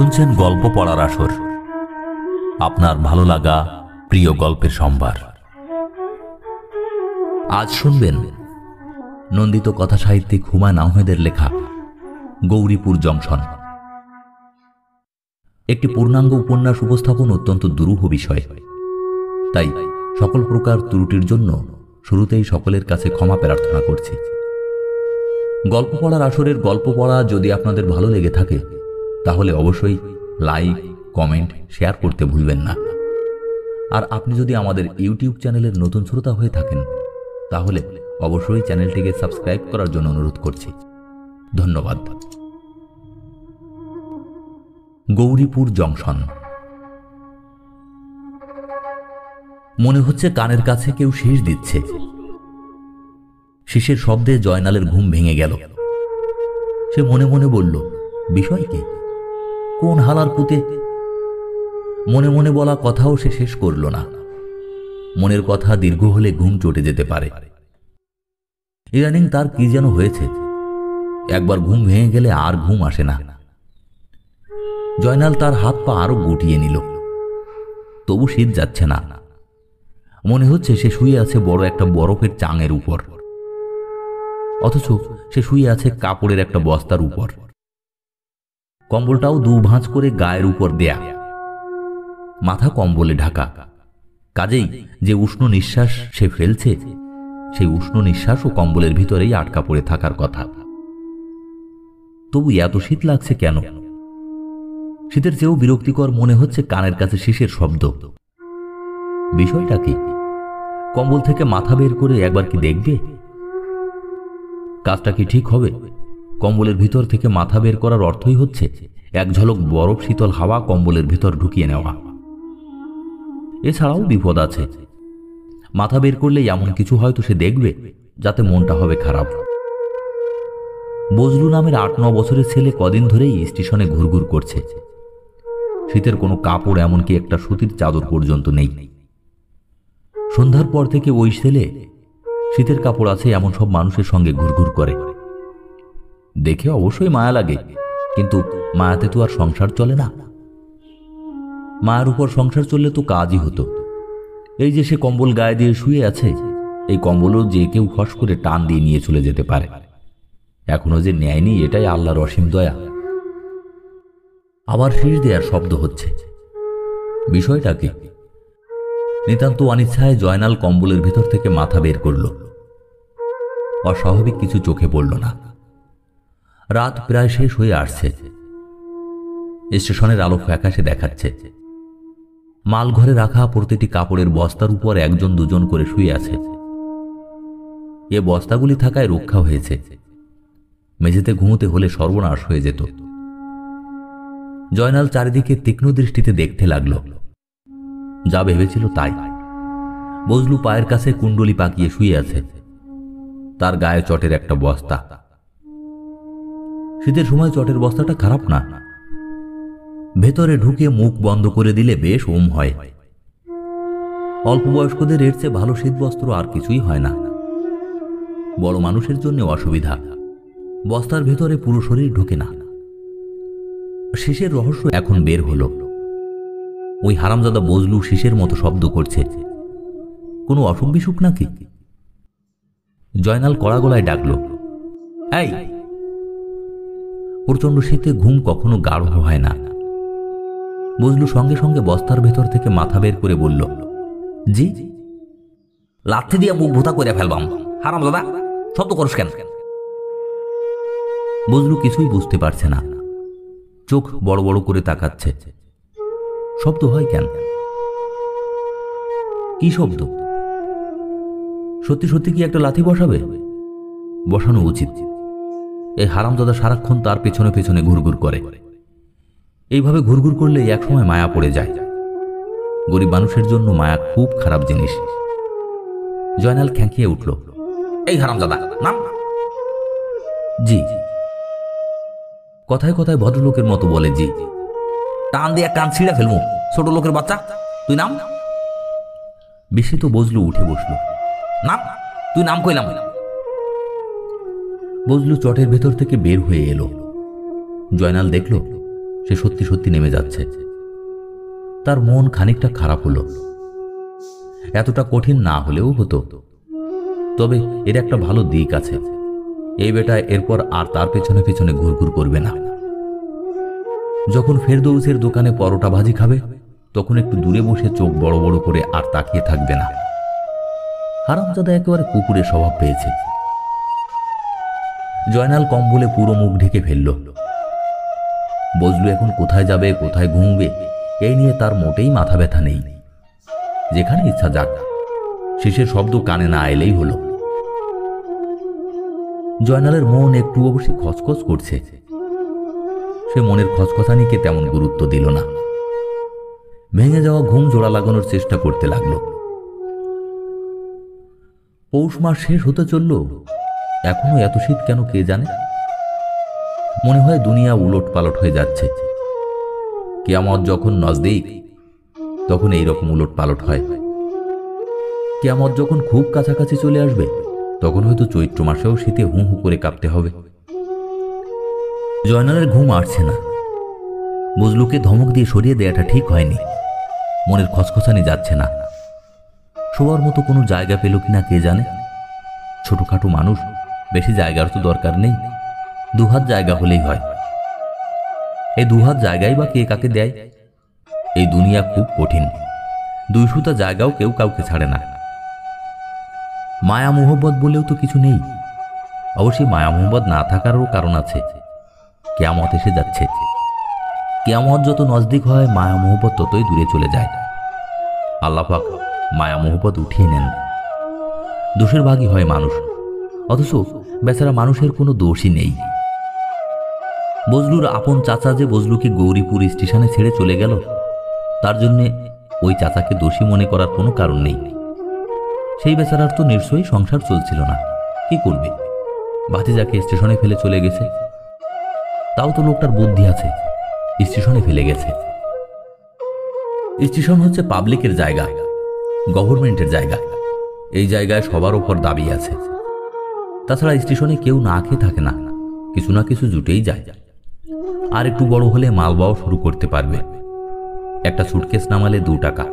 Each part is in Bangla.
শুনছেন গল্প পড়ার আসর, আপনার ভালো লাগা প্রিয় গল্পের সম্ভার। আজ শুনবেন নন্দিত কথা সাহিত্যিক হুমায়ুন আহমেদের লেখা গৌরীপুর জংশন। একটি পূর্ণাঙ্গ উপন্যাস উপস্থাপন অত্যন্ত দুরূহ বিষয়, তাই সকল প্রকার ত্রুটির জন্য শুরুতেই সকলের কাছে ক্ষমা প্রার্থনা করছি। গল্প পড়ার আসরের গল্প পড়া যদি আপনাদের ভালো লেগে থাকে তাহলে অবশ্যই লাইক, কমেন্ট, শেয়ার করতে ভুলবেন না। আর আপনি যদি আমাদের ইউটিউব চ্যানেলের নতুন শ্রোতা হয়ে থাকেন তাহলে অবশ্যই চ্যানেলটিকে সাবস্ক্রাইব করার জন্য অনুরোধ করছি। ধন্যবাদ। গৌরীপুর জংশন। মনে হচ্ছে কানের কাছে কেউ শীষ দিচ্ছে। শীষের শব্দে জয়নালের ঘুম ভেঙে গেল। সে মনে মনে বলল, বিষয় কি? কোন হালার পুঁতে? মনে মনে বলা কথাও সে শেষ করল না। মনের কথা দীর্ঘ হলে ঘুম চটে যেতে পারে। ইদানিং তার কি যেন হয়েছে, একবার ঘুম ভেঙে গেলে আর ঘুম আসে না। জয়নাল তার হাত পা আরো গুটিয়ে নিল, তবু শীত যাচ্ছে না। মনে হচ্ছে সে শুয়ে আছে বড় একটা বরফের চাঙের উপর, অথচ সে শুয়ে আছে কাপড়ের একটা বস্তার উপর। কম্বলটাও দু ভাঁজ করে গায়ের উপর দেয়া, মাথা কম্বলে ঢাকা। কাজেই যে উষ্ণ নিঃশ্বাস সে ফেলছে সেই উষ্ণ নিঃশ্বাসও কম্বলের ভিতরেই আটকা পড়ে থাকার কথা। তবু এত শীত লাগছে কেন? শীতের চেয়েও বিরক্তিকর মনে হচ্ছে কানের কাছে শীষের শব্দ। বিষয়টা কি? কম্বল থেকে মাথা বের করে একবার কি দেখবে? কাজটা কি ঠিক হবে? কম্বলের ভিতর থেকে মাথা বের করার অর্থই হচ্ছে এক ঝলক বরফ শীতল হাওয়া কম্বলের ভিতর ঢুকিয়ে নেওয়া। এছাড়াও বিপদ আছে। মাথা বের করলে এমন কিছু হয়তো সে দেখবে যাতে মনটা হবে খারাপ। বজলু নামের ৮-৯ বছরের ছেলে কদিন ধরেই স্টেশনে ঘুরঘুর করছে। শীতের কোনো কাপড়, এমনকি একটা সুতির চাদর পর্যন্ত নেই। সন্ধ্যার পর থেকে ওই ছেলে শীতের কাপড় আছে এমন সব মানুষের সঙ্গে ঘুরঘুর করে। দেখে অবশ্যই মায়া লাগে, কিন্তু মায়াতে তো আর সংসার চলে না। মায়ের উপর সংসার চললে তো কাজই হতো। এই যে সে কম্বল গায়ে দিয়ে শুয়ে আছে, এই কম্বলও যে কেউ ফস করে টান দিয়ে নিয়ে চলে যেতে পারে। এখনো যে নেয়নি, এটাই আল্লাহর অসীম দয়া। আবার শীষ দেওয়ার শব্দ হচ্ছে। বিষয়টা কি? নিতান্ত অনিচ্ছায় জয়নাল কম্বলের ভিতর থেকে মাথা বের করল। অস্বাভাবিক কিছু চোখে পড়ল না। রাত প্রায় শেষ হয়ে আসছে। স্টেশনের আলো ফ্যাকাশে দেখাচ্ছে। মালঘরে রাখা প্রতিটি কাপড়ের বস্তার উপর একজন দুজন করে শুয়ে আছে। এ বস্তাগুলি থাকায় রক্ষা হয়েছে। মেঝেতে ঘুমোতে হলে সর্বনাশ হয়ে যেত। জয়নাল চারিদিকে তীক্ষ্ণ দৃষ্টিতে দেখতে লাগল। যা ভেবেছিল তাই। বজলু পায়ের কাছে কুণ্ডলি পাকিয়ে শুয়ে আছে। তার গায়ে চটের একটা বস্তা। শীতের সময় চটের বস্তাটা খারাপ না। ভেতরে ঢুকে মুখ বন্ধ করে দিলে বেশ ওম হয়। অল্প বয়স্কদের এর চেয়ে ভালো শীতবস্ত্র আর কিছুই হয় না। বড় মানুষের জন্য অসুবিধা, বস্তার ভেতরে পুরো শরীর ঢোকে না। শীষের রহস্য এখন বের হলো। ওই হারামজাদা বজলু শীষের মতো শব্দ করছে। কোনো অসুখ বিসুখ নাকি? জয়নাল কড়া গলায় ডাকল, এই! প্রচণ্ড শীতে ঘুম কখনো গাঢ় হয় না। বজলু সঙ্গে সঙ্গে বস্তার ভেতর থেকে মাথা বের করে বলল, জি। লাথি দিয়ে মুখ ভোতা করে ফেলবাম, হারামজাদা, শব্দ করস কেন? বজলু কিছুই বুঝতে পারছে না। চোখ বড় বড় করে তাকাচ্ছে। শব্দ হয় কেন? কি শব্দ? সত্যি সত্যি কি একটা লাথি বসাবে? বসানো উচিত। এই হারামজাদা সারাক্ষণ তার পেছনে পেছনে ঘুরঘুর করে। এইভাবে ঘুরঘুর করলে একসময় মায়া পড়ে যায়। গরিব মানুষের জন্য মায়া খুব খারাপ জিনিস। জয়নাল খ্যাঁকিয়ে উঠল, এই হারামজাদা, নাম। জি। কথায় কথায় ভদ্রলোকের মতো বলে জি। টান দিয়ে কান ছিঁড়ে ফেলবো, ছোট লোকের বাচ্চা, তুই নাম। বিস্মিত বজলু উঠে বসল। নাম? তুই নাম কইলাম। বজলু চটের ভেতর থেকে বের হয়ে এলো। জয়নাল দেখল সে সত্যি সত্যি নেমে যাচ্ছে। তার মন খানিকটা খারাপ হলো। এতটা কঠিন না হলেও হতো, তবে এর একটা ভালো দিক আছে, এই বেটা এরপর আর তার পেছনে পেছনে ঘুরঘুর করবে না। যখন ফেরদৌসের দোকানে পরোটা ভাজি খাবে তখন একটু দূরে বসে চোখ বড় বড় করে আর তাকিয়ে থাকবে না। হারামজাদা একেবারে কুকুরের স্বভাব পেয়েছে। জয়নাল কম্বলে পুরো মুখ ঢেকে ফেলল। বজলু এখন কোথায় যাবে, কোথায় ঘুমবে, এই নিয়ে তার মোটেই মাথা ব্যথা নেই। যেখানে ইচ্ছা যাক, শেষের শব্দ কানে না এলেই হলো। জয়নালের মন একটু অবশ্যই খচখচ করছে। সে মনের খচখচানিকে তেমন গুরুত্ব দিল না। ভেঙে যাওয়া ঘুম জোড়া লাগানোর চেষ্টা করতে লাগলো। পৌষ মাস শেষ হতে চলল, এখনো এত শীত কেন কে জানে। মনে হয় দুনিয়া উলট পালট হয়ে যাচ্ছে। কিয়ামত যখন নজদিক তখন এইরকম উলট পালট হয়। কিয়ামত যখন খুব কাছাকাছি চলে আসবে তখন হয়তো চৈত্র মাসেও শীতে হু হু করে কাঁপতে হবে। জয়নালের ঘুম আসছে না। বজলুকে ধমক দিয়ে সরিয়ে দেয়াটা ঠিক হয়নি। মনের খচখচানি যাচ্ছে না। শোয়ার মতো কোনো জায়গা পেল কিনা কে জানে। ছোটখাটো মানুষ, বেশি জায়গার তো দরকার নেই, দুহাত জায়গা হলেই হয়। এই দুহাত জায়গাই বা কে কাকে দেয়। এই দুনিয়া খুব কঠিন, 2 সুতা জায়গাও কেউ কাউকে ছাড়ে না। মায়া মোহব্বত বলেও তো কিছু নেই। অবশ্যই মায়া মোহব্বত না থাকারও কারণ আছে। কিয়ামত এসে যাচ্ছে। কিয়ামত যত নজদিক হয় মায়া মোহব্বত ততই দূরে চলে যায়। আল্লাহ পাক মায়া মোহব্বত উঠিয়ে নেন। দোষের ভাগী হয় মানুষ, অথচ বেচারা মানুষের কোনো দোষই নেই। বজলুর আপন চাচা যে বজলুকে গৌরীপুর স্টেশনে ছেড়ে চলে গেল, তার জন্যে ওই চাচাকে দোষী মনে করার কোনো কারণ নেই। সেই বেচারার তো নিশ্চয়ই সংসার চলছিল না, কি করবে? ভাতিজাকে স্টেশনে ফেলে চলে গেছে। তাও তো লোকটার বুদ্ধি আছে, স্টেশনে ফেলে গেছে। স্টেশন হচ্ছে পাবলিকের জায়গা, গভর্নমেন্টের জায়গা। এই জায়গায় সবার ওপর দাবি আছে। তাছাড়া স্টেশনে কেউ না খেয়ে থাকে না, কিছু না কিছু জুটেই যায়। আর একটু বড় হলে মালবাও শুরু করতে পারবে। একটা সুটকেস নামালে 2 টাকা,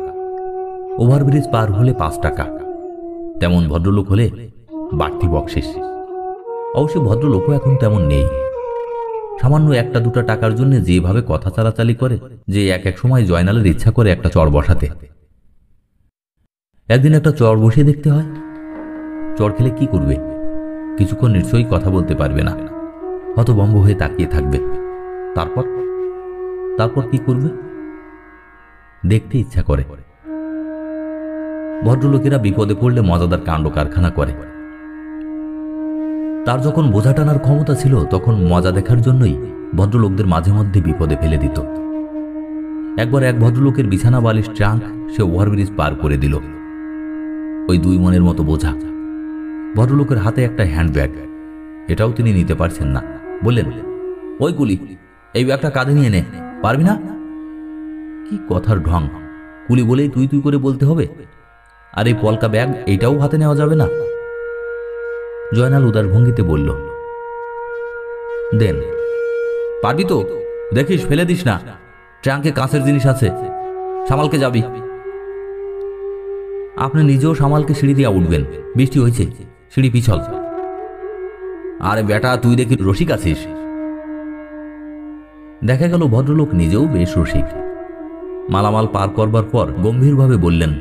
ওভারব্রিজ পার হলে 5 টাকা। তেমন ভদ্রলোক হলে বাড়তি বকশিস। অবশ্য ভদ্রলোকও এখন তেমন নেই। সামান্য 1-2 টাকার জন্য যেভাবে কথা চালাচালি করে যে এক সময় জয়নালের ইচ্ছা করে একটা চড় বসাতে। একদিন একটা চড় বসিয়ে দেখতে হয়। চড় খেলে কি করবে? কিছুক্ষণ নিশ্চয়ই কথা বলতে পারবে না, হতভম্ব হয়ে তাকিয়ে থাকবে। তারপর তারপর কি করবে? দেখতে ইচ্ছা করে। ভদ্রলোকেরা বিপদে পড়লে মজাদার কাণ্ড কারখানা করে। তার যখন বোঝা টানার ক্ষমতা ছিল তখন মজা দেখার জন্যই ভদ্রলোকদের মাঝে মধ্যে বিপদে ফেলে দিত। একবার এক ভদ্রলোকের বিছানা বালিশ ট্রাঙ্ক সে ওভারব্রিজ পার করে দিল। ওই 2 মনের মতো বোঝা। ভদ্রলোকের হাতে একটা হ্যান্ডব্যাগ, এটাও তিনি নিতে পারছেন না। বললেন, ওই কুলি, এই ব্যাগটা কাঁধে নিয়ে নে, পারবি না? কি কথার ঢং! কুলি বলেই তুই তুই করে বলতে হবে? আর এই পলকা ব্যাগ এইটাও হাতে নেওয়া যাবে না? জয়নাল উদার ভঙ্গিতে বলল, দেন। পারবি তো? দেখিস ফেলে দিস না, ট্রাঙ্কে কাঁচের জিনিস আছে, সামালকে যাবি। আপনি নিজেও সামালকে সিঁড়ি দিয়ে উঠবেন, বৃষ্টি হয়েছে, সিঁড়ি পিছল। আরে বেটা, তুই দেখি রসিক আছিস। দেখা গেল ভদ্রলোক নিজেও বেশ রসিক। মালামাল পার করবার পর গম্ভীরভাবে বললেন,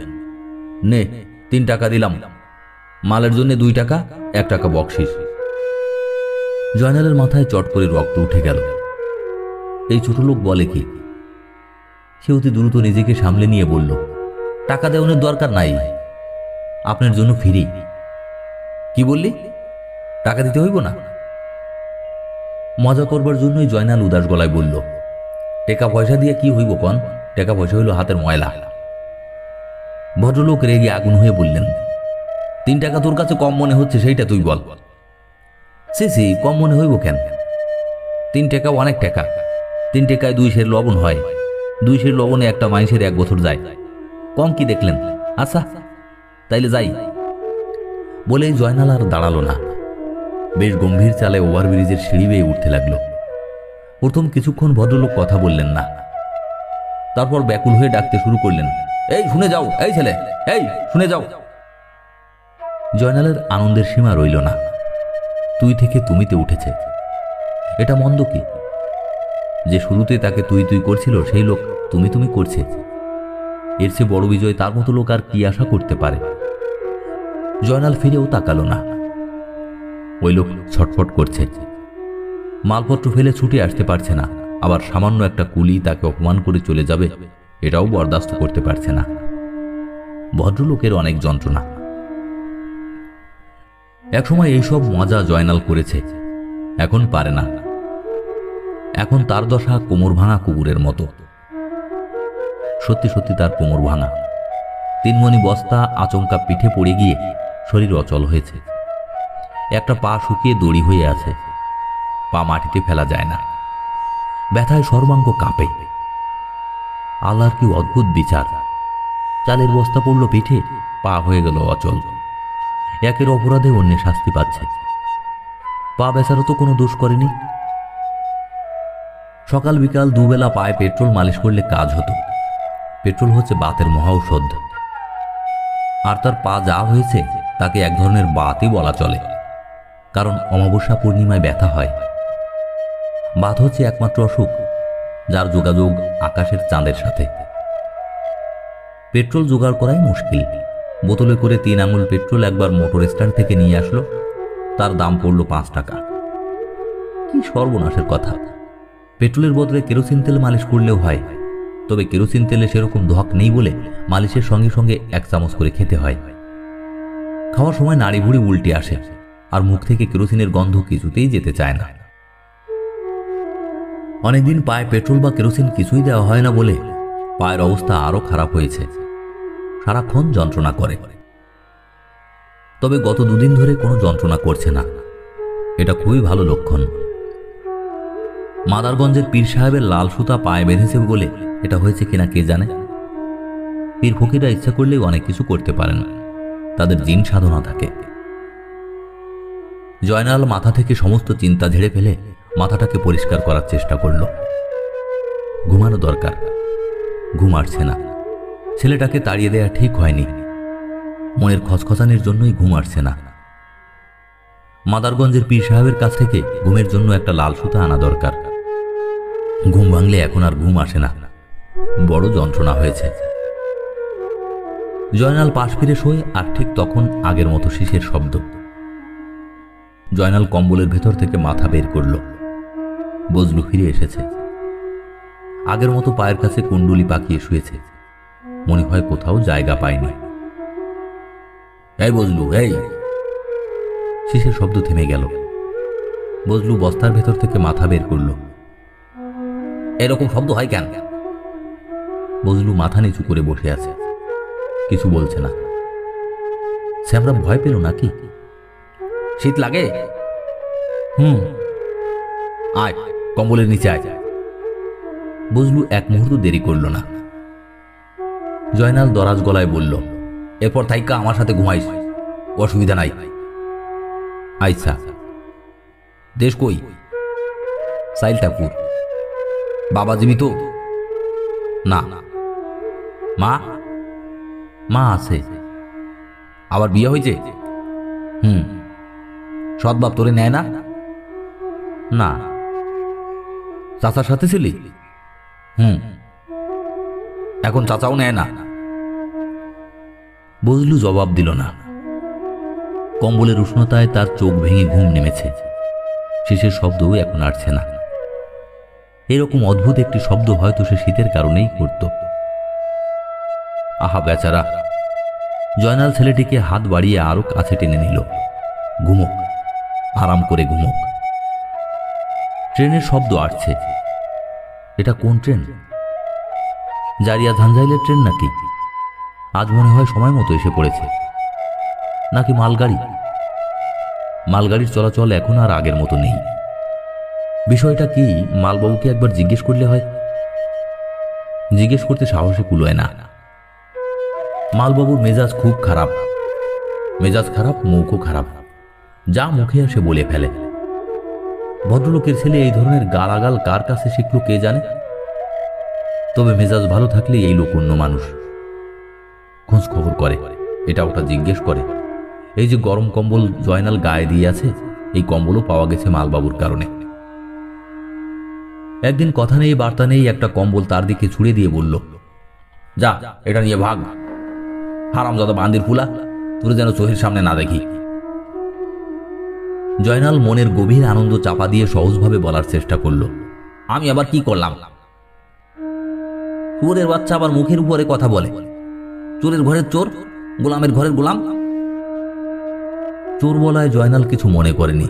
নে 3 টাকা দিলাম, মালের জন্য 2 টাকা, 1 টাকা বকশিস। জয়নালের মাথায় চট করে রক্ত উঠে গেল। এই ছোট লোক বলে কি? সে অতি দ্রুত নিজেকে সামলে নিয়ে বলল, টাকা দেওয়ানোর দরকার নাই, আপনার জন্য ফ্রি। কি বললি? টাকা দিতে হইব না? মজা করবার জন্যই জয়নাল উদাস গলায় বলল, টাকা পয়সা দিয়ে কি হইব কন? টাকা পয়সা হইল হাতের ময়লা। ভদ্রলোক রেগে আগুন হয়ে বললেন, 3 টাকা তোর কাছে কম মনে হচ্ছে, সেইটা তুই বল। সে কম মনে হইব কেন? 3 টাকা অনেক টাকা। 3 টাকায় 2 সের লবণ হয়। 2 সের লবণে একটা মাইসের 1 বছর যায়। কম কি দেখলেন? আচ্ছা তাইলে যাই। বলেই জয়নাল আর দাঁড়ালো না। বেশ গম্ভীর চালে ওভারব্রিজের সিঁড়ি বেয়ে উঠতে লাগলো। প্রথম কিছুক্ষণ ভদ্রলোক কথা বললেন না, তারপর ব্যাকুল হয়ে ডাকতে শুরু করলেন, এই শুনে যাও, এই ছেলে, এই শুনে যাও। জয়নালের আনন্দের সীমা রইল না। তুই থেকে তুমিতে উঠেছে। এটা মন্দ কি? যে শুরুতে তাকে তুই তুই করছিল সেই লোক তুমি তুমি করছে। এর চেয়ে বড় বিজয় তার মতো লোক আর কি আশা করতে পারে? জয়নাল ফিরেও তাকালো না। ওই লোক ছটফট করছে, মালপত্র ফেলে ছুটে আসতে পারছে না, আবার সামান্য একটা কুলি তাকে অপমান করে চলে যাবে এটাও বরদাস্ত করতে পারছে না। ভদ্রলোকের অনেক যন্ত্রণা। একসময় এইসব মজা জয়নাল করেছে, এখন পারে না। এখন তার দশা কোমর ভাঙা কুকুরের মতো। সত্যি সত্যি তার কোমর ভাঙা। 3 মণি বস্তা আচমকা পিঠে পড়ে গিয়ে শরীর অচল হয়েছে। একটা পা শুকিয়ে দড়ি হয়ে আছে, পা মাটিতে ফেলা যায় না, ব্যথায় সর্বাঙ্গ কাঁপে। আল্লাহর কি অদ্ভুত বিচার! চালের বস্তা পড়ল পিঠে, পা হয়ে গেল অচল। একের অপরাধে অন্যে শাস্তি পাচ্ছে। পা বেচারও তো কোনো দোষ করেনি। সকাল বিকাল দুবেলা পায়ে পেট্রোল মালিশ করলে কাজ হতো। পেট্রোল হচ্ছে বাতের মহা ঔষধ। আর তার পা যা হয়েছে তাকে এক ধরনের বাতই বলা চলে, কারণ অমাবস্যা পূর্ণিমায় ব্যথা হয়। বাত হচ্ছে একমাত্র অসুখ যার যোগাযোগ আকাশের চাঁদের সাথে। পেট্রোল জোগাড় করাই মুশকিল। বোতলে করে 3 আঙুল পেট্রোল একবার মোটর স্ট্যান্ড থেকে নিয়ে আসলো, তার দাম পড়ল 5 টাকা। কি সর্বনাশের কথা! পেট্রোলের বদলে কেরোসিন তেল মালিশ করলেও হয়, তবে কেরোসিন তেলে সেরকম ধক নেই বলে মালিশের সঙ্গে সঙ্গে 1 চামচ করে খেতে হয়। খাওয়ার সময় নাড়ি ভুড়ি উল্টে আসে, আর মুখ থেকে কেরোসিনের গন্ধ কিছুতেই যেতে চায় না। অনেকদিন পায়ে পেট্রোল বা কেরোসিন কিছুই দেওয়া হয় না বলে পায়ের অবস্থা আরো খারাপ হয়েছে। সারাক্ষণ যন্ত্রণা করে। তবে গত 2 দিন ধরে কোনো যন্ত্রণা করছে না, এটা খুবই ভালো লক্ষণ। মাদারগঞ্জের পীর সাহেবের লাল সুতা পায়ে বেঁধেছে বলে এটা হয়েছে কিনা কে জানে। পীর ফকিররা ইচ্ছা করলেও অনেক কিছু করতে পারেন, তাদের জিন সাধনা থাকে। জয়নাল মাথা থেকে সমস্ত চিন্তা ঝেড়ে ফেলে মাথাটাকে পরিষ্কার করার চেষ্টা করল। ঘুমানো দরকার, ঘুম আসছে না। ছেলেটাকে তাড়িয়ে দেয়া ঠিক হয়নি, মনের খচখচানির জন্যই ঘুম আসছে না। মাদারগঞ্জের পীর সাহেবের কাছ থেকে ঘুমের জন্য একটা লাল সুতা আনা দরকার। ঘুম ভাঙলে এখন আর ঘুম আসে না, বড় যন্ত্রণা হয়েছে। জয়নাল পাশ ফিরে শোয়, আর ঠিক তখন আগের মতো শিশের শব্দ। জয়নাল কম্বলের ভেতর থেকে মাথা বের করল। বজলু ফিরে এসেছে। আগের মতো পায়ের কাছে কুণ্ডুলি পাকিয়ে শুয়েছে, মনে হয় কোথাও জায়গা পায়নি। এই বজলু, এই! শিশের শব্দ থেমে গেল। বজলু বস্তার ভেতর থেকে মাথা বের করল। এরকম শব্দ হয় কেন? বজলু মাথা নিচু করে বসে আছে, কিছু বলছে না। শ্যামরা ভয় পেল নাকি? শীত লাগে? আয়, কম্বলের নিচে আয়। বজলু এক মুহূর্ত দেরি করল না। জয়নাল দরাজ গলায় বলল, এরপর থাইকা আমার সাথে ঘুমাইস, অসুবিধা নাই। আইসা। দেশ কই? সাইলটাপুর। বাবা জীবিত? না। মা? মা আছে। আবার বিয়ে হয়েছে? সৎবাপ তোরে নেয় না? না। চাচার সাথে ছিলি? এখন চাচাও নেয় না? বজলু জবাব দিল না। কম্বলের উষ্ণতায় তার চোখ ভেঙে ঘুম নেমেছে। শিশের শব্দও এখন আসছে না। এরকম অদ্ভুত একটি শব্দ হয়তো সে শীতের কারণেই করত। আহা বেচারা! জয়নাল ছেলেটিকে হাত বাড়িয়ে আরো কাছে টেনে নিল। ঘুমোক, আরাম করে ঘুমোক। ট্রেনের শব্দ আসছে। এটা কোন ট্রেন? জারিয়া ঝাঞ্ঝাইলের ট্রেন নাকি? আজ মনে হয় সময় মতো এসে পড়েছে। নাকি মালগাড়ি? মালগাড়ির চলাচল এখন আর আগের মতো নেই। বিষয়টা কি মালবাবুকে একবার জিজ্ঞেস করলে হয়। জিজ্ঞেস করতে সাহসে কুলোয় না। মালবাবুর মেজাজ খুব খারাপ। মেজাজ খারাপ, মুখও খারাপ, যা মুখে আসে বলে ফেলে। ভদ্রলোকের ছেলে এই ধরনের গালাগাল কার কাছে শিখল কে জানে। তবে মেজাজ ভালো থাকলে এই লোক অন্য মানুষ। খোঁজ খবর করে, এটা ওটা জিজ্ঞেস করে। এই যে গরম কম্বল জয়নাল গায়ে দিয়ে আছে, এই কম্বলও পাওয়া গেছে মালবাবুর কারণে। একদিন কথা নেই বার্তা নেই একটা কম্বল তার দিকে ছুড়ে দিয়ে বলল, যা এটা নিয়ে ভাগ, হারামজাদা বান্দির ফুলা, তোরে যেন চোখের সামনে না দেখি। জয়নাল মনের গভীর আনন্দ চাপা দিয়ে সহজভাবে বলার চেষ্টা করল, আমি আবার কি করলাম? চোরের বাচ্চা আবার মুখের উপরে কথা বলে। চোরের ঘরের চোর, গোলামের ঘরের গোলাম। চোর বলায় জয়নাল কিছু মনে করেনি।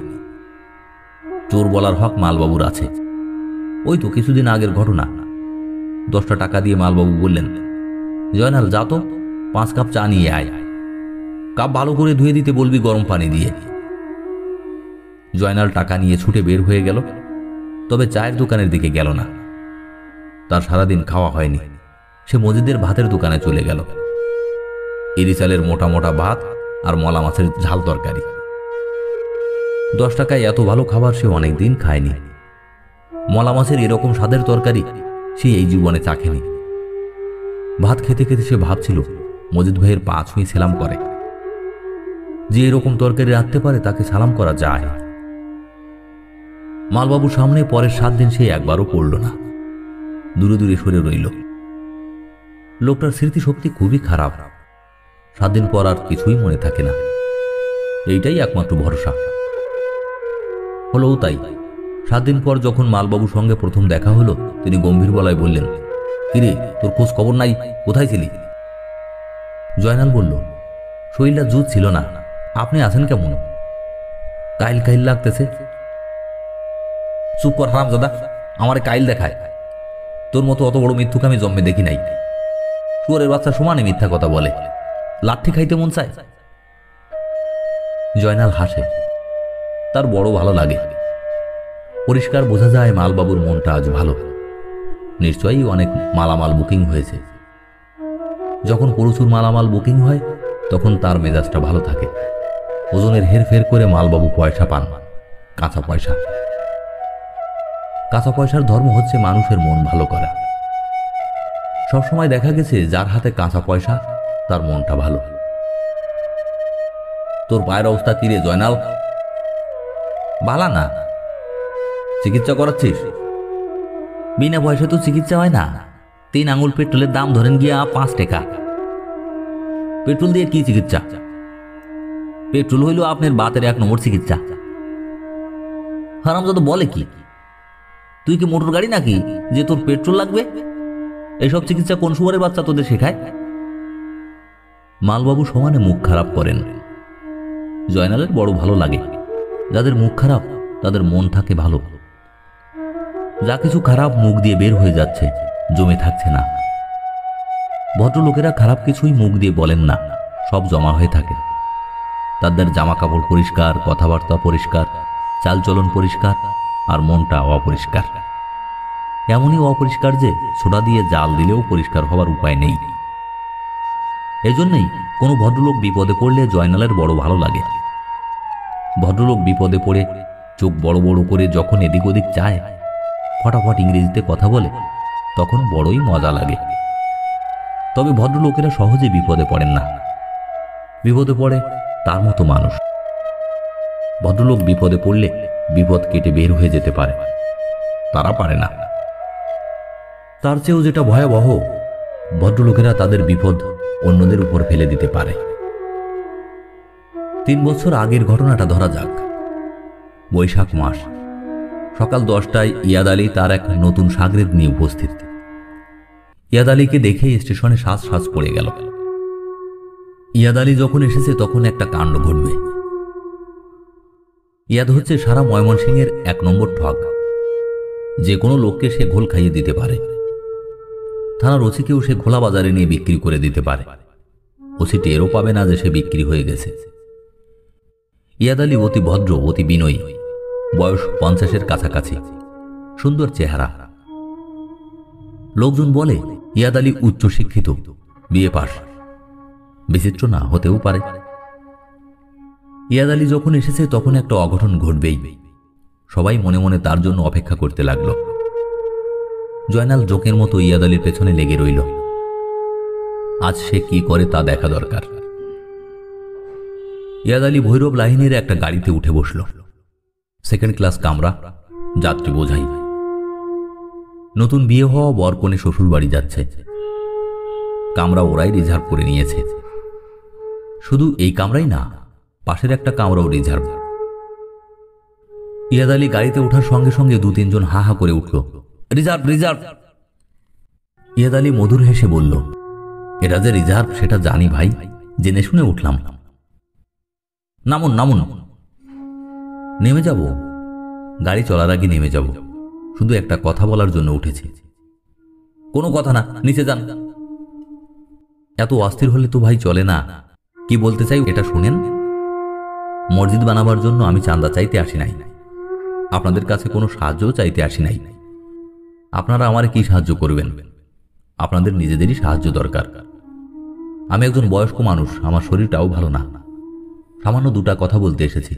চোর বলার হক মালবাবুর আছে। ওই তো কিছুদিন আগের ঘটনা। 10টা টাকা দিয়ে মালবাবু বললেন, জয়নাল যা তো 5 কাপ চা নিয়ে আয়, কাপ ভালো করে ধুয়ে দিতে বলবি গরম পানি দিয়ে। জয়নাল টাকা নিয়ে ছুটে বের হয়ে গেল, তবে চায়ের দোকানের দিকে গেল না। তার সারাদিন খাওয়া হয়নি। সে মজিদের ভাতের দোকানে চলে গেল। ইরি চালের মোটা মোটা ভাত আর মলা মাছের ঝাল তরকারি। 10 টাকায় এত ভালো খাবার সে অনেকদিন খায়নি। মলা মাছের এরকম স্বাদের তরকারি সে এই জীবনে চাখেনি। ভাত খেতে খেতে সে ভাবছিল মজিদ ভাইয়ের পা ছুঁয়ে সালাম করে। যে এরকম তরকারি রাখতে পারে তাকে সালাম করা যায়। মালবাবুর সামনে পরের 7 দিন সে একবারও পড়ল না, দূরে দূরে সরে রইল। লোকটার স্মৃতিশক্তি খুবই খারাপ। 7 দিন পর আর কিছুই মনে থাকে না। এইটাই একমাত্র ভরসা। হলোও তাই। 7 দিন পর যখন মালবাবুর সঙ্গে প্রথম দেখা হলো, তিনি গম্ভীর গলায় বললেন, কিরে তোর খোঁজ খবর নাই, কোথায় ছিলি? জয়নাল বলল, শরীরটা জুত ছিল না। আপনি আছেন কেমন? কাইল কাইল লাগতেছে। চুপ কর হারামজাদা, আমারে কাইল দেখায়। তোর মতো অত বড় মিথ্যুক আমি জন্মে দেখি নাই। শুয়োরের বাচ্চা সমানে মিথ্যা কথা বলে। লাঠি খাইতে মন চায়। জয়নাল হাসে। তার বড় ভালো লাগে। পরিষ্কার বোঝা যায় মালবাবুর মনটা আজ ভালো। নিশ্চয়ই অনেক মালামাল বুকিং হয়েছে। যখন প্রচুর মালামাল বুকিং হয় তখন তার মেজাজটা ভালো থাকে। ওজনের হেরফের করে মালবাবু পয়সা পান, কাঁচা পয়সা। কাঁচা পয়সার ধর্ম হচ্ছে মানুষের মন ভালো করা। সবসময় দেখা গেছে যার হাতে কাঁচা পয়সা তার মনটা ভালো। তোর পায়ের অবস্থা কি রে জয়নাল? বালা না। চিকিৎসা করাচ্ছিস? বিনা পয়সা তো চিকিৎসা হয় না। 3 আঙুল পেট্রোলের দাম ধরেন গিয়া 5 টাকা। পেট্রোল দিয়ে কি চিকিৎসা? পেট্রোল হইল আপনার বাতের 1 নম্বর চিকিৎসা। হারামজাদা বলে কি? তুই কি মোটর গাড়ি নাকি যে তোর পেট্রোল লাগবে? এইসব চিকিৎসা কোন শুয়ারের বাচ্চা তোদের শেখায়? মালবাবু সমানে মুখ খারাপ করেন। জয়নালের বড় ভালো লাগে। যাদের মুখ খারাপ তাদের মন থাকে ভালো। যা কিছু খারাপ মুখ দিয়ে বের হয়ে যাচ্ছে, জমে থাকছে না। ভদ্রলোকেরা খারাপ কিছুই মুখ দিয়ে বলেন না, সব জমা হয়ে থাকে। তাদের জামা কাপড় পরিষ্কার, কথাবার্তা পরিষ্কার, চালচলন পরিষ্কার, আর মনটা অপরিষ্কার। এমনই অপরিষ্কার যে সোডা দিয়ে জাল দিলেও পরিষ্কার হওয়ার উপায় নেই। এজন্যই কোনো ভদ্রলোক বিপদে পড়লে জয়নালের বড় ভালো লাগে। ভদ্রলোক বিপদে পড়ে চোখ বড় বড় করে যখন এদিক ওদিক চায়, ফটাফট ইংরেজিতে কথা বলে, তখন বড়ই মজা লাগে। তবে ভদ্রলোকেরা সহজে বিপদে পড়েন না। বিপদে পড়ে তার মতো মানুষ। ভদ্রলোক বিপদে পড়লে বিপদ কেটে বের হয়ে যেতে পারে, তারা পারে না। তার চেয়েও যেটা ভয়াবহ, ভদ্রলোকেরা তাদের বিপদ অন্যদের উপর ফেলে দিতে পারে। 3 বছর আগের ঘটনাটা ধরা যাক। বৈশাখ মাস, সকাল 10টায় ইয়াদ আলী তার এক নতুন সাগরেদ নিয়ে উপস্থিত। ইয়াদ আলীকে দেখেই স্টেশনে শ্বাস শ্বাস পড়ে গেল। ইয়াদ আলী যখন এসেছে তখন একটা কাণ্ড ঘটবে। ইয়াদ হচ্ছে সারা ময়মনসিংহের 1 নম্বর ঠগ। যে কোনো লোককে সে ঘোল খাইয়ে দিতে পারে। থানার ওসিকেও সে খোলা বাজারে নিয়ে বিক্রি করে দিতে পারে। ওসি টেরও পাবে না যে সে বিক্রি হয়ে গেছে। ইয়াদ আলী অতি ভদ্র, অতি বিনয়ী, বয়স 50-এর কাছাকাছি, সুন্দর চেহারা। লোকজন বলে ইয়াদ আলী উচ্চশিক্ষিত, বিএ পাস। বিচিত্র না হতেও পারে। ইয়াদ আলী যখন এসেছে তখন একটা অঘটন ঘটবেই। সবাই মনে মনে তার জন্য অপেক্ষা করতে লাগল। জয়নাল জোকের মতো ইয়াদ আলীর পেছনে লেগে রইল। আজ সে কি করে তা দেখা দরকার। ইয়াদ আলী ভৈরব লাহিনীর একটা গাড়িতে উঠে বসল। সেকেন্ড ক্লাস কামরা, যাত্রী বোঝাই। নতুন বিয়ে হওয়া বর কনে শ্বশুর বাড়ি যাচ্ছে। কামরা ওরাই রিজার্ভ করে নিয়েছে। শুধু এই কামরাই না, পাশের একটা কামরাও রিজার্ভ। ইয়াদ আলী গাড়িতে ওঠার সঙ্গে সঙ্গে 2-3 জন হা হা করে উঠল, রিজার্ভ রিজার্ভ। ইয়াদ আলী মধুর হেসে বলল, এটা যে রিজার্ভ সেটা জানি ভাই, জেনে শুনে উঠলাম। নামুন নামুন। নেমে যাব? গাড়ি চলার আগে নেমে যাব, শুধু একটা কথা বলার জন্য উঠেছি। কোনো কথা না, নিচে যান। এত অস্থির হলে তো ভাই চলে না। কি বলতে চাই এটা শুনেন। মসজিদ বানাবার জন্য আমি চাঁদা চাইতে আসি নাই, আপনাদের কাছে কোনো সাহায্যও চাইতে আসি নাই। আপনারা আমারে কি সাহায্য করবেন? আপনাদের নিজেদেরই সাহায্য দরকার। আমি একজন বয়স্ক মানুষ, আমার শরীরটাও ভালো না। সামান্য 2টা কথা বলতে এসেছি।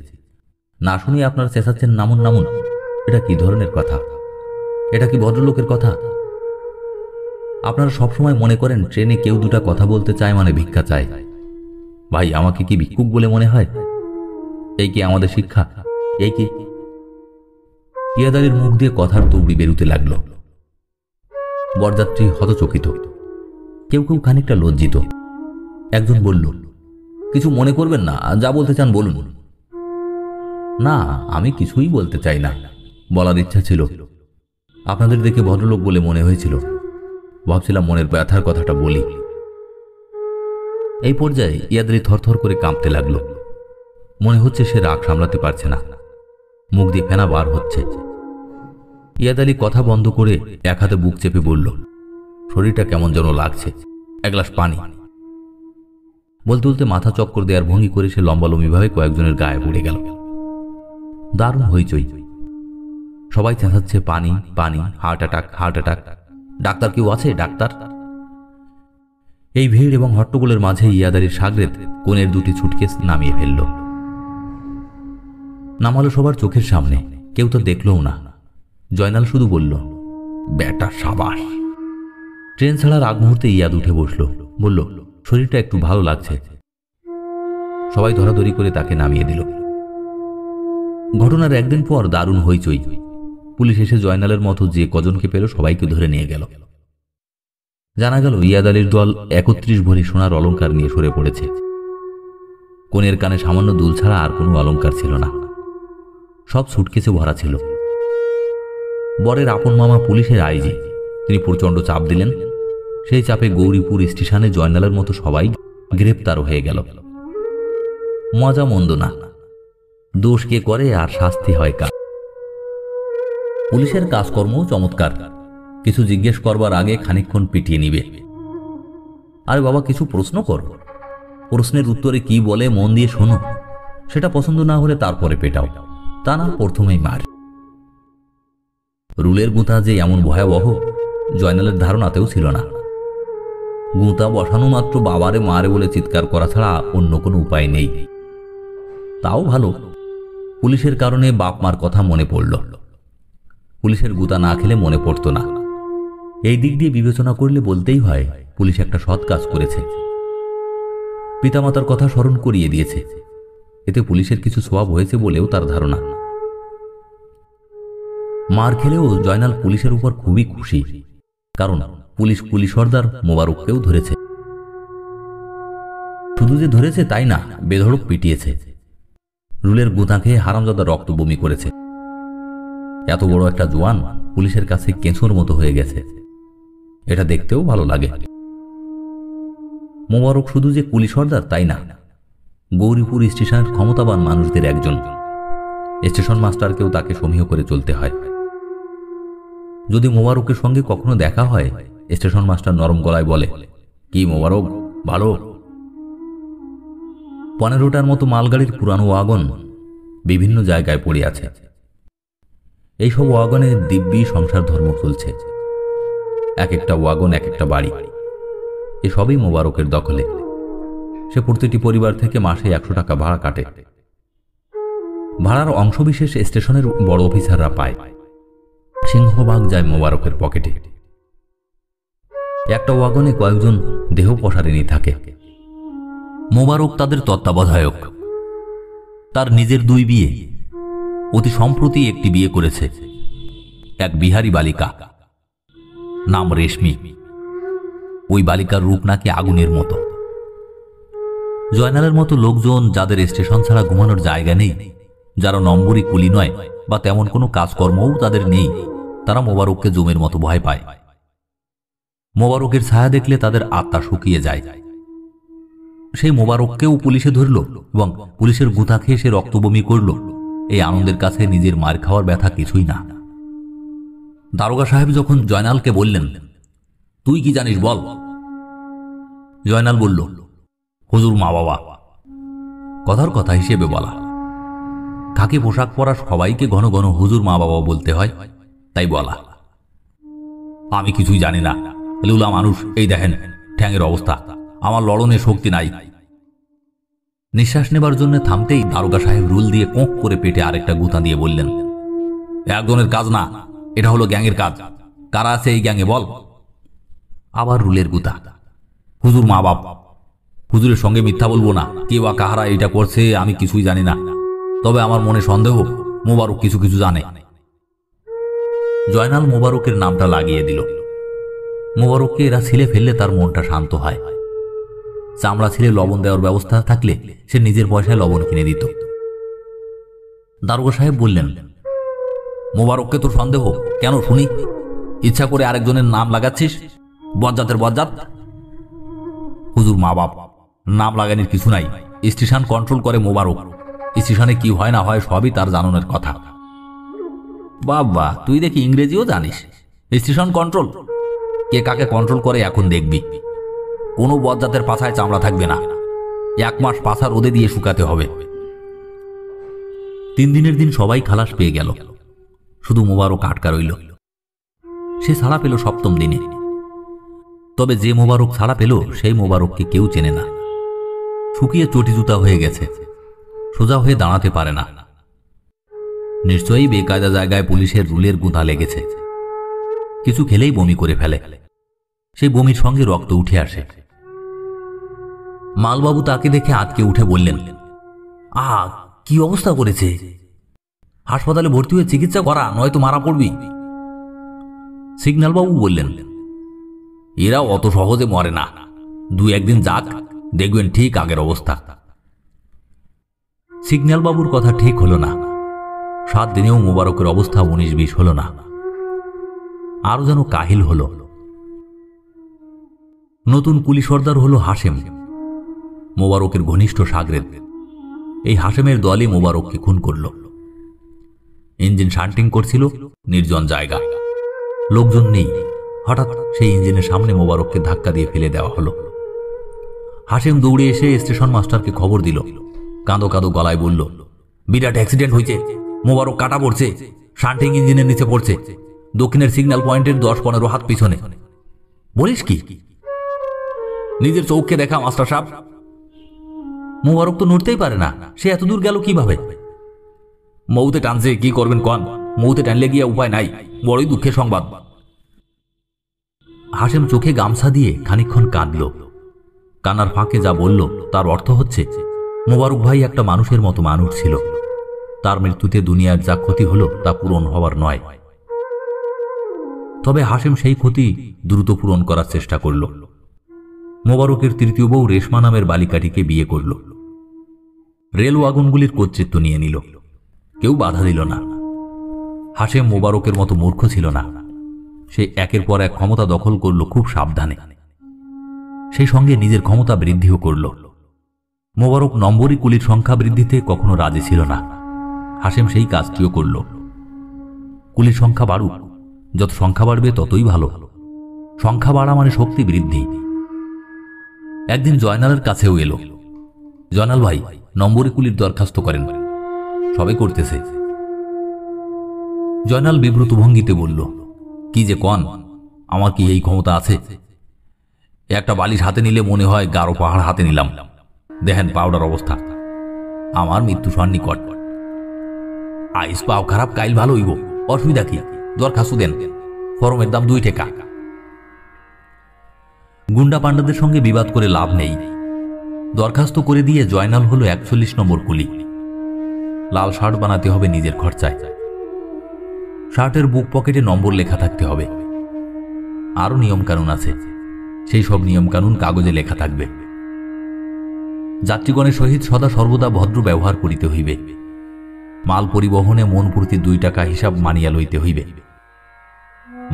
না শুনিয়ে আপনারা চেঁচাচ্ছেন নামুন নামুন। এটা কি ধরনের কথা? এটা কি ভদ্রলোকের কথা? আপনারা সবসময় মনে করেন ট্রেনে কেউ 2টা কথা বলতে চায় মানে ভিক্ষা চায়। ভাই, আমাকে কি ভিক্ষুক বলে মনে হয়? এই কি আমাদের শিক্ষা? এই কি? ইয়াদ আলীর মুখ দিয়ে কথার তুবড়ি বেরুতে লাগলো। বরযাত্রী হতচকিত, কেউ কেউ খানিকটা লজ্জিত। একজন বলল, কিছু মনে করবেন না, যা বলতে চান বলুন। না, আমি কিছুই বলতে চাই না। বলার ইচ্ছা ছিল, আপনাদের দেখে ভদ্রলোক বলে মনে হয়েছিল, ভাবছিলাম মনের ব্যথার কথাটা বলি। এই পর্যায়ে ইয়াদ আলী থরথর করে কাঁপতে লাগলো। মনে হচ্ছে সে রাগ সামলাতে পারছে না, মুখ দিয়ে ফেনা বার হচ্ছে। ইয়াদ আলী কথা বন্ধ করে এক হাতে বুক চেপে বলল, শরীরটা কেমন যেন লাগছে, 1 গ্লাস পানি। বলতে বলতে মাথা চক্কর দেওয়ার ভঙ্গি করে সে লম্বালম্বিভাবে কয়েকজনের গায়ে পড়ে গেল। দারুণ হইচই, সবাই চেঁচাচ্ছে পানি পানি, heart attack heart attack. Doctor কেউ আছে? ডাক্তার? এই ভিড় এবং হট্টগোলের মাঝে ইয়াদ আলীর সাগরেদ কোণের 2টি সুটকেস নামিয়ে ফেলল। নামালো সবার চোখের সামনে, কেউ তো দেখলও না। জয়নাল শুধু বলল, বেটা সাবাস। ট্রেন ছাড়ার আগ মুহূর্তে ইয়াদ উঠে বসল, বলল, শরীরটা একটু ভালো লাগছে। সবাই ধরাধরি করে তাকে নামিয়ে দিল। ঘটনার একদিন পর দারুণ হইচই। পুলিশ এসে জয়নালের মতো যে কজনকে পেল সবাইকে ধরে নিয়ে গেল। জানা গেল ইয়াদ আলীর দল 31 ভরি সোনার অলংকার নিয়ে সরে পড়েছে। কনের কানে সামান্য দুল ছাড়া আর কোনো অলংকার ছিল না, সব সুটকেসে ভরা ছিল। বরের আপন মামা পুলিশের আইজি, তিনি প্রচণ্ড চাপ দিলেন। সেই চাপে গৌরীপুর স্টেশনে জয়নালের মতো সবাই গ্রেপ্তার হয়ে গেল। মজা মন্দ না, দোষ কে করে আর শাস্তি হয় কার। পুলিশের কাজকর্মও চমৎকার। কিছু জিজ্ঞেস করবার আগে খানিকক্ষণ পিটিয়ে নিবে। আরে বাবা, কিছু প্রশ্ন কর, প্রশ্নের উত্তরে কি বলে মন দিয়ে শোনো, সেটা পছন্দ না হলে তারপরে পেটাও, তা না প্রথমেই মার। রুলের গুঁতা যে এমন ভয়াবহ জয়নালের ধারণাতেও ছিল না। গুঁতা বসানো মাত্র বাবারে মারে বলে চিৎকার করা ছাড়া অন্য কোনো উপায় নেই। তাও ভালো, পুলিশের কারণে বাপ মার কথা মনে পড়ল। পুলিশের গুঁতা না খেলে মনে পড়তো না। এই দিক দিয়ে বিবেচনা করলে বলতেই হয় পুলিশ একটা সৎ কাজ করেছে। পিতামাতার কথা স্মরণ করিয়ে দিয়েছে, এতে পুলিশের কিছু স্বভাব হয়েছে বলেও তার ধারণা। মার খেলেও জয়নাল পুলিশের উপর খুবই খুশি, কারণ পুলিশ কুলি সর্দার মোবারককেও ধরেছে। শুধু যে ধরেছে তাই না, বেধড়ক পিটিয়েছে। রুলের গুঁতা খেয়ে হারামজাদা রক্ত বমি করেছে। এত বড় একটা জোয়ান পুলিশের কাছে কেঁচোর মতো হয়ে গেছে, এটা দেখতেও ভালো লাগে। মোবারক শুধু যে কুলি সর্দার তাই না, গৌরীপুর স্টেশনের ক্ষমতাবান মানুষদের একজন। স্টেশন মাস্টারকেও তাকে সমীহ করে চলতে হয়। যদি মোবারকের সঙ্গে কখনো দেখা হয়, স্টেশন মাস্টার নরম গলায় বলে, কি মোবারক, ভালো? 15টার মতো মালগাড়ির পুরানো ওয়াগন বিভিন্ন জায়গায় পড়ে আছে। এইসব ওয়াগনে দিব্যি সংসার ধর্ম চলছে। এক একটা ওয়াগন এক একটা বাড়ি, এসবই মোবারকের দখলে। সে প্রতিটি পরিবার থেকে মাসে 100 টাকা ভাড়া কাটে। ভাড়ার অংশবিশেষ স্টেশনের বড় অফিসাররা পায়। সিংহভাগ যায় মোবারকের পকেটে। একটা ওয়াগনে কয়েকজন দেহ পসারিনী থাকে। মোবারক তাদের তত্ত্বাবধায়ক। তার নিজের 2 বিয়ে, অতি সম্প্রতি একটি বিয়ে করেছে, এক বিহারি বালিকা, নাম রেশমি। ওই বালিকার রূপ নাকি আগুনের মতো। জয়নালের মতো লোকজন, যাদের স্টেশন ছাড়া ঘুমানোর জায়গা নেই, যারা নম্বরই কুলি নয় বা তেমন কোনো কাজকর্মও তাদের নেই, তারা মোবারককে জমের মতো ভয় পায়। মোবারকের ছায়া দেখলে তাদের আত্মা শুকিয়ে যায়। সেই মোবারককেও পুলিশে ধরল এবং পুলিশের গুঁতা খেয়ে সে রক্তবমি করল। এই আনন্দের কাছে নিজের মার খাওয়ার ব্যথা কিছুই না। দারোগা সাহেব যখন জয়নালকে বললেন, তুই কি জানিস বল? জয়নাল বলল, হুজুর মা বাবা। কথার কথা হিসেবে বলা। খাকি পোশাক পরা সবাইকে ঘন ঘন হুজুর মা বাবা বলতে হয়, তাই বলা। আমি কিছুই জানি না, লুলা মানুষ, এই দেখেন ঠ্যাঙের অবস্থা, আমার লড়নে শক্তি নাই। নিঃশ্বাস নেবার জন্য থামতেই দারোগা সাহেব রুল দিয়ে কোঁক করে পেটে আরেকটা গুঁতা দিয়ে বললেন, একজনের কাজ না, এটা হলো গ্যাংয়ের কাজ। কারা আছে এই গ্যাংয়ে বল? আবার রুলের গুঁতা। হুজুর মা বাপ। হুজুরের সঙ্গে মিথ্যা বলবো না, কে বা কাহারা এটা করছে আমি কিছুই জানি না, তবে আমার মনে সন্দেহ মোবারক কিছু কিছু জানে। জয়নাল মোবারকের নামটা লাগিয়ে দিল। মোবারককে এরা ছিলে ফেললে তার মনটা শান্ত হয়। চামড়া ছিলে লবণ দেওয়ার ব্যবস্থা থাকলে সে নিজের পয়সায় লবণ কিনে দিত। দারোগা সাহেব বললেন, মোবারককে তোর সন্দেহ কেন শুনি? ইচ্ছা করে আরেকজনের নাম লাগাচ্ছিস? বজ্জাতের বজ্জাত। হুজুর মা বাপ, নাম লাগানোর কিছু নাই। স্টেশন কন্ট্রোল করে মোবারক। স্টেশনে কি হয় না হয় সবই তার জানানোর কথা। বাবা, তুই দেখি ইংরেজিও জানিস। Station control? কে কাকে কন্ট্রোল করে এখন দেখবি। কোনো বজ্জাতের পাছায় চামড়া থাকবে না। 1 মাস পাছা রোদে দিয়ে শুকাতে হবে। 3 দিনের দিন সবাই খালাস পেয়ে গেল, শুধু মোবারক আটকা রইল। সে ছাড়া পেল 7ম দিনে। তবে যে মোবারক ছাড়া পেল সেই মোবারককে কেউ চেনে না। শুকিয়ে চটি জুতা হয়ে গেছে, সোজা হয়ে দাঁড়াতে পারে না। নিশ্চয়ই বেকায়দা জায়গায় পুলিশের রুলের গুঁতা লেগেছে। কিছু খেলেই বমি করে ফেলে। সেই বমির সঙ্গে রক্ত উঠে আসে। মালবাবু তাকে দেখে আটকে উঠে বললেন, কি অবস্থা করেছে? হাসপাতালে ভর্তি হয়ে চিকিৎসা করা, নয়তো মারা পড়বি। সিগন্যালবাবু বললেন, এরা অত সহজে মরে না, 2-1 দিন যাক, দেখবেন ঠিক আগের অবস্থা। সিগন্যালবাবুর কথা ঠিক হলো না। 7 দিনেও মোবারকের অবস্থা 19-20 হলো না। আরো যেন কাহিল হলো। নতুন কুলি সর্দার হলো হাশেম, মোবারকের ঘনিষ্ঠ সাগরেদ। এই হাশেমের দলই মোবারককে খুন করল। ইঞ্জিন শান্টিং করছিল নির্জন জায়গা, লোকজন নেই। হঠাৎ সেই ইঞ্জিনের সামনে মোবারককে ধাক্কা দিয়ে ফেলে দেওয়া হলো। হাশেম দৌড়ে এসে স্টেশন মাস্টারকে খবর দিল। কাঁদো কাঁদো গলায় বলল, বিরাট অ্যাক্সিডেন্ট হয়েছে, মোবারক কাটা পড়ছে, শান্টিং ইঞ্জিনের নিচে পড়ছে, দক্ষিণের সিগন্যাল পয়েন্টের 10-15 হাত পিছনে। বলিস কি? নিজের চোখকে দেখা মাস্টার সাহেব। মোবারক তো নড়তেই পারে না, সে এত দূর গেল কিভাবে? মৌতে টানছে, কি করবেন কন? মৌতে টানলে গিয়ে উপায় নাই, বড়ই দুঃখের সংবাদ। হাশেম চোখে গামছা দিয়ে খানিকক্ষণ কাঁদল। কান্নার ফাঁকে যা বলল তার অর্থ হচ্ছে, মোবারক ভাই একটা মানুষের মতো মানুষ ছিল। তার মৃত্যুতে দুনিয়ার যা ক্ষতি হলো তা পূরণ হওয়ার নয়। তবে হাশেম সেই ক্ষতি দ্রুত পূরণ করার চেষ্টা করল। মোবারকের 3য় বউ রেশমা নামের বালিকাটিকে বিয়ে করল। রেল ওয়াগনগুলির কর্তৃত্ব নিয়ে নিল। কেউ বাধা দিল না। হাশেম মোবারকের মতো মূর্খ ছিল না। সে একের পর এক ক্ষমতা দখল করল খুব সাবধানে। সেই সঙ্গে নিজের ক্ষমতা বৃদ্ধিও করল। মোবারক নম্বরী কুলির সংখ্যা বৃদ্ধিতে কখনো রাজি ছিল না। হাশেম সেই কাজটিও করল। কুলির সংখ্যা বাড়ুক, যত সংখ্যা বাড়বে ততই ভালো। সংখ্যা বাড়া মানে শক্তি বৃদ্ধি। একদিন জয়নালের কাছেও এলো, জয়নাল ভাই, নম্বরী কুলির দরখাস্ত করেন। সবে করতেছে। জয়নাল বিব্রত ভঙ্গিতে বলল, কি যে কন, আমার কি এই ক্ষমতা আছে? একটা বালিশ হাতে নিলে মনে হয় গাঢ় পাহাড় হাতে নিলাম। দেখেন পাউডার অবস্থা। আমার মৃত্যু সন্নিকট। আইস পাও খারাপ কাইল ভালো হইব, অসুবিধা কি? দরখাস্ত দেন, ফরমের দাম 2 টাকা। গুন্ডা পান্ডাদের সঙ্গে বিবাদ করে লাভ নেই। দরখাস্ত করে দিয়ে জয়নাল হলো 41 নম্বর কুলি। লাল শার্ট বানাতে হবে নিজের খরচায়। শার্টের বুক পকেটে নম্বর লেখা থাকতে হবে। আরো নিয়মকানুন আছে, সেই সব নিয়মকানুন কাগজে লেখা থাকবে। যাত্রীগণের সহিত সদা সর্বদা ভদ্র ব্যবহার করিতে হইবে। মাল পরিবহনে মন প্রতি 2 টাকা হিসাব মানিয়া লইতে হইবে।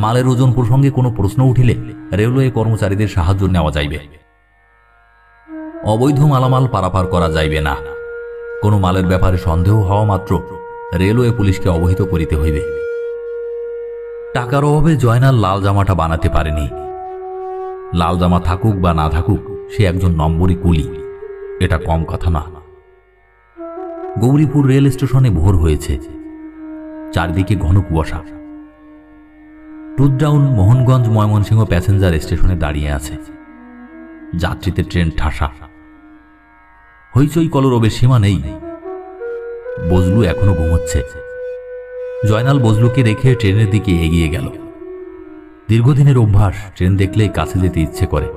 মালের ওজন প্রসঙ্গে কোনো প্রশ্ন উঠিলে রেলওয়ে কর্মচারীদের সাহায্য নেওয়া যাইবে। অবৈধ মালামাল পারাপার করা যাইবে না। কোনো মালের ব্যাপারে সন্দেহ হওয়া মাত্র রেলওয়ে পুলিশকে অবহিত করিতে হইবে। টাকার অভাবে জয়নাল লাল জামাটা বানাতে পারেনি। লাল জামা থাকুক বা না থাকুক, সে একজন নম্বরী কুলি, এটা কম কথা না। গৌরীপুর রেল স্টেশনে ভোর হয়েছে, চারদিকে ঘন কুয়াশা। টুথডাউন মোহনগঞ্জ ময়মনসিংহ প্যাসেঞ্জার স্টেশনে দাঁড়িয়ে আছে। যাত্রীতে ট্রেন ঠাসা। হইচই কলরবের সীমা নেই। বজলু এখনো ঘুমোচ্ছে। জয়নাল বজলুকে রেখে ট্রেনের দিকে এগিয়ে গেল। দীর্ঘদিনের অভ্যাস, ট্রেন দেখলেই কাছে যেতে ইচ্ছে করে।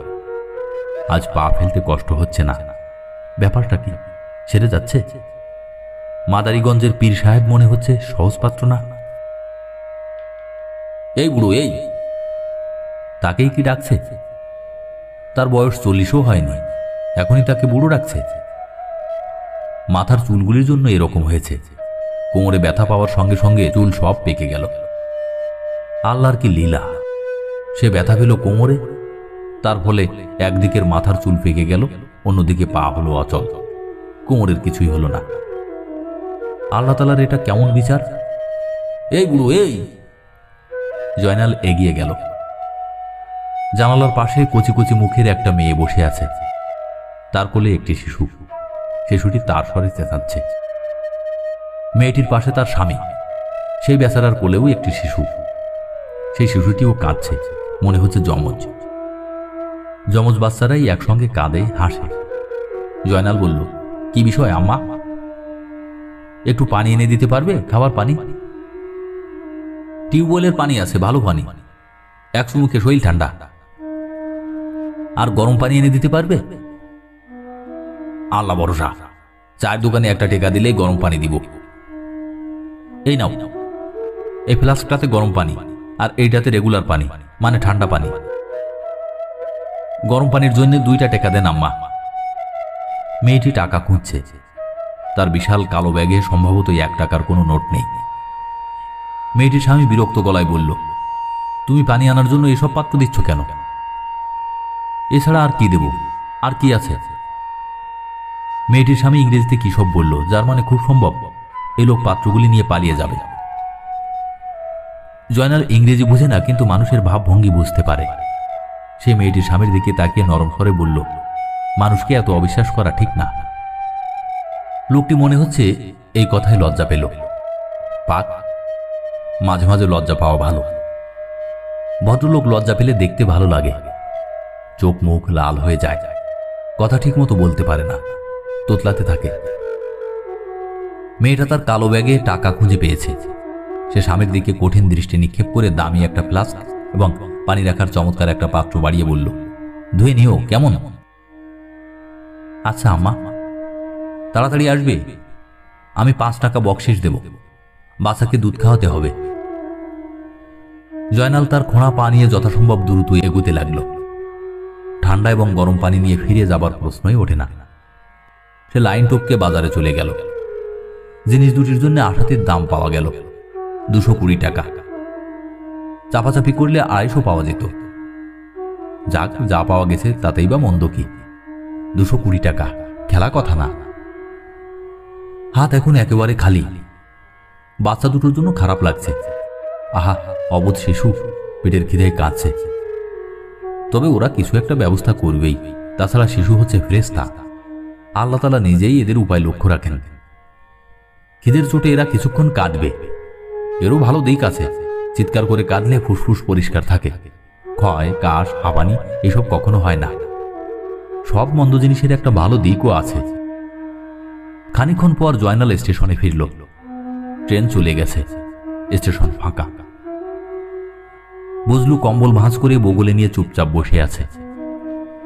আজ পা ফেলতে কষ্ট হচ্ছে না। ব্যাপারটা কি, সেরে যাচ্ছে? মাদারীগঞ্জের পীর সাহেব মনে হচ্ছে সহজ পাত্র না। এই বুড়ো, এই, তাকেই কি ডাকছে? তার বয়স 40ও হয়নি, এখনই তাকে বুড়ো ডাকছে। মাথার চুলগুলির জন্য এরকম হয়েছে। কোমরে ব্যথা পাওয়ার সঙ্গে সঙ্গে চুল সব পেকে গেল। আল্লাহর কি লীলা! সে ব্যথা পেল কোমরে, তার ফলে একদিকের মাথার চুল পেকে গেল, অন্যদিকে পা হলো অচল। কোমরের কিছুই হলো না। আল্লাহ তাআলার এটা কেমন বিচার! এই বুড়ো, এই! জয়নাল এগিয়ে গেল। জানালার পাশে কচি কচি মুখের একটা মেয়ে বসে আছে। তার কোলে একটি শিশু। শিশুটি তার স্বরে চেঁচাচ্ছে। মেয়েটির পাশে তার স্বামী। সেই বেচারার কোলেও একটি শিশু। সেই শিশুটিও কাঁদছে, মনে হচ্ছে যমজ। যমজ বাচ্চারাই একসঙ্গে কাঁদে, হাসে। জয়নাল বলল, কি বিষয় আম্মা? একটু পানি এনে দিতে পারবে? খাবার পানি? টিউবওয়েলের পানি আছে, ভালো পানি, 100 মুখে শরীর ঠান্ডা। আর গরম পানি এনে দিতে পারবে? আল্লাহ ভরসা, চায়ের দোকানে একটা টেকা দিলেই গরম পানি দিব। এই নাও, এই ফ্লাস্কটাতে গরম পানি, আর এইটাতে রেগুলার পানি, মানে ঠান্ডা পানি। গরম পানির জন্য 2টা টেকা দেন আম্মা। মেয়েটি টাকা খুঁজছে। তার বিশাল কালো ব্যাগে সম্ভবত 1 টাকার কোনো নোট নেই। মেয়েটির স্বামী বিরক্ত গলায় বলল, তুমি পানি আনার জন্য এসব পাত্র দিচ্ছ কেন? এছাড়া আর কি দেব? আর কি আছে? মেয়েটির স্বামী ইংরেজিতে কি সব বলল, যার মানে খুব সম্ভব এই লোক পাত্রগুলি নিয়ে পালিয়ে যাবে। জয়নাল ইংরেজি বুঝে না, কিন্তু মানুষের ভাবভঙ্গি বুঝতে পারে। সে মেয়েটির স্বামীর দিকে তাকিয়ে নরম স্বরে বলল, মানুষকে এত অবিশ্বাস করা ঠিক না। লোকটি মনে হচ্ছে এই কথায় লজ্জা পেল। পাক, মাঝে মাঝে লজ্জা পাওয়া ভালো। ভদ্রলোক লজ্জা পেলে দেখতে ভালো লাগে। চোখ মুখ লাল হয়ে যায়, কথা ঠিক মতো বলতে পারে না, তোতলাতে থাকে। মেয়েটা তার কালো ব্যাগে টাকা খুঁজে পেয়েছে। সে স্বামীর দিকে কঠিন দৃষ্টি নিক্ষেপ করে দামি একটা ফ্লাস্ক এবং পানি রাখার চমৎকার একটা পাত্র বাড়িয়ে বলল, ধুয়ে নিও, কেমন? আচ্ছা আম্মা, তাড়াতাড়ি আসবে। আমি 5 টাকা বকশিশ দেব। বাচ্চাকে দুধ খাওয়াতে হবে। জয়নাল তার খোঁড়া পা নিয়ে যথাসম্ভব দ্রুত এগুতে লাগল। ঠান্ডা এবং গরম পানি নিয়ে ফিরে যাবার প্রশ্নই ওঠে না। সে লাইন টপকে বাজারে চলে গেল। জিনিস দুটির জন্য আশাতীত দাম পাওয়া গেল, 220 টাকা। চাপাচাপি করলে 250 পাওয়া যেত। যাক, যা পাওয়া গেছে তাতেই বা মন্দ কি? 220 টাকা, খেলা কথা না। হাত এখন একেবারে খালি। বাচ্চা দুটোর জন্য খারাপ লাগছে। আহা, অবোধ শিশু, পেটের খিদেয় কাঁদছে। তবে ওরা কিছু একটা ব্যবস্থা করবেই। তাছাড়া শিশু হচ্ছে ফেরেশতা। আল্লাহ তাআলা নিজেই এদের উপায় লক্ষ্য রাখেন। খিদের চোটে এরা কিছুক্ষণ কাঁদবে, এরও ভালো দিক আছে। চিৎকার করে কাঁদলে ফুসফুস পরিষ্কার থাকে। ক্ষয়, কাশ, হাঁপানি এসব কখনো হয় না। সব মন্দ জিনিসের একটা ভালো দিকও আছে। খানিকক্ষণ পর জয়নাল স্টেশনে ফিরল। ট্রেন চলে গেছে, স্টেশন ফাঁকা। বজলু কম্বল ভাঁজ করে বগলে নিয়ে চুপচাপ বসে আছে।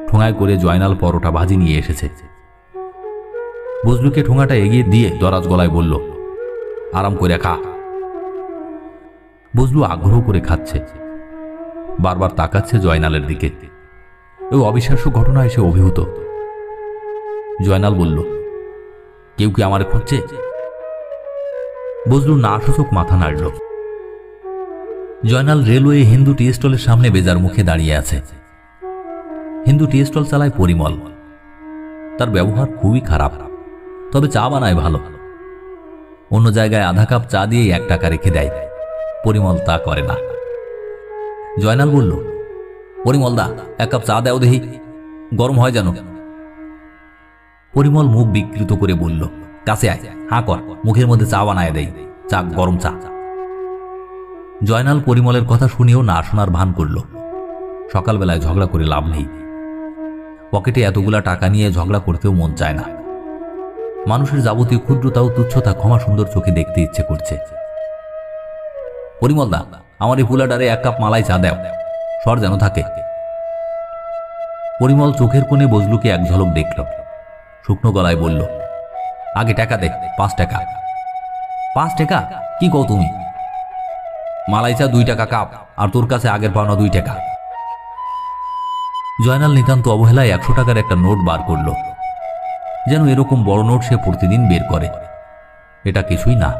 ঠোঙায় করে জয়নাল পরোটা ভাজি নিয়ে এসেছে। বজলুকে ঠোঙাটা এগিয়ে দিয়ে দরাজ গলায় বলল, আরাম করে খা। বজলু আগ্রহ করে খাচ্ছে, বারবার তাকাচ্ছে জয়নালের দিকে। এই অবিশ্বাস্য ঘটনা এসে অভিভূত। জয়নাল বলল, কেউ কি আমারে খুঁজছে? বজলু না সূচক মাথা নাড়ল। জয়নাল রেলওয়ে হিন্দু টি স্টলের সামনে বেজার মুখে দাঁড়িয়ে আছে। হিন্দু টি স্টল চালায় পরিমল। তার ব্যবহার খুবই খারাপ, তবে চা বানায় ভালো। অন্য জায়গায় আধা কাপ চা দিয়ে 1 টাকা রেখে দেয়, পরিমল তা করে না। জয়নাল বলল, পরিমল দা, 1 কাপ চা দাও দেখি, গরম হয় যেন। পরিমল মুখ বিকৃত করে বলল, কাছে আয়, হাঁ কর, মুখের মধ্যে চা বানায় দেয়, চা গরম চা। জয়নাল পরিমলের কথা শুনেও না শোনার ভান করল। সকালবেলায় ঝগড়া করে লাভ নেই। পকেটে এতগুলা টাকা নিয়ে ঝগড়া করতেও মন চায় না। মানুষের যাবতীয় ক্ষুদ্রতা ও তুচ্ছতা ক্ষমা সুন্দর চোখে দেখতে ইচ্ছে করছে। পরিমল দা, আমার এই পুলাডারে 1 কাপ মালাই চা দাও, সর যেন থাকে। পরিমল চোখের কোণে বজলুকে এক ঝলক দেখল, শুকনো গলায় বলল, আগে টাকা দে, 5 টাকা। 5 টাকা? কি কও তুমি? মালাই চা 2 টাকা কাপ, আর তোর কাছে আগের পাওনা 2 টাকা। জয়নাল নিতান্ত অবহেলায় 100 টাকার একটা নোট বার করল, যেন এরকম বড় নোট সে প্রতিদিন বের করে। এটা কিছুই না।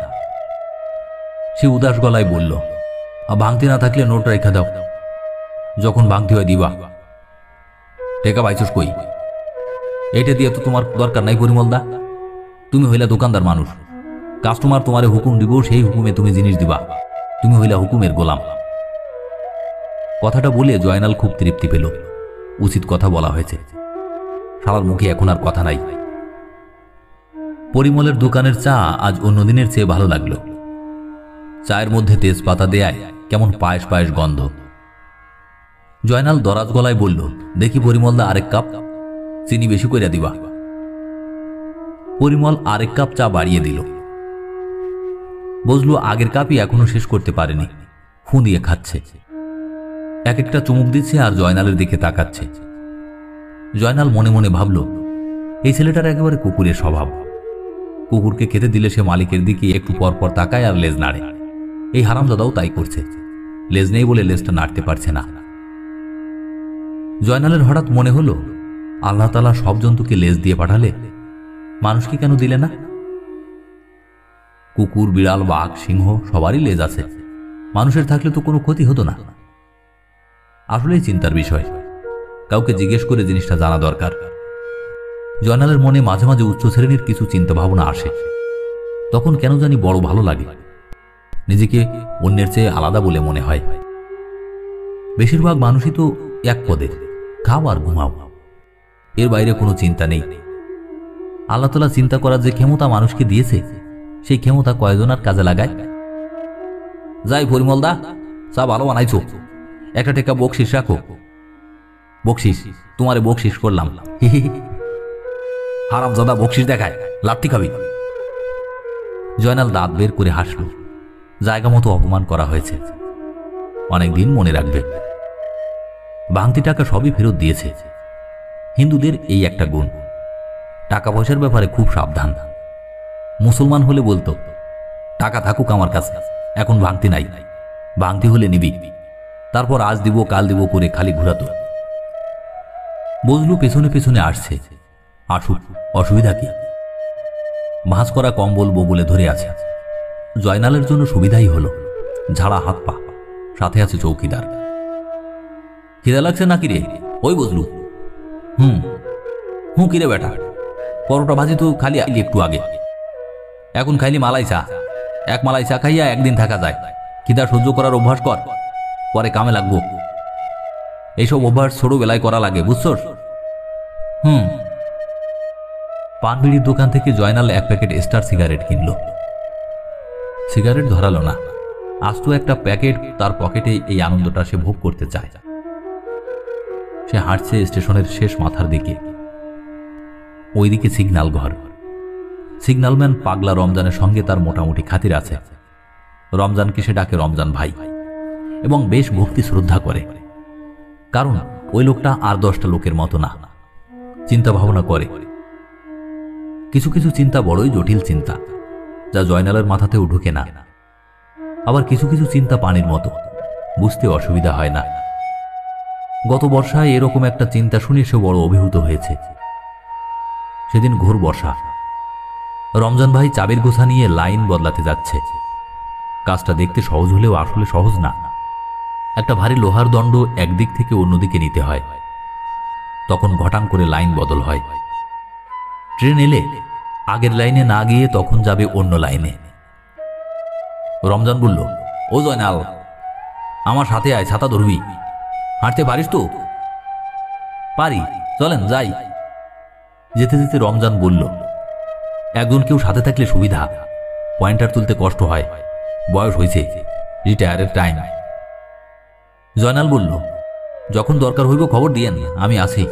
সে উদাস গলায় বলল, ভাঙতি না থাকলে নোট রেখে দাও, যখন ভাঙতি হয় দিবা। টাকা পাইছস কই? এটা দিয়ে তো তোমার দরকার নাই পরিমল দা। তুমি হইলা দোকানদার মানুষ, কাস্টমার তোমারে হুকুম দিব, সেই হুকুমে তুমি জিনিস দিবা। তুমি হইলা হুকুমের গোলাম। কথাটা বলে জয়নাল খুব তৃপ্তি পেল। উচিত কথা বলা হয়েছে। শালার মুখে এখন আর কথা নাই। পরিমলের দোকানের চা আজ অন্যদিনের চেয়ে ভালো লাগলো। চায়ের মধ্যে তেজপাতা দেয়ায় কেমন পায়েস পায়েস গন্ধ। জয়নাল দরাজ গলায় বলল, দেখি পরিমল দা, আরেক কাপ চিনি বেশি কইরা দিবা। পরিমল আরেক কাপ চা বাড়িয়ে দিল। বজলু আগের কাপই এখনো শেষ করতে পারেনি, ফু দিয়ে খাচ্ছে। এক একটা চুমুক দিচ্ছে আর জয়নালের দিকে তাকাচ্ছে। জয়নাল মনে মনে ভাবল, এই ছেলেটার একেবারে কুকুরের স্বভাব। কুকুরকে খেতে দিলে সে মালিকের দিকে একটু পর পর তাকায় আর লেজ নাড়ে। এই হারামজাদাও তাই করছে, লেজ নেই বলে লেজটা নাড়তে পারছে না। জয়নালের হঠাৎ মনে হলো, আল্লাহ তাআলা সব জন্তুকে লেজ দিয়ে পাঠালে মানুষকে কেন দিলে না? কুকুর, বিড়াল, বাঘ, সিংহ সবারই লেজ আছে, মানুষের থাকলে তো কোনো ক্ষতি হতো না। আসলেই চিন্তার বিষয়, কাউকে জিজ্ঞেস করে জিনিসটা জানা দরকার। জয়নালের মনে মাঝে মাঝে উচ্চ শ্রেণীর কিছু চিন্তা ভাবনা আসে, তখন কেন জানি বড় ভালো লাগে। নিজেকে অন্যের চেয়ে আলাদা বলে মনে হয়। বেশিরভাগ মানুষই তো এক পদে, খাও আর ঘুমাও, এর বাইরে কোনো চিন্তা নেই। আল্লাহ তাআলা চিন্তা করার যে ক্ষমতা মানুষকে দিয়েছে, সেই ক্ষমতা কয়জনার কাজে লাগায়? যাই পরিমল দা, চা ভালো বানাইছো, 1 টাকা বকশিস রাখো। বকশিস? তোমারে বকশিস করলাম। হারামজাদা বকশিস দেখায়, লাত্তি খাবি। জয়নাল দাঁত বের করে হাসল। জায়গা মতো অপমান করা হয়েছে, অনেকদিন মনে রাখবে। ভাঙতি টাকা সবই ফেরত দিয়েছে। হিন্দুদের এই একটা গুণ, টাকা পয়সার ব্যাপারে খুব সাবধান। মুসলমান হলে বলতো, টাকা থাকুক আমার কাছে, এখন ভাঙতি নাই, ভাঙতি হলে নিবি, তারপর আজ দিব কাল দিব করে খালি ঘুরাতো। বজলু পেছনে পেছনে আসছে, আসুক, অসুবিধা কি? ভাঁজ করা কম্বল বগলে ধরে আছে। জয়নালের জন্য সুবিধাই হলো, ঝাড়া হাত পা, সাথে আছে চৌকিদার। খিদা লাগছে নাকি রে? ওই বজলু। হুঁ কিরে বেটা, পরোটা ভাজি তো খালি আইলি একটু আগে, এখন খাইলি মালাই চা। 1 মালাই চা খাইয়া একদিন থাকা যায়, খিদা সহ্য করার অভ্যাস কর, পরে কামে লাগবো। এইসব অভ্যাস ছোটবেলায় করা লাগে, বুঝছস? পান বিড়ির দোকান থেকে জয়নাল 1 প্যাকেট স্টার সিগারেট কিনল। সিগারেট ধরালো না, আস্ত একটা প্যাকেট তার পকেটে। এই আনন্দটা সে ভোগ করতে চায়। সে হাঁটছে স্টেশনের শেষ মাথার দিকে। ওইদিকে সিগন্যাল ঘর। সিগন্যালম্যান পাগলা রমজানের সঙ্গে তার মোটামুটি খাতির আছে। রমজানকে সে ডাকে রমজান ভাই এবং বেশ ভক্তি শ্রদ্ধা করে, কারণ ওই লোকটা আর 10টা লোকের মতো না, চিন্তা ভাবনা করে। কিছু কিছু চিন্তা বড়ই জটিল চিন্তা, যা জয়নালের মাথাতেও ঢুকে না। আবার কিছু কিছু চিন্তা পানির মতো, বুঝতে অসুবিধা হয় না। গত বর্ষায় এরকম একটা চিন্তা শুনে সে বড় অভিভূত হয়েছে। সেদিন ঘোর বর্ষা। রমজান ভাই চাবির গোছা নিয়ে লাইন বদলাতে যাচ্ছে। কাজটা দেখতে সহজ হলেও আসলে সহজ না। একটা ভারী লোহার দণ্ড একদিক থেকে অন্যদিকে নিতে হয়। তখন ঘটাং করে লাইন বদল হয়। ট্রেন এলে আগের লাইনে না গিয়ে তখন যাবে অন্য লাইনে। রমজান বলল, ও জয়নাল, আমার সাথে আয়, ছাতা ধরবি। হাঁটতে পারিস তো? পারি, চলেন যাই। যেতে যেতে রমজান বলল, একজন কেউ সাথে থাকলে সুবিধা, পয়েন্টার তুলতে কষ্ট হয়, বয়স হয়েছে, রিটায়ারের টাইম। জয়নাল বলল, যখন দরকার হইব খবর দিয়েন, আমি আছি।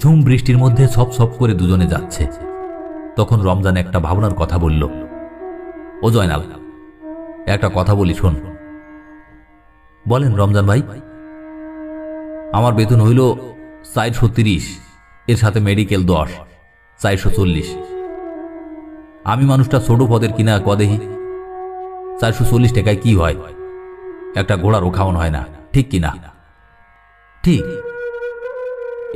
ঝুম বৃষ্টির মধ্যে সপ সপ করে দুজনে যাচ্ছে। তখন রমজান একটা ভাবনার কথা বলল, ও জয়নাল, একটা কথা বলি শোন। বলেন রমজান ভাই। আমার বেতন হইল 430, এর সাথে মেডিকেল 10, 440। আমি মানুষটা ছোট পদের কিনা কদেহি। 440 টাকায় কি হয়? একটা ঘোড়ারও খাওয়ানো হয় না, ঠিক কিনা? ঠিক।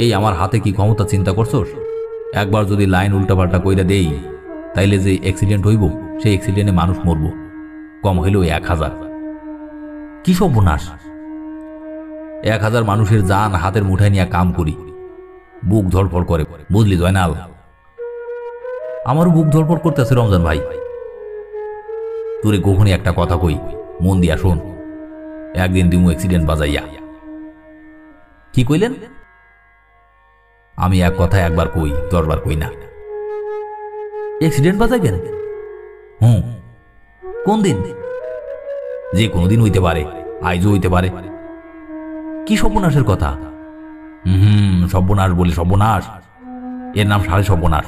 এই আমার হাতে কি ক্ষমতা চিন্তা করছোস? একবার যদি লাইন উল্টাপাল্টা কইরা দেই, তাইলে যে অ্যাক্সিডেন্ট হইব, সেই অ্যাক্সিডেন্টে মানুষ মরব, কম হইলেও 1000। কি সর্বনাশ! 1000 মানুষের জান হাতের মুঠায় নিয়ে কাম করি, বুক ধড়ফড় করে, বুঝলি জয়নাল? আমারও বুক ধড়ফড় করতেছে রমজান ভাই। তোরে গোপনে একটা কথা কই, মন দিয়া শোন। একদিন দিমু অ্যাক্সিডেন্ট বাজাইয়া। কি কইলেন? আমি এক কথা একবার কই, 10 বার কই না। অ্যাক্সিডেন্ট বাজাইবেন? হুম। কোন দিন? যে কোনো দিন হইতে পারে, আইজও হইতে পারে। কি সর্বনাশের কথা? সর্বনাশ বলি সর্বনাশ, এর নাম সাড়ে সর্বনাশ।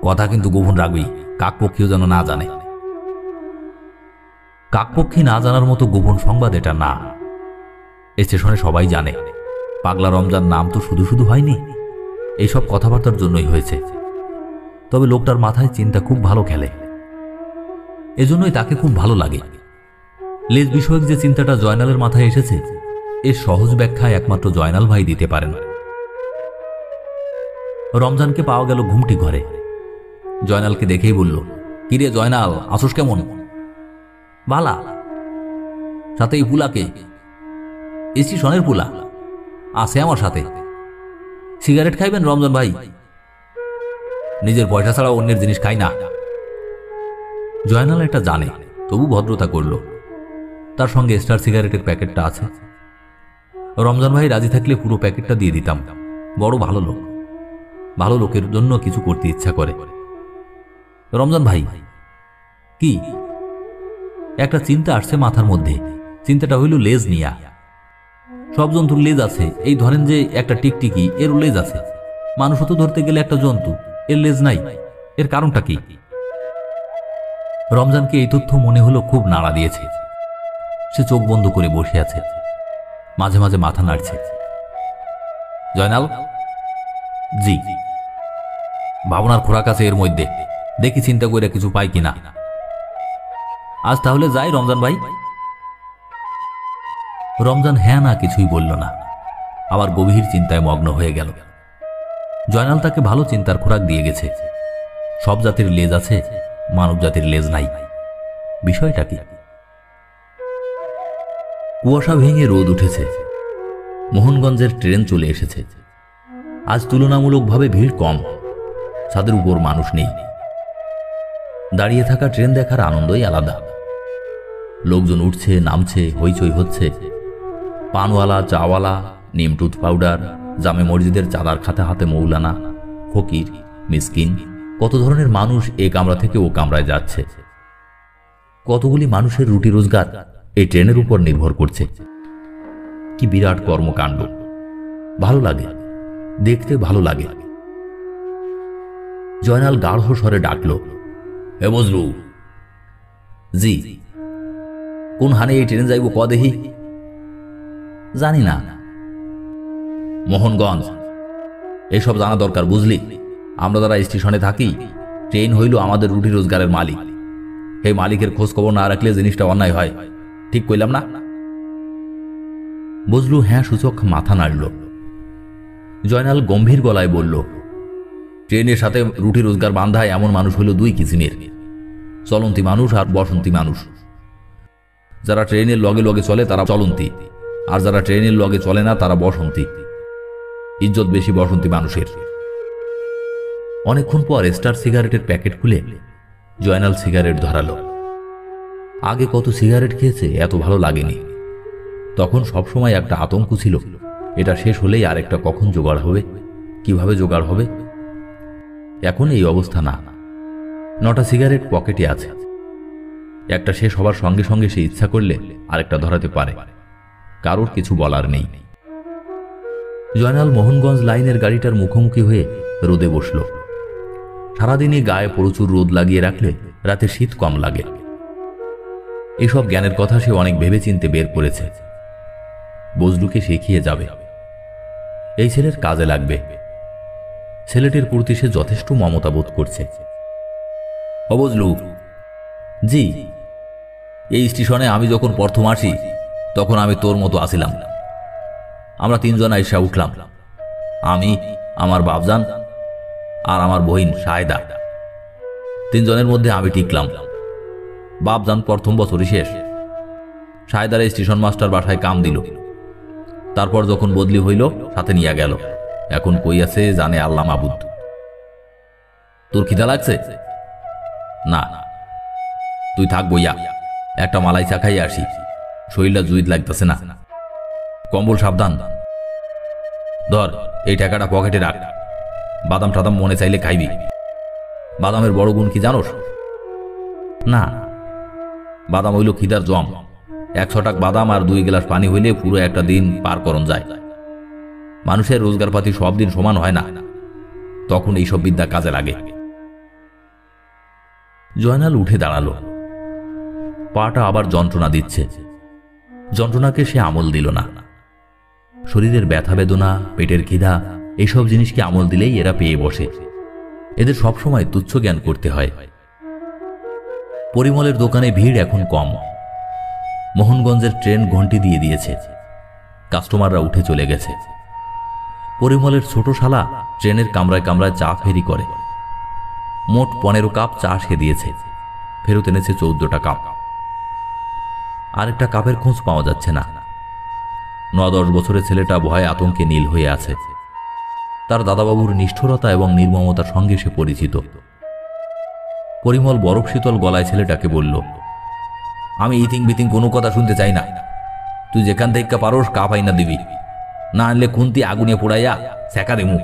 কথা কিন্তু গোপন রাখবি, কাকপক্ষীও যেন না জানে। কাকপক্ষী না জানার মতো গোপন সংবাদ এটা না। স্টেশনে সবাই জানে। পাগলা রমজান নাম তো শুধু শুধু হয়নি, এইসব কথাবার্তার জন্যই হয়েছে। তবে লোকটার মাথায় চিন্তা খুব ভালো খেলে, এজন্যই তাকে খুব ভালো লাগে। লেজ বিষয়ক যে চিন্তাটা জয়নালের মাথায় এসেছে, এর সহজ ব্যাখ্যা একমাত্র জয়নাল ভাই দিতে পারেন। রমজানকে পাওয়া গেল ঘুমটি ঘরে। জয়নালকে দেখেই বলল, কিরে জয়নাল, আসোস কেমন? ভালা। সাথে এই পুলাকে? স্টেশনের পুলা আছে আমার সাথে। সিগারেট খাইবেন রমজান ভাই? নিজের পয়সা ছাড়া অন্যের জিনিস খাই না। জয়নাল এটা জানে, তবু ভদ্রতা করল। তার সঙ্গে স্টার সিগারেটের প্যাকেটটা আছে। রমজান ভাই রাজি থাকলে পুরো প্যাকেটটা দিয়ে দিতাম। বড় ভালো লোক, ভালো লোকের জন্য কিছু করতে ইচ্ছা করে। রমজান ভাই, কি? একটা চিন্তা আসছে মাথার মধ্যে। চিন্তাটা হইল লেজ নিয়া। সব জন্তুর লেজ আছে, এই ধরেন যে একটা টিকটিকি, এরও লেজ আছে। মানুষও তো ধরতে গেলে একটা জন্তু, এর লেজ নাই। এর কারণটা কি? রমজানকে এই তথ্য মনে হলো খুব নাড়া দিয়েছে। সে চোখ বন্ধ করে বসে আছে, মাঝে মাঝে মাথা নাড়ছে। জয়নাল? জি। ভাবনার খোরাক আছে এর মধ্যে, দেখি চিন্তা করে কিছু পাই কিনা। আজ তাহলে যাই রমজান ভাই? রমজান হ্যাঁ না কিছুই বলল না, আবার গভীর চিন্তায় মগ্ন হয়ে গেল। জয়নাল তাকে ভালো চিন্তার খোরাক দিয়ে গেছে। সব জাতির লেজ আছে, মানব জাতির লেজ নাই। বিষয়টা কি? কুয়াশা ভেঙে রোদ উঠেছে। মোহনগঞ্জের ট্রেন চলে এসেছে। আজ তুলনামূলকভাবে ভিড় কম, ছাদের উপর মানুষ নেই। দাঁড়িয়ে থাকা ট্রেন দেখার আনন্দই আলাদা। লোকজন উঠছে, নামছে, হইচই হচ্ছে। পানওয়ালা, চাওয়ালা, নিম টুথ পাউডার, জামে মসজিদের চাঁদার খাতে হাতে মৌলানা, ফকির, মিসকিন, কত ধরনের মানুষ এ কামরা থেকে ও কামরায় যাচ্ছে। কতগুলি মানুষের রুটি রোজগার এই ট্রেনের উপর নির্ভর করছে। কি বিরাট কর্মকাণ্ড! ভালো লাগে, দেখতে ভালো লাগে। জয়নাল গাঢ় স্বরে ডাকল, হে বজলু, জি। কোন হানে এই ট্রেন যাইব ক দেখি? জানি না। মোহনগঞ্জ। এইসব জানা দরকার, বুঝলি? আমরা যারা স্টেশনে থাকি, ট্রেন হইল আমাদের রুটি রোজগারের মালিক। এই মালিকের খোঁজ খবর না রাখলে জিনিসটা অন্যায় হয়। ঠিক কইলাম না? বুঝলু হ্যাঁ সূচক মাথা নাড়ল। জয়নাল গম্ভীর গলায় বলল, ট্রেনের সাথে রুটি রোজগার বান্ধায় এমন মানুষ হইল দুই কিসিমের, চলন্তি মানুষ আর বসন্তি মানুষ। যারা ট্রেনের লগে লগে চলে তারা চলন্তি, আর যারা ট্রেনের লগে চলে না তারা বসন্তি। ইজ্জত বেশি বসন্তি মানুষের। অনেকক্ষণ পর স্টার সিগারেটের প্যাকেট খুলে জয়নাল সিগারেট ধরালো। আগে কত সিগারেট খেয়েছে, এত ভালো লাগেনি। তখন সবসময় একটা আতঙ্ক ছিল, এটা শেষ হলেই আরেকটা কখন জোগাড় হবে, কিভাবে জোগাড় হবে। এখন এই অবস্থা না। 9টা সিগারেট পকেটে আছে। একটা শেষ হবার সঙ্গে সঙ্গে সে ইচ্ছা করলে আরেকটা ধরাতে পারে, কারোর কিছু বলার নেই। জয়নাল মোহনগঞ্জ লাইনের গাড়িটার মুখোমুখি হয়ে রোদে বসল। সারাদিনই গায়ে প্রচুর রোদ লাগিয়ে রাখলে রাতে শীত কম লাগে। এসব জ্ঞানের কথা সে অনেক ভেবেচিন্তে বের করেছে। বজলুকে শিখিয়ে যাবে, এই ছেলের কাজে লাগবে। ছেলেটির প্রতি সে যথেষ্ট মমতা বোধ করছে। ও বজলু। জি। এই স্টেশনে আমি যখন প্রথম আসি তখন আমি তোর মতো আসিলাম। আমরা 3 জন আইসা উঠলাম, আমি, আমার বাপজান আর আমার বহিন সাহেদা। 3 জনের মধ্যে আমি টিকলাম। বাপজান প্রথম বছরই শেষ। সাহেদার স্টেশন মাস্টার বাসায় কাম দিল। তারপর যখন বদলি হইল সাথে নিয়ে গেল। এখন কই আছে জানে আল্লাহ মাবুদ। তোর খিদা লাগছে? না। তুই থাক বইয়া, একটা মালাই চা খাইয়ে আসি। শরীরটা জুইত লাগতেছে না। কম্বল সাবধান। ধর, এই টাকাটা পকেটে রাখ। বাদাম টাদাম মনে চাইলে খাইবি। বাদামের বড় গুণ কি জানোস? না। বাদাম হইল খিদার জম। 100 টাকা বাদাম আর 2 গ্লাস পানি হইলে পুরো একটা দিন পার করন যায়। মানুষের রোজগারপাতি সব দিন সমান হয় না, তখন এইসব বিদ্যা কাজে লাগে। জয়নাল উঠে দাঁড়ালো। পাটা আবার যন্ত্রণা দিচ্ছে। যন্ত্রণাকে সে আমল দিল না। শরীরের ব্যথা বেদনা, পেটের খিদা, এইসব জিনিসকে আমল দিলেই এরা পেয়ে বসে। এদের সবসময় তুচ্ছ জ্ঞান করতে হয়। পরিমলের দোকানে ভিড় এখন কম। মোহনগঞ্জের ট্রেন ঘন্টি দিয়ে দিয়েছে। কাস্টমাররা উঠে চলে গেছে। পরিমলের ছোট শালা ট্রেনের কামরায় কামরায় চা ফেরি করে। মোট 15 কাপ চা সে দিয়েছে। ফেরত এনেছে 14টা কাপ। আরেকটা কাপের খোঁজ পাওয়া যাচ্ছে না। 9-10 বছরের ছেলেটা ভয়ে আতঙ্কে নীল হয়ে আছে। তার দাদাবাবুর নিষ্ঠুরতা এবং নির্মমতার সঙ্গে সে পরিচিত। পরিমল বরফ শীতল গলায় ছেলেটাকে বলল, আমি ইতিং বিতিং কোনো কথা শুনতে চাই না। তুই যেখান থেকে পারোস কাপ আইনা দিবি, না আনলে খুন্তি আগুনে পোড়াইয়া সেকা দেমু।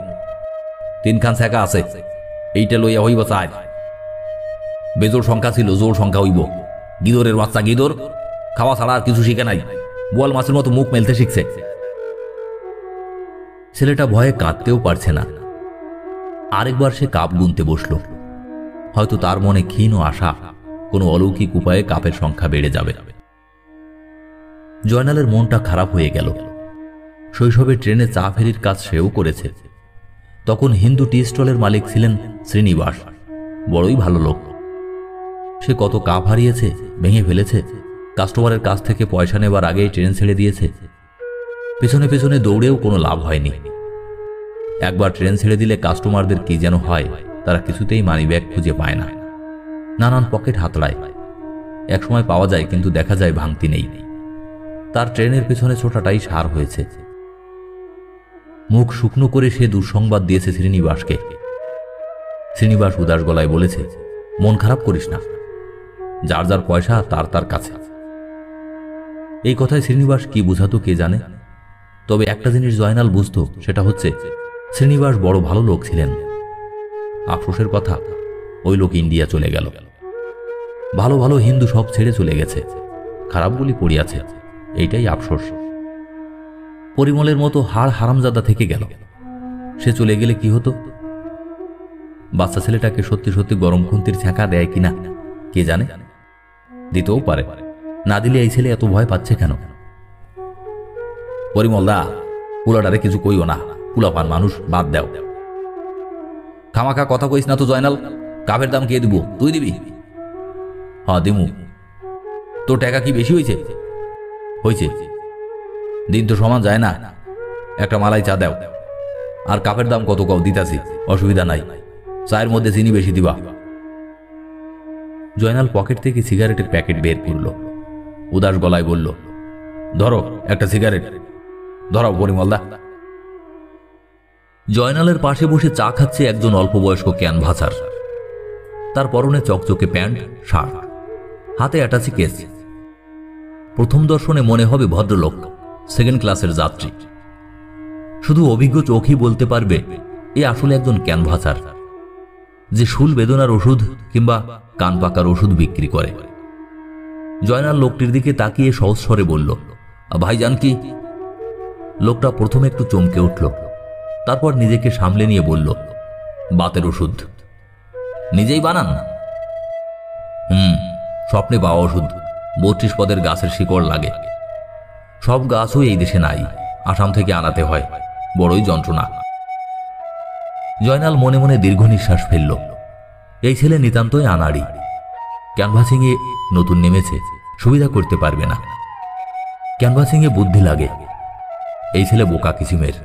3 খান সেকা আছে, এইটা লইয়া হইব চাই। বেজোর সংখ্যা ছিল, জোর সংখ্যা হইব। গিদরের বাচ্চা গিদর, খাওয়া ছাড়া আর কিছু শিখে নাই। বোয়াল মাছের মতো মুখ মেলতে শিখছে। ছেলেটা ভয়ে কাঁদতেও পারছে না। আরেকবার সে কাপ গুনতে বসল। হয়তো তার মনে ক্ষীণ আশা কোনো অলৌকিক উপায়ে কাপের সংখ্যা বেড়ে যাবে। জয়নালের মনটা খারাপ হয়ে গেল। শৈশবে ট্রেনে চা ফেরির কাজ সেও করেছে। তখন হিন্দু টি স্টলের মালিক ছিলেন শ্রীনিবাস। বড়ই ভালো লোক। সে কত কাপ হারিয়েছে, ভেঙে ফেলেছে। কাস্টমারের কাছ থেকে পয়সা নেবার আগেই ট্রেন ছেড়ে দিয়েছে। পেছনে পেছনে দৌড়েও কোনো লাভ হয়নি। একবার ট্রেন ছেড়ে দিলে কাস্টমারদের কি যেন হয়, তারা কিছুতেই মানিব্যাগ খুঁজে পায় না। নানান পকেট হাতড়ায়। একসময় পাওয়া যায়, কিন্তু দেখা যায় ভাঙতি নেই। তার ট্রেনের পেছনে ছোটাটাই সার হয়েছে। মুখ শুকনো করে সে দুঃসংবাদ দিয়েছে শ্রীনিবাসকে। শ্রীনিবাস উদাস গলায় বলেছে, মন খারাপ করিস না, যার যার পয়সা তার তার কাছে। এই কথায় শ্রীনিবাস কি বুঝাতো কে জানে। তবে একটা জিনিস জয়নাল বুঝত, সেটা হচ্ছে শ্রীনিবাস বড় ভালো লোক ছিলেন। আফসোসের কথা, ওই লোক ইন্ডিয়া চলে গেল। ভালো ভালো হিন্দু সব ছেড়ে চলে গেছে, খারাপগুলি পড়িয়াছে, এইটাই আফসোস। পরিমলের মতো হাড় হারামজাদা থেকে গেল। সে চলে গেলে কি হতো? বাচ্চা ছেলেটাকে সত্যি সত্যি গরম খুন্তির ছ্যাঁকা দেয় কিনা কে জানে। দিতেও পারে, না দিলে এই ছেলে এত ভয় পাচ্ছে কেন? পরিমলদা, পুলাটারে কিছু কইও না, পুলাপান মানুষ, বাদ দাও। খামাখা কথা কইস না তো জয়নাল, কাপের দাম কে দিব? তুই দিবি? হ্যাঁ দিমু। তোর টাকা কি বেশি হয়েছে? হয়েছে। দিন তো সমান যায় না, একটা মালাই চা দাও। আর কাপের দাম কত কও, দিতাছি, অসুবিধা নাই। চায়ের মধ্যে চিনি বেশি দিবা। জয়নাল পকেট থেকে সিগারেটের প্যাকেট বের করল, উদাস গলায় বলল, ধরো একটা সিগারেট, ধরাও পরিমলদা। জয়নালের পাশে বসে চা খাচ্ছে একজন অল্প বয়স্ক ক্যানভাসার। তার পরনে চকচকে প্যান্ট, শার্ট, হাতে অ্যাটাচি কেস। প্রথম দর্শনে মনে হবে ভদ্রলোক, সেকেন্ড ক্লাসের যাত্রী। শুধু অভিজ্ঞ চোখই বলতে পারবে এ আসলে একজন ক্যানভাসার, যে শুল বেদনার ওষুধ কিংবা কান পাকার ওষুধ বিক্রি করে। জয়নাল লোকটির দিকে তাকিয়ে সহজ স্বরে বলল, ভাইজান কি? লোকটা প্রথমে একটু চমকে উঠল, তারপর নিজেকে সামলে নিয়ে বলল, বাতের ওষুধ। নিজেই বানান? স্বপ্নে পাওয়া ওষুধ, 32 পদের গাছের শিকড় লাগে। সব গাছও এই দেশে নাই, আসাম থেকে আনাতে হয়, বড়ই যন্ত্রণা। জয়নাল মনে মনে দীর্ঘ নিঃশ্বাস ফেলল। এই ছেলে নিতান্তই আনাড়ি, ক্যানভাসিংয়ে নতুন নেমেছে, সুবিধা করতে পারবে না। ক্যানভাসিংয়ে বুদ্ধি লাগে, এই ছেলে বোকা কিসিমের।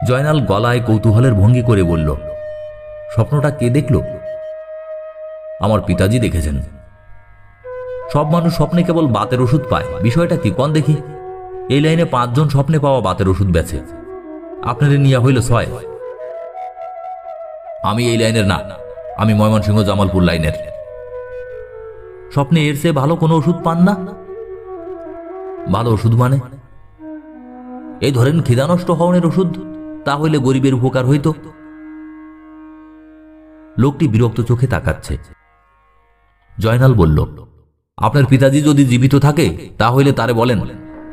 জয়নাল গলায় কৌতূহলের ভঙ্গি করে বলল, স্বপ্নটা কে দেখল? আমার পিতাজি দেখেছেন। সব মানুষ স্বপ্নে কেবল বাতের ওষুধ পায়, বিষয়টা কি কন দেখি? এই লাইনে 5 জন স্বপ্নে পাওয়া বাতের ওষুধ বেচে, আপনাদের নিয়া হইল 6। আমি এই লাইনের না, আমি ময়মনসিংহ জামালপুর লাইনের। স্বপ্নে এর চেয়ে ভালো কোনো ওষুধ পান না? ভালো ওষুধ মানে? এই ধরেন খিদা নষ্ট হওয়ার ওষুধ, তা হইলে গরিবের উপকার হইত। লোকটি বিরক্ত চোখে তাকাচ্ছে। জয়নাল বলল, আপনার পিতাজি যদি জীবিত থাকে তা হইলে তারে বলেন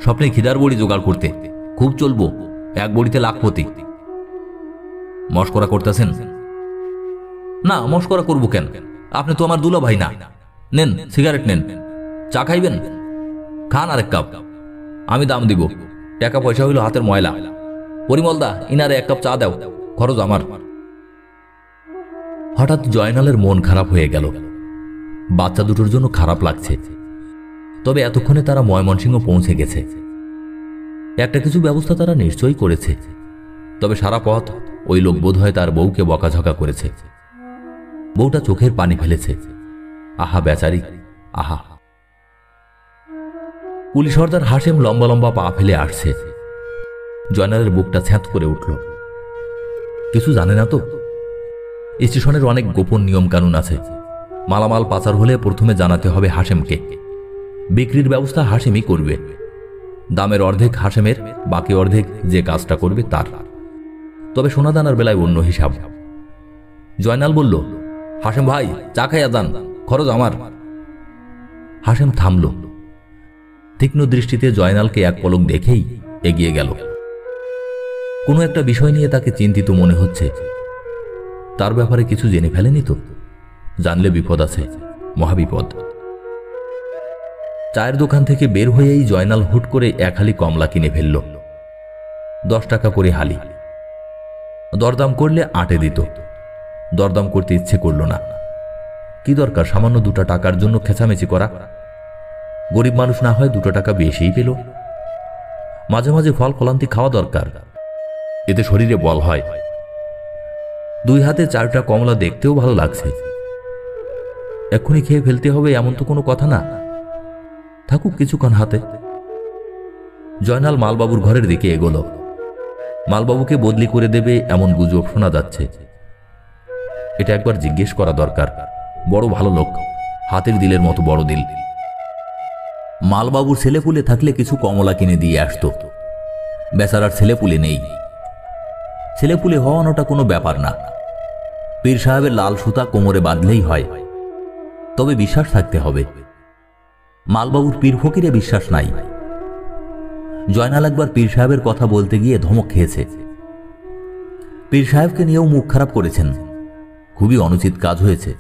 স্বপ্নে খিদার বড়ি জোগাড় করতে, খুব চলবো, 1 বড়িতে লাখপতি। মস্করা করতেছেন? না, মস্করা করব কেন? আপনি তো আমার দুলা ভাই না। নেন সিগারেট নেন। চা খাইবেন? খান আরেক কাপ, আমি দাম দিব। টাকা পয়সা হইল হাতের ময়লা। পরিমলদা, ইনারে 1 কাপ চা দাও, খরচ আমার। হঠাৎ জয়নালের মন খারাপ হয়ে গেল। বাচ্চা দুটোর জন্য খারাপ লাগছে, তবে এতক্ষণে তারা ময়মনসিংহ পৌঁছে গেছে। একটা কিছু ব্যবস্থা তারা নিশ্চয়ই করেছে, তবে সারা পথ ওই লোক বোধহয় তার বউকে বকাঝকা করেছে। বউটা চোখের পানি ফেলেছে। আহা বেচারি, আহা। পুলিশ সর্দার হাশেম লম্বা লম্বা পা ফেলে আসছে। জয়নালের বুকটা ছ্যাঁত করে উঠল। কিছু জানে না তো? স্টেশনের অনেক গোপন নিয়ম কানুন আছে। মালামাল পাচার হলে প্রথমে জানাতে হবে হাশেমকে। বিক্রির ব্যবস্থা হাশেমই করবে। দামের অর্ধেক হাশেমের, বাকি অর্ধেক যে কাজটা করবে তার। তবে সোনাদানার বেলায় অন্য হিসাব। জয়নাল বলল, হাশেম ভাই, চা খাইয়া যান, খরচ আমার। হাশেম থামল। তীক্ষ্ণ দৃষ্টিতে জয়নালকে এক পলক দেখেই এগিয়ে গেল। কোনো একটা বিষয় নিয়ে তাকে চিন্তিত মনে হচ্ছে। তার ব্যাপারে কিছু জেনে ফেলেনি তো? জানলে বিপদ আছে, মহাবিপদ। চায়ের দোকান থেকে বের হয়েই জয়নাল হুট করে 1 হালি কমলা কিনে ফেলল। 10 টাকা করে হালি। দরদাম করলে 8 দিত। দরদাম করতে ইচ্ছে করল না। কি দরকার সামান্য 2 টাকার জন্য খেঁচামেচি করা? গরিব মানুষ না হয় 2 টাকা বেশিই পেল। মাঝে মাঝে ফল ফলান্তি খাওয়া দরকার, এতে শরীরে বল হয়। 2 হাতে 4টা কমলা দেখতেও ভালো লাগছে। এক্ষুনি খেয়ে ফেলতে হবে এমন তো কোনো কথা না, থাকুক কিছুক্ষণ হাতে। জয়নাল মালবাবুর ঘরের দিকে এগোল। মালবাবুকে বদলি করে দেবে এমন গুজব শোনা যাচ্ছে। এটা একবার জিজ্ঞেস করা দরকার। বড় ভালো লোক, হাতের দিলের মতো বড় দিল। মালবাবুর ছেলেপুলে থাকলে কিছু কমলা কিনে দিয়ে আসতো। বেচারার ছেলেপুলে নেই। ছেলেপুলে হওয়ানোটা কোনো ব্যাপার না। পীর সাহেবের লাল সুতা কোমরে বাঁধলেই হয়, তবে বিশ্বাস থাকতে হবে। মালবাবুর পীর ফকিরে বিশ্বাস নাই। জয়নাল একবার পীর সাহেবের কথা বলতে গিয়ে ধমক খেয়েছে। পীর সাহেবকে নিয়েও মুখ খারাপ করেছেন। খুবই অনুচিত কাজ হয়েছে।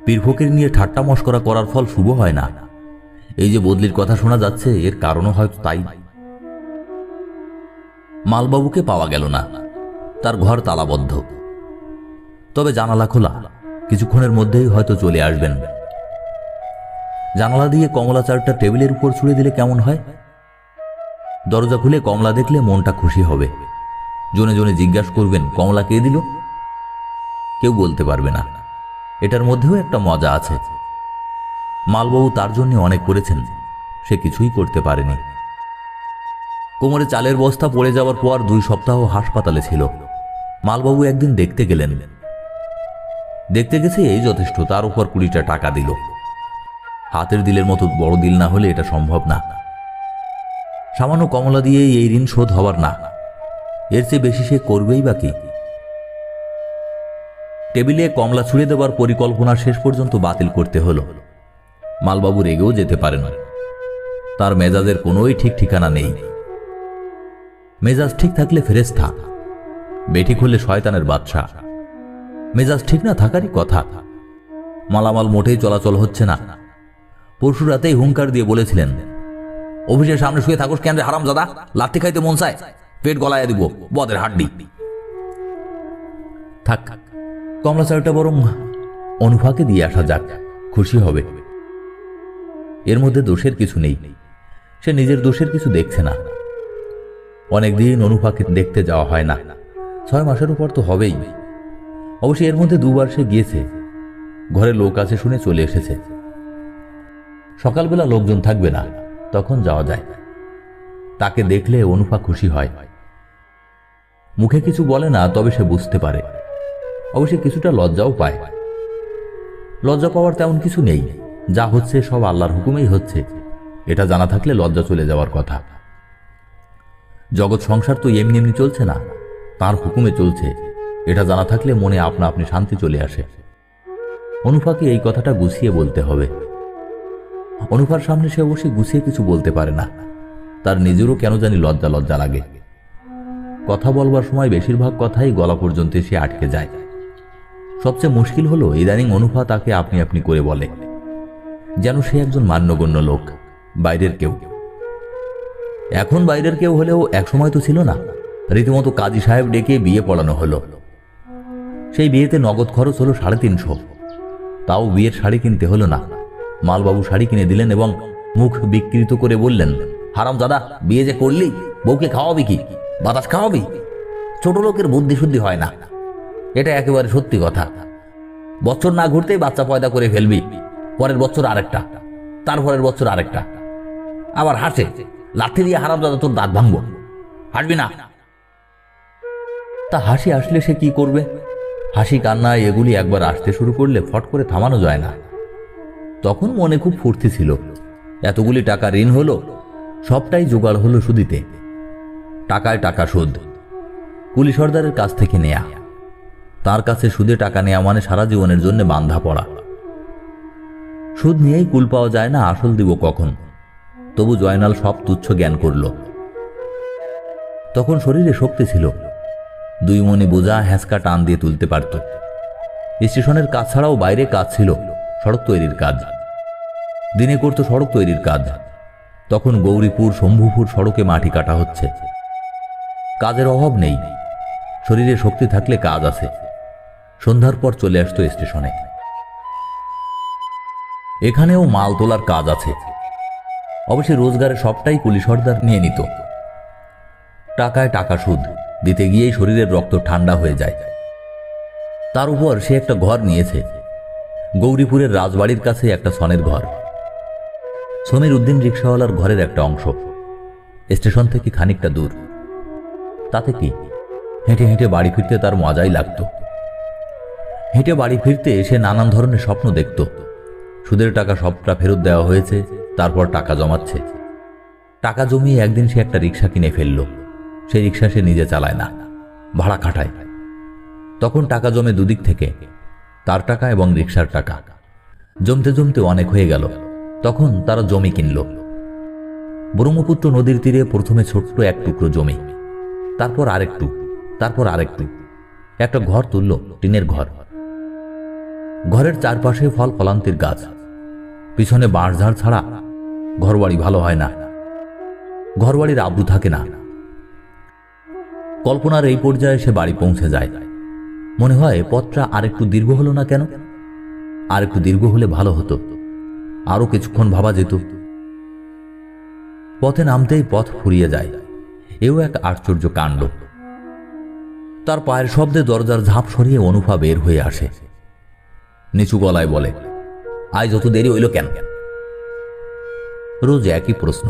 পীরফকির নিয়ে ঠাট্টা মশকরা করার ফল শুভ হয় না। এই যে বদলির কথা শোনা যাচ্ছে, এর কারণও হয়তো তাই। মালবাবুকে পাওয়া গেল না, তার ঘর তালাবদ্ধ। তবে জানালা খোলা, কিছুক্ষণের মধ্যেই হয়তো চলে আসবেন। জানালা দিয়ে কমলা চারটা টেবিলের উপর ছুড়ে দিলে কেমন হয়? দরজা খুলে কমলা দেখলে মনটা খুশি হবে। জনে জনে জিজ্ঞাসা করবেন, কমলা কে দিল? কেউ বলতে পারবে না। এটার মধ্যেও একটা মজা আছে। মালবাবু তার জন্য অনেক করেছেন, সে কিছুই করতে পারেনি। কোমরে চালের বস্তা পড়ে যাওয়ার পর 2 সপ্তাহ হাসপাতালে ছিল। মালবাবু একদিন দেখতে গেলেন। দেখতে গেছে এই যথেষ্ট, তার উপর 20টা টাকা দিল। হাতের দিলের মতো বড় দিল না হলে এটা সম্ভব না। সামান্য কমলা দিয়ে এই ঋণ শোধ হবার না, এর চেয়ে বেশি সে করবেই বা কি? টেবিলে কমলা ছুঁড়ে দেবার পরিকল্পনা শেষ পর্যন্ত বাতিল করতে হলো। মালবাবু রেগেও যেতে পারেন, তার মেজাজের কোনোই ঠিক ঠিকানা নেই। মেজাজ ঠিক থাকলে ফেরেশতা, বেঠিক হলে শয়তানের বাদশা। মেজাজ ঠিক না থাকারই কথা। মালামাল মোটেই চলাচল হচ্ছে না। পরশু রাতেই হুঙ্কার দিয়ে বলেছিলেন, অফিসের সামনে শুয়ে থাকোস কেন রে হারামজাদা, লাথি খাইতে মন চায়, পেট গলায় দিব, বদের হাড্ডি। থাক, কমলা চারটা বরং অনুফাকে দিয়ে আসা যাক, খুশি হবে। এর মধ্যে দোষের কিছু নেই, সে নিজের দোষের কিছু দেখছে না। অনেকদিন অনুফাকে দেখতে যাওয়া হয় না, 6 মাসের উপর তো হবেই। অবশ্যই এর মধ্যে 2 বার সে গিয়েছে। ঘরে লোক আছে শুনে চলে এসেছে। সকালবেলা লোকজন থাকবে না, তখন যাওয়া যায়। তাকে দেখলে অনুফা খুশি হয়। মুখে কিছু বলে না, তবে সে বুঝতে পারে। অবশ্যই কিছুটা লজ্জাও পায়। লজ্জা পাওয়ার তেমন কিছু নেই, যা হচ্ছে সব আল্লাহর হুকুমেই হচ্ছে, এটা জানা থাকলে লজ্জা চলে যাওয়ার কথা। জগৎ সংসার তো এমনি এমনি চলছে না, তার হুকুমে চলছে, এটা জানা থাকলে মনে আপনা আপনি শান্তি চলে আসে। অনুফাকে এই কথাটা গুছিয়ে বলতে হবে। অনুফার সামনে সে অবশ্যই গুছিয়ে কিছু বলতে পারে না, তার নিজেরও কেন জানি লজ্জা লজ্জা লাগে। কথা বলবার সময় বেশিরভাগ কথাই গলা পর্যন্ত সে আটকে যায়। সবচেয়ে মুশকিল হলো ইদানিং অনুফা তাকে আপনি আপনি করে বলে, যেন সে একজন মান্যগণ্য লোক, বাইরের কেউ। এখন বাইরের কেউ হলেও একসময় তো ছিল না। রীতিমতো কাজী সাহেব ডেকে বিয়ে পড়ানো হলো। সেই বিয়েতে নগদ খরচ হলো 350। তাও বিয়ের শাড়ি কিনতে হলো না, মালবাবু শাড়ি কিনে দিলেন এবং মুখ বিকৃত করে বললেন, হারামজাদা, বিয়ে যে করলি, বউকে খাওয়াবি কি? বাতাস খাওয়াবি? ছোট লোকের বুদ্ধি শুদ্ধি হয় না, এটা একেবারে সত্যি কথা। বছর না ঘুরতেই বাচ্চা পয়দা করে ফেলবি, পরের বছর আরেকটা, তারপরের বছর আরেকটা। আবার হাসে, লাঠি দিয়ে হারামজাদা তোর দাঁত ভাঙবো, হাসবি না। তা হাসি আসলে সে কি করবে? হাসি কান্না এগুলি একবার আসতে শুরু করলে ফট করে থামানো যায় না। তখন মনে খুব ফুর্তি ছিল। এতগুলি টাকা ঋণ হলো, সবটাই জোগাড় হলো সুদিতে। টাকায় টাকা সুদ, কুলি সর্দারের কাছ থেকে নেয়া। তার কাছে সুদে টাকা নেয়া মানে সারা জীবনের জন্য বাঁধা পড়া। সুদ নিয়েই কুল পাওয়া যায় না, আসল দিব কখন? তবু জয়নাল সব তুচ্ছ জ্ঞান করল। তখন শরীরে শক্তি ছিল, 2 মণি বোঝা হ্যাঁচকা টান দিয়ে তুলতে পারত। স্টেশনের কাজ ছাড়াও বাইরে কাজ ছিল, সড়ক তৈরির কাজ। দিনে করত সড়ক তৈরির কাজ। তখন গৌরীপুর শম্ভুপুর সড়কে মাটি কাটা হচ্ছে। কাজের অভাব নেই, শরীরে শক্তি থাকলে কাজ আছে। সন্ধ্যার পর চলে আসতো স্টেশনে। এখানেও মাল তোলার কাজ আছে। অবশ্যই রোজগারের সবটাই কুলি সর্দার নিয়ে নিত। টাকায় টাকা সুদ দিতে গিয়েই শরীরের রক্ত ঠান্ডা হয়ে যায়। তার উপর সে একটা ঘর নিয়েছে, গৌরীপুরের রাজবাড়ির কাছে একটা সনের ঘর। সমীর উদ্দিন রিক্সাওয়ালার ঘরের একটা অংশ, স্টেশন থেকে খানিকটা দূর। তাতে কি, হেঁটে হেঁটে বাড়ি ফিরতে তার মজাই লাগত। হেঁটে বাড়ি ফিরতে সে নানান ধরনের স্বপ্ন দেখত। সুদের টাকা সবটা ফেরত দেওয়া হয়েছে, তারপর টাকা জমাচ্ছে। টাকা জমিয়ে একদিন সে একটা রিক্সা কিনে ফেলল। সেই রিক্সা সে নিজে চালায় না, ভাড়া খাটায়। তখন টাকা জমে দুদিক থেকে, তার টাকা এবং রিক্সার টাকা। জমতে জমতে অনেক হয়ে গেল। তখন তারা জমি কিনল। ব্রহ্মপুত্র নদীর তীরে প্রথমে ছোট্ট এক টুকরো জমি, তারপর আরেকটু, তারপর আরেকটু। একটা ঘর তুলল, টিনের ঘর। ঘরের চারপাশে ফল ফলান্তির গাছ, পিছনে বাঁশঝাড় ছাড়া ঘরবাড়ি ভালো হয় না, ঘরবাড়ির আব্রু থাকে না। কল্পনার এই পর্যায়ে সে বাড়ি পৌঁছে যায়। মনে হয় পথটা আরেকটু দীর্ঘ হলো না কেন? আরেকটু দীর্ঘ হলে ভালো হতো, আরো কিছুক্ষণ ভাবা যেত। পথে নামতেই পথ ফুরিয়ে যায়। এও এক আশ্চর্য কাণ্ড। তার পায়ের শব্দে দরজার ঝাঁপ সরিয়ে অনুফা বের হয়ে আসে। নিচু গলায় বলে, আজ যত দেরি হইল কেন? রোজ একই প্রশ্ন।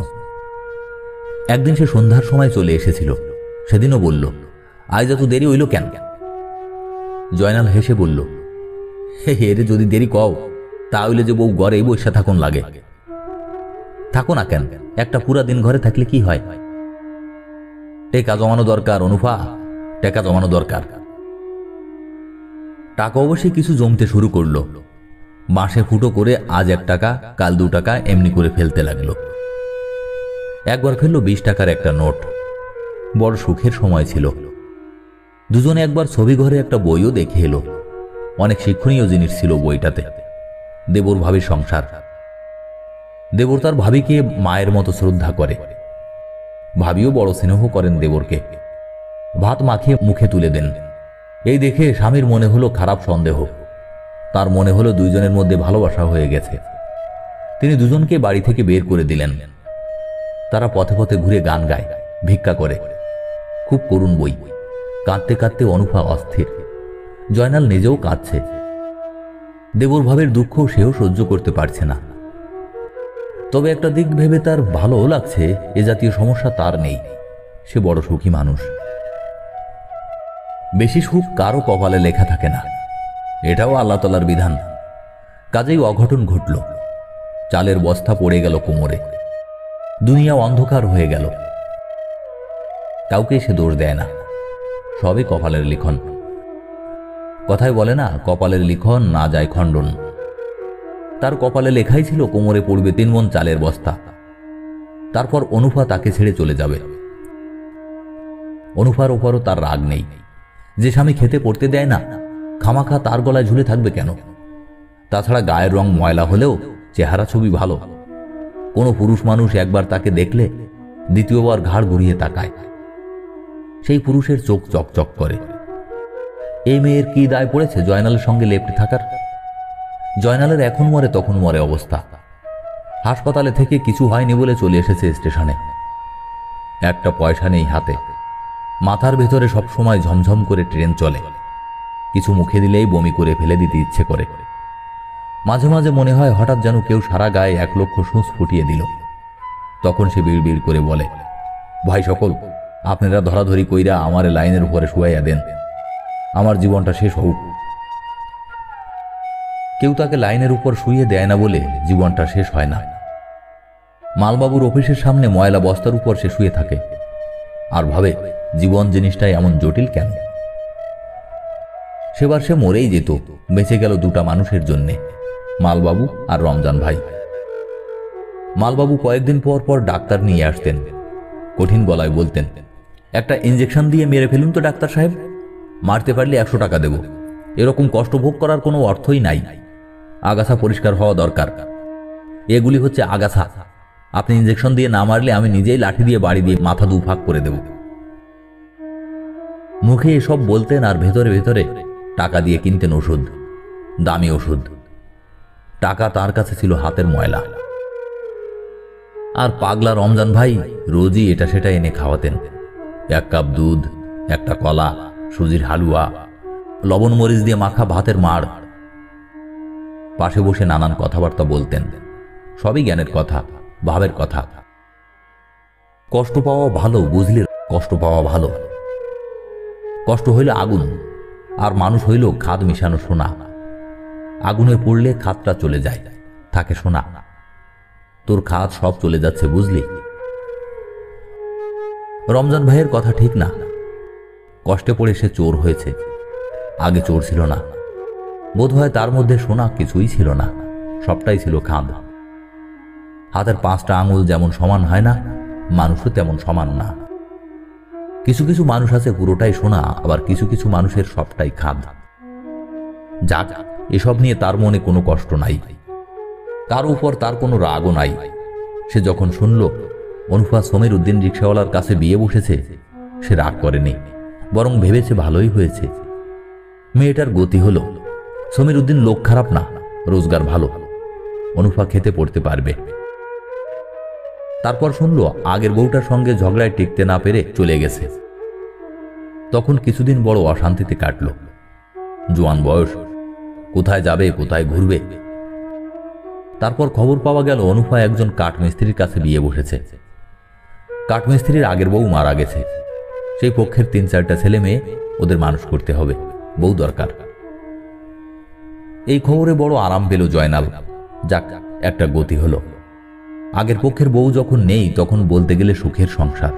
একদিন সে সন্ধ্যার সময় চলে এসেছিল, সেদিনও বলল, আজ যত দেরি হইল কেন? জয়নাল হেসে বলল, হে রে, যদি দেরি কও তাহলে যে বউ ঘরে বসে থাকুন লাগে। থাকো না কেন, একটা পুরা দিন ঘরে থাকলে কি হয়? টেকা জমানো দরকার অনুফা, টাকা জমানো দরকার। টাকা অবশ্যই কিছু জমতে শুরু করলো। মাসে ফুটো করে আজ 1 টাকা, কাল 2 টাকা এমনি করে ফেলতে লাগলো। একবার ফেললো 20 টাকার একটা নোট। বড় সুখের সময় ছিল। দুজনে একবার ছবি ঘরে একটা বইও দেখে এলো। অনেক শিক্ষণীয় জিনিস ছিল বইটাতে। দেবর ভাবির সংসার। দেবর তার ভাবিকে মায়ের মতো শ্রদ্ধা করে। ভাবিও বড় স্নেহ করেন দেবরকে। ভাত মাখিয়ে মুখে তুলে দেন। এই দেখে স্বামীর মনে হলো খারাপ সন্দেহ। তার মনে হলো দুইজনের মধ্যে ভালোবাসা হয়ে গেছে। তিনি দুজনকে বাড়ি থেকে বের করে দিলেন। তারা পথে পথে ঘুরে গান গায়, ভিক্ষা করে। খুব করুণ বই। কাঁদতে কাঁদতে অনুফা অস্থির। জয়নাল নিজেও কাঁদছে। দেবর ভাবের দুঃখ সেও সহ্য করতে পারছে না। তবে একটা দিক ভেবে তার ভালো লাগছে, এ জাতীয় সমস্যা তার নেই। সে বড় সুখী মানুষ। বেশি সুখ কারো কপালে লেখা থাকে না, এটাও আল্লাহ তাআলার বিধান। কাজেই অঘটন ঘটল। চালের বস্তা পড়ে গেল কোমরে। দুনিয়া অন্ধকার হয়ে গেল। কাউকে সে দোষ দেয় না, সবই কপালের লিখন। কথায় বলে না, কপালের লিখন না যায় খণ্ডন। তার কপালে লেখাই ছিল কোমরে পড়বে 3 মণ চালের বস্তা। তারপর অনুফা তাকে ছেড়ে চলে যাবে। অনুফার ওপরও তার রাগ নেই। যে স্বামী খেতে পড়তে দেয় না, খামাখা তার গলায় ঝুলে থাকবে কেন? তাছাড়া গায়ের রং ময়লা হলেও চেহারা ছবি ভালো। কোনো পুরুষ মানুষ একবার তাকে দেখলে দ্বিতীয়বার ঘাড় ঘুরিয়ে তাকায়। সেই পুরুষের চোখ চকচক করে। এই মেয়ের কি দায় পড়েছে জয়নালের সঙ্গে লেপ্টে থাকার? জয়নালের এখন মরে তখন মরে অবস্থা। হাসপাতালে থেকে কিছু হয়নি বলে চলে এসেছে স্টেশনে। একটা পয়সা নেই হাতে। মাথার ভেতরে সবসময় ঝমঝম করে ট্রেন চলে। কিছু মুখে দিলেই বমি করে ফেলে দিতে ইচ্ছে করে। মাঝে মাঝে মনে হয় হঠাৎ যেন কেউ সারা গায়ে 1 লক্ষ সূঁচ ফুটিয়ে দিল। তখন সে বিড়বিড় করে বলে, ভাই সকল, আপনারা ধরাধরি কইরা আমার লাইনের উপরে শুয়াইয়া দেন, আমার জীবনটা শেষ হোক। কেউ তাকে লাইনের উপর শুইয়ে দেয় না বলে জীবনটা শেষ হয় না। মালবাবুর অফিসের সামনে ময়লা বস্তার উপর সে শুয়ে থাকে আর ভাবে, জীবন জিনিসটাই এমন জটিল কেন? সেবার সে মরেই যেত, বেঁচে গেল 2টা মানুষের জন্যে, মালবাবু আর রমজান ভাই। মালবাবু কয়েকদিন পর পর ডাক্তার নিয়ে আসতেন। কঠিন গলায় বলতেন, একটা ইঞ্জেকশন দিয়ে মেরে ফেলুন তো ডাক্তার সাহেব, মারতে পারলে 100 টাকা দেব। এরকম কষ্ট ভোগ করার কোনো অর্থই নাই। আগাছা পরিষ্কার হওয়া দরকার। এগুলি হচ্ছে আগাছা। আপনি ইঞ্জেকশন দিয়ে না মারলে আমি নিজেই লাঠি দিয়ে বাড়ি দিয়ে মাথা 2 ভাগ করে দেব। মুখে এসব বলতেন আর ভেতরে ভেতরে টাকা দিয়ে কিনতেন ওষুধ, দামি ওষুধ। টাকা তার কাছে ছিল হাতের ময়লা। আর পাগলা রমজান ভাই রোজই এটা সেটা এনে খাওয়াতেন। 1 কাপ দুধ, একটা কলা, সুজির হালুয়া, লবণ মরিচ দিয়ে মাখা ভাতের মাড়। পাশে বসে নানান কথাবার্তা বলতেন। সবই জ্ঞানের কথা, ভাবের কথা। কষ্ট পাওয়া ভালো, বুঝলে? কষ্ট পাওয়া ভালো। কষ্ট হইল আগুন, আর মানুষ হইল খাদ মিশানো সোনা। আগুনে পড়লে খাদটা চলে যায়, থাকে সোনা। তোর খাদ সব চলে যাচ্ছে, বুঝলি? রমজান ভাইয়ের কথা ঠিক না। কষ্টে পড়ে সে চোর হয়েছে। আগে চোর ছিল না। বোধহয় তার মধ্যে সোনা কিছুই ছিল না, সবটাই ছিল খাদ। হাতের 5টা আঙুল যেমন সমান হয় না, মানুষও তেমন সমান না। কিছু কিছু মানুষ আছে পুরোটাই সোনা, আবার কিছু কিছু মানুষের সবটাই খাদ। যাক, এসব নিয়ে তার মনে কোনো কষ্ট নাই, তার উপর তার কোনো রাগও নাই। সে যখন শুনল অনুফা সমীর উদ্দিন রিক্সাওয়ালার কাছে বিয়ে বসেছে, সে রাগ করেনি, বরং ভেবেছে ভালোই হয়েছে। মেয়েটার গতি হলো, সমীর উদ্দিন লোক খারাপ না, রোজগার ভালো, অনুফা খেতে পড়তে পারবে। তারপর শুনল আগের বউটার সঙ্গে ঝগড়ায় টিকতে না পেরে চলে গেছে। তখন কিছুদিন বড় অশান্তিতে কাটল। জোয়ান বয়স, কোথায় যাবে কোথায় ঘুরবে। তারপর খবর পাওয়া গেল অনুফা একজন কাঠমিস্ত্রির কাছে বিয়ে বসেছে। কাঠমিস্ত্রির আগের বউ মারা গেছে। সেই পক্ষের 3-4টা ছেলে মেয়ে, ওদের মানুষ করতে হবে, বউ দরকার। এই খবরে বড় আরাম পেল জয়নাল। যাক, একটা গতি হলো। আগের পক্ষের বউ যখন নেই তখন বলতে গেলে সুখের সংসার।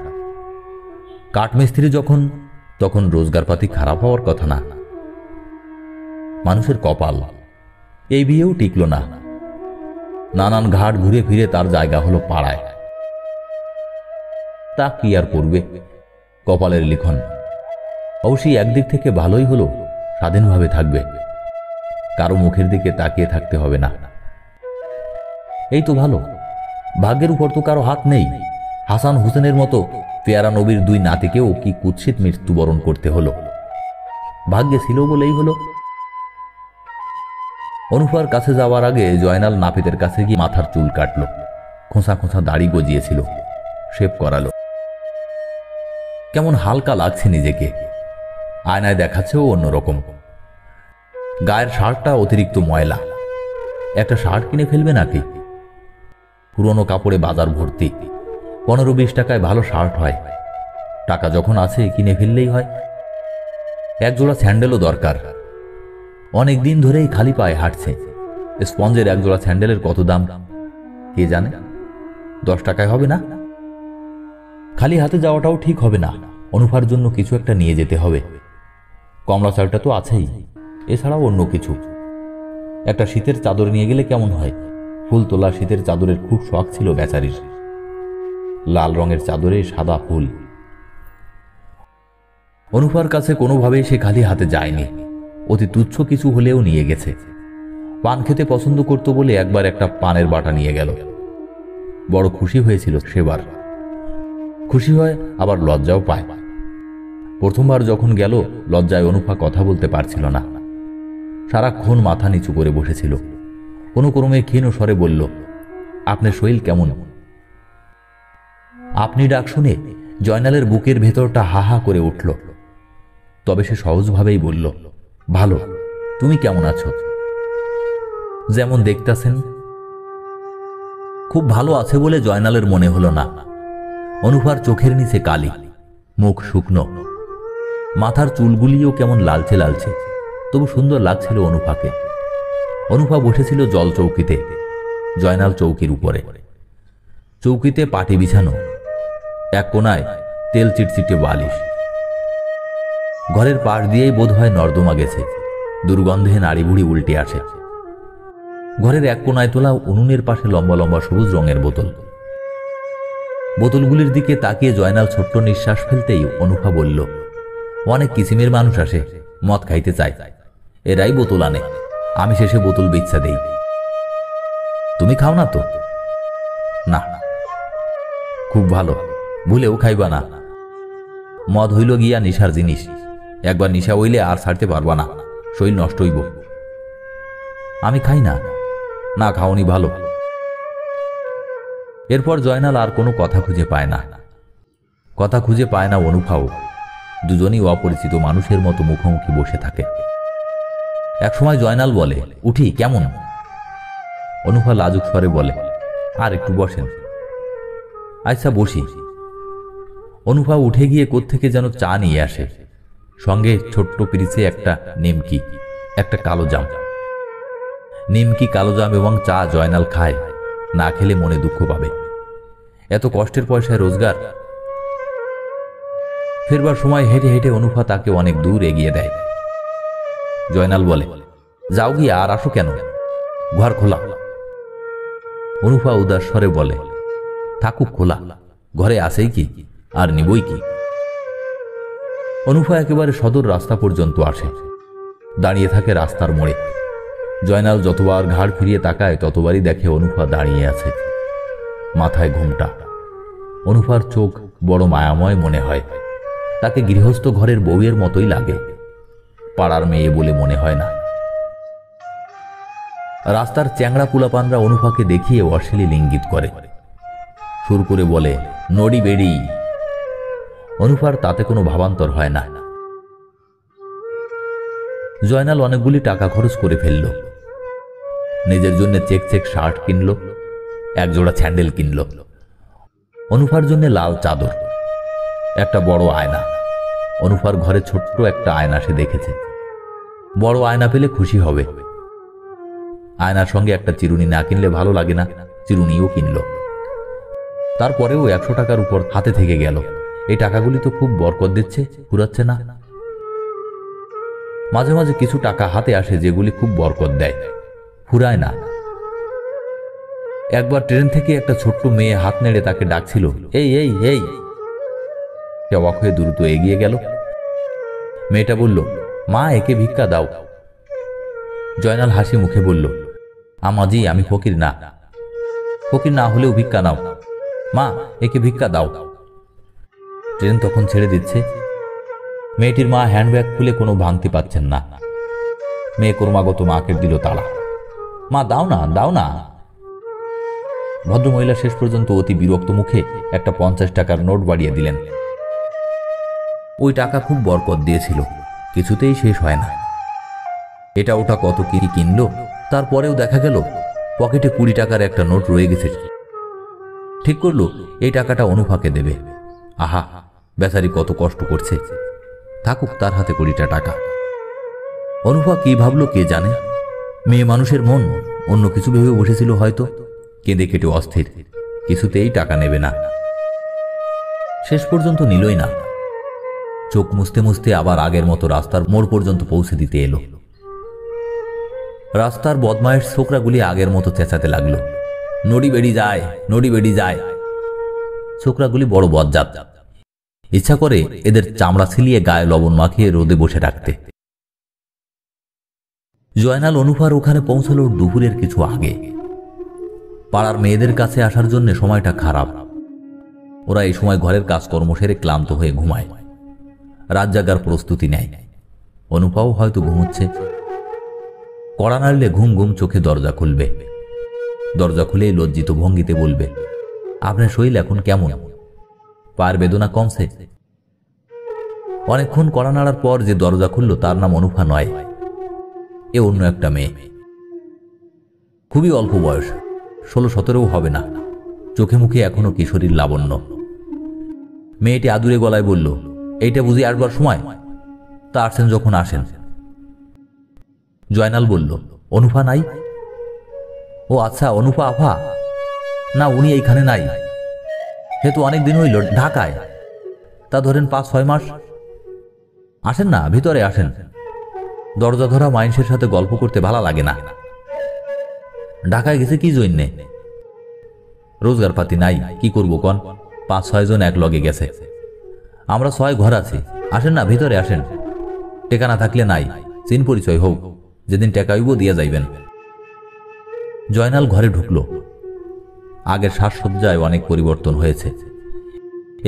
কাঠমিস্ত্রি যখন, তখন রোজগারপাতি খারাপ হওয়ার কথা না। মানুষের কপাল। এই বিয়েও টিকল না। নানান ঘাট ঘুরে ফিরে তার জায়গা হলো পাড়ায়। তা কি আর করবে, কপালের লিখন। অবশ্যই একদিক থেকে ভালোই হলো, স্বাধীনভাবে থাকবে, কারো মুখের দিকে তাকিয়ে থাকতে হবে না। এই তো ভালো। ভাগ্যের উপর তো কারো হাত নেই। হাসান হোসেনের মতো পেয়ারা নবীর 2 নাতিকেও কি কুৎসিত মৃত্যুবরণ করতে হলো। ভাগ্যে ছিল বলেই হলো। অনুফার কাছে যাওয়ার আগে জয়নাল নাপিতের কাছে গিয়ে মাথার চুল কাটল, খোঁচা খোঁচা দাড়ি গজিয়েছিল, শেভ করালো। কেমন হালকা লাগছে নিজেকে। আয়নায় দেখাচ্ছেও অন্যরকম। গায়ের শার্টটা অতিরিক্ত ময়লা। একটা শার্ট কিনে ফেলবে নাকি? পুরনো কাপড়ে বাজার ভর্তি। 15-20 টাকায় ভালো শার্ট হয়। টাকা যখন আছে কিনে ফেললেই হয়। একজোড়া স্যান্ডেলও দরকার। অনেক দিন ধরেই খালি পায়ে হাঁটছে। স্পঞ্জের একজোড়া স্যান্ডেলের কত দাম কে জানে? 10 টাকায় হবে না? খালি হাতে যাওয়াটাও ঠিক হবে না। অনুফার জন্য কিছু একটা নিয়ে যেতে হবে। কমলা চালটা তো আছেই, এছাড়াও অন্য কিছু। একটা শীতের চাদর নিয়ে গেলে কেমন হয়? ফুল তোলা শীতের চাদরের খুব শখ ছিল বেচারির। লাল রঙের চাদরে সাদা ফুল। অনুফার কাছে কোনোভাবেই সে খালি হাতে যায়নি। অতি তুচ্ছ কিছু হলেও নিয়ে গেছে। পান খেতে পছন্দ করত বলে একবার একটা পানের বাটা নিয়ে গেল। বড় খুশি হয়েছিল সেবার। খুশি হয় আবার লজ্জাও পায়। প্রথমবার যখন গেল লজ্জায় অনুফা কথা বলতে পারছিল না। সারাক্ষণ মাথা নিচু করে বসেছিল। কোনো ক্রমে ক্ষীণ স্বরে বলল, আপনার শরীর কেমন? আপনি ডাক শুনে জয়নালের বুকের ভেতরটা হা হা করে উঠল। তবে সে সহজভাবেই বলল, ভালো। তুমি কেমন আছো? যেমন দেখতাছেন। খুব ভালো আছে বলে জয়নালের মনে হলো না। অনুফার চোখের নিচে কালি, মুখ শুকনো, মাথার চুলগুলিও কেমন লালচে লালচে, তবু সুন্দর লাগছিল অনুফাকে। অনুফা বসেছিল জল চৌকিতে, জয়নাল চৌকির উপরে। চৌকিতে পাটি বিছানো, এক কোনায় তেল চিটচিটে বালিশ। ঘরের পাশ দিয়েই বোধ হয় নর্দমা গেছে। দুর্গন্ধে নাড়ি বুড়ি উল্টে আসে। ঘরের এক কোনায় তোলা উনুনের পাশে লম্বা লম্বা সবুজ রঙের বোতল। বোতলগুলির দিকে তাকিয়ে জয়নাল ছোট্ট নিঃশ্বাস ফেলতেই অনুফা বলল, অনেক কিসিমের মানুষ আসে, মদ খাইতে চায়, এরাই বোতল আনে, আমি শেষে বোতল বেচ্ছা দেই। তুমি খাও না তো? না। খুব ভালো, ভুলেও খাইবা না। মদ হইল গিয়া নিশার জিনিস। একবার নিশা হইলে আর ছাড়তে পারবা না, শরীর নষ্ট হইব। আমি খাই না। না খাওনি ভালো। এরপর জয়নাল আর কোনো কথা খুঁজে পায় না। কথা খুঁজে পায় না অনুফাও। দুজনই অপরিচিত মানুষের মতো মুখোমুখি বসে থাকে। একসময় জয়নাল বলে, উঠি কেমন? অনুফা লাজুক স্বরে বলে, আর একটু বসেন। আচ্ছা বসি। অনুফা উঠে গিয়ে কোত্থেকে যেন চা নিয়ে আসে, সঙ্গে ছোট্ট পিরিচে একটা নিমকি, একটা কালো জাম। নিমকি, কালো জাম এবং চা জয়নাল খায়। না খেলে মনে দুঃখ পাবে। এত কষ্টের পয়সায় রোজগার। ফেরবার সময় হেঁটে হেঁটে অনুফা তাকে অনেক দূর এগিয়ে দেয়। জয়নাল বলে, যাও গিয়ে আর আসো কেন? ঘর খোলা। অনুফা উদাস স্বরে বলে, থাকুক খোলা, ঘরে আসেই কি, আর নিবই কি। অনুফা একেবারে সদর রাস্তা পর্যন্ত আসে, দাঁড়িয়ে থাকে রাস্তার মোড়ে। জয়নাল যতবার ঘাড় ফিরিয়ে তাকায় ততবারই দেখে অনুফা দাঁড়িয়ে আছে, মাথায় ঘোমটা। অনুফার চোখ বড় মায়াময় মনে হয়, তাকে গৃহস্থ ঘরের বউয়ের মতোই লাগে, পাড়ার মেয়ে বলে মনে হয় না। রাস্তার চ্যাংড়া পুলাপানরা অনুফাকে দেখিয়ে অশ্লীল ইঙ্গিত করে, সুর করে বলে, নড়ি বেড়ি। অনুফার তাতে কোনো ভাবান্তর হয় না। জয়নাল অনেকগুলি টাকা খরচ করে ফেলল। নিজের জন্য চেক চেক শার্ট কিনল, একজোড়া স্যান্ডেল কিনল। অনুফার জন্য লাল চাদর, একটা বড় আয়না। অনুফার ঘরে ছোট্ট একটা আয়না সে দেখেছে, বড় আয়না পেলে খুশি হবে। আয়নার সঙ্গে একটা চিরুনি না কিনলে ভালো লাগে না, চিরুনিও কিনল। তারপরেও 100 টাকার উপর হাতে থেকে গেল। এই টাকাগুলি তো খুব বরকত দিচ্ছে, ফুরাচ্ছে না। মাঝে মাঝে কিছু টাকা হাতে আসে যেগুলি খুব বরকত দেয়, ফুরায় না। একবার ট্রেন থেকে একটা ছোট্ট মেয়ে হাত নেড়ে তাকে ডাকছিল, এই এই এই। সে অবাক হয়ে দ্রুত এগিয়ে গেল। মেয়েটা বলল, মা, একে ভিক্ষা দাও। জয়নাল হাসি মুখে বলল, আমাজি, আমি ফকির না। ফকির না হলেও ভিক্ষা নাও। মা, একে ভিক্ষা দাও। ট্রেন তখন ছেড়ে দিচ্ছে। মেয়েটির মা হ্যান্ডব্যাগ খুলে কোনো ভাঙতি পাচ্ছেন না। মেয়ে ক্রমাগত মাকে দিল তাড়া, মা দাও না, দাও না। ভদ্রমহিলা শেষ পর্যন্ত অতি বিরক্ত মুখে একটা 50 টাকার নোট বাড়িয়ে দিলেন। ওই টাকা খুব বরকত দিয়েছিল, কিছুতেই শেষ হয় না। এটা ওটা কত কি কিনল, তারপরেও দেখা গেল পকেটে 20 টাকার একটা নোট রয়ে গেছে। ঠিক করলো এই টাকাটা অনুফাকে দেবে। আহা, বেচারি কত কষ্ট করছে, থাকুক তার হাতে 20টা টাকা। অনুফা কি ভাবলো কে জানে। মেয়ে মানুষের মন, অন্য কিছু ভেবে বসেছিল হয়তো। কেঁদে কেটে অস্থির, কিছুতেই টাকা নেবে না। শেষ পর্যন্ত নিলই না। চোখ মুছতে মুছতে আবার আগের মতো রাস্তার মোড় পর্যন্ত পৌঁছে দিতে এলো। রাস্তার বদমাইশ ছোকরাগুলি আগের মতো চেঁচাতে লাগলো, নড়ি বেড়ি যায়, নড়ি বেড়ি যায়। ছোকরাগুলি বড় বজ্জাত, ইচ্ছা করে এদের চামড়া ছিলিয়ে গায়ে লবণ মাখিয়ে রোদে বসে রাখতে। জয়নাল অনুফার ওখানে পৌঁছালো দুপুরের কিছু আগে। পাড়ার মেয়েদের কাছে আসার জন্য সময়টা খারাপ। ওরা এই সময় ঘরের কাজকর্ম সেরে ক্লান্ত হয়ে ঘুমায়, রাত জাগার প্রস্তুতি নেয়। অনুফাও হয়তো ঘুমোচ্ছে। কড়া নাড়লে ঘুম ঘুম চোখে দরজা খুলবে। দরজা খুলেই লজ্জিত ভঙ্গিতে বলবে, আপনার শরীর এখন কেমন? পায়ের বেদনা কমছে? অনেকক্ষণ কড়া নাড়ার পর যে দরজা খুলল তার নাম অনুফা নয়, এ অন্য একটা মেয়ে। খুবই অল্প বয়স, 16-17 হবে না। চোখে মুখে এখনো কিশোরীর লাবণ্য। মেয়েটি আদুরে গলায় বলল, এইটা বুঝি আসবার সময়? তা আসেন যখন আসেন। জয়নাল বলল, অনুফা নাই? ও আচ্ছা, অনুফা আফা? না, উনি এইখানে নাই। সে তো অনেকদিন হইল ঢাকায়, তা ধরেন 5-6 মাস। আসেন না, ভিতরে আসেন। দরজা ধরা মাইনসের সাথে গল্প করতে ভালো লাগে না। ঢাকায় গেছে কি জন্যে? রোজগার পাতি নাই, কি করবো কন? 5-6 জন এক লগে গেছে, আমরা 6 ঘর আছি। আসেন না, ভিতরে আসেন। টেকানা থাকলে নাই, চিন পরিচয় হোক, যেদিন টেকাইব দিয়ে যাইবেন। জয়নাল ঘরে ঢুকল। আগের সাজসজ্জায় অনেক পরিবর্তন হয়েছে।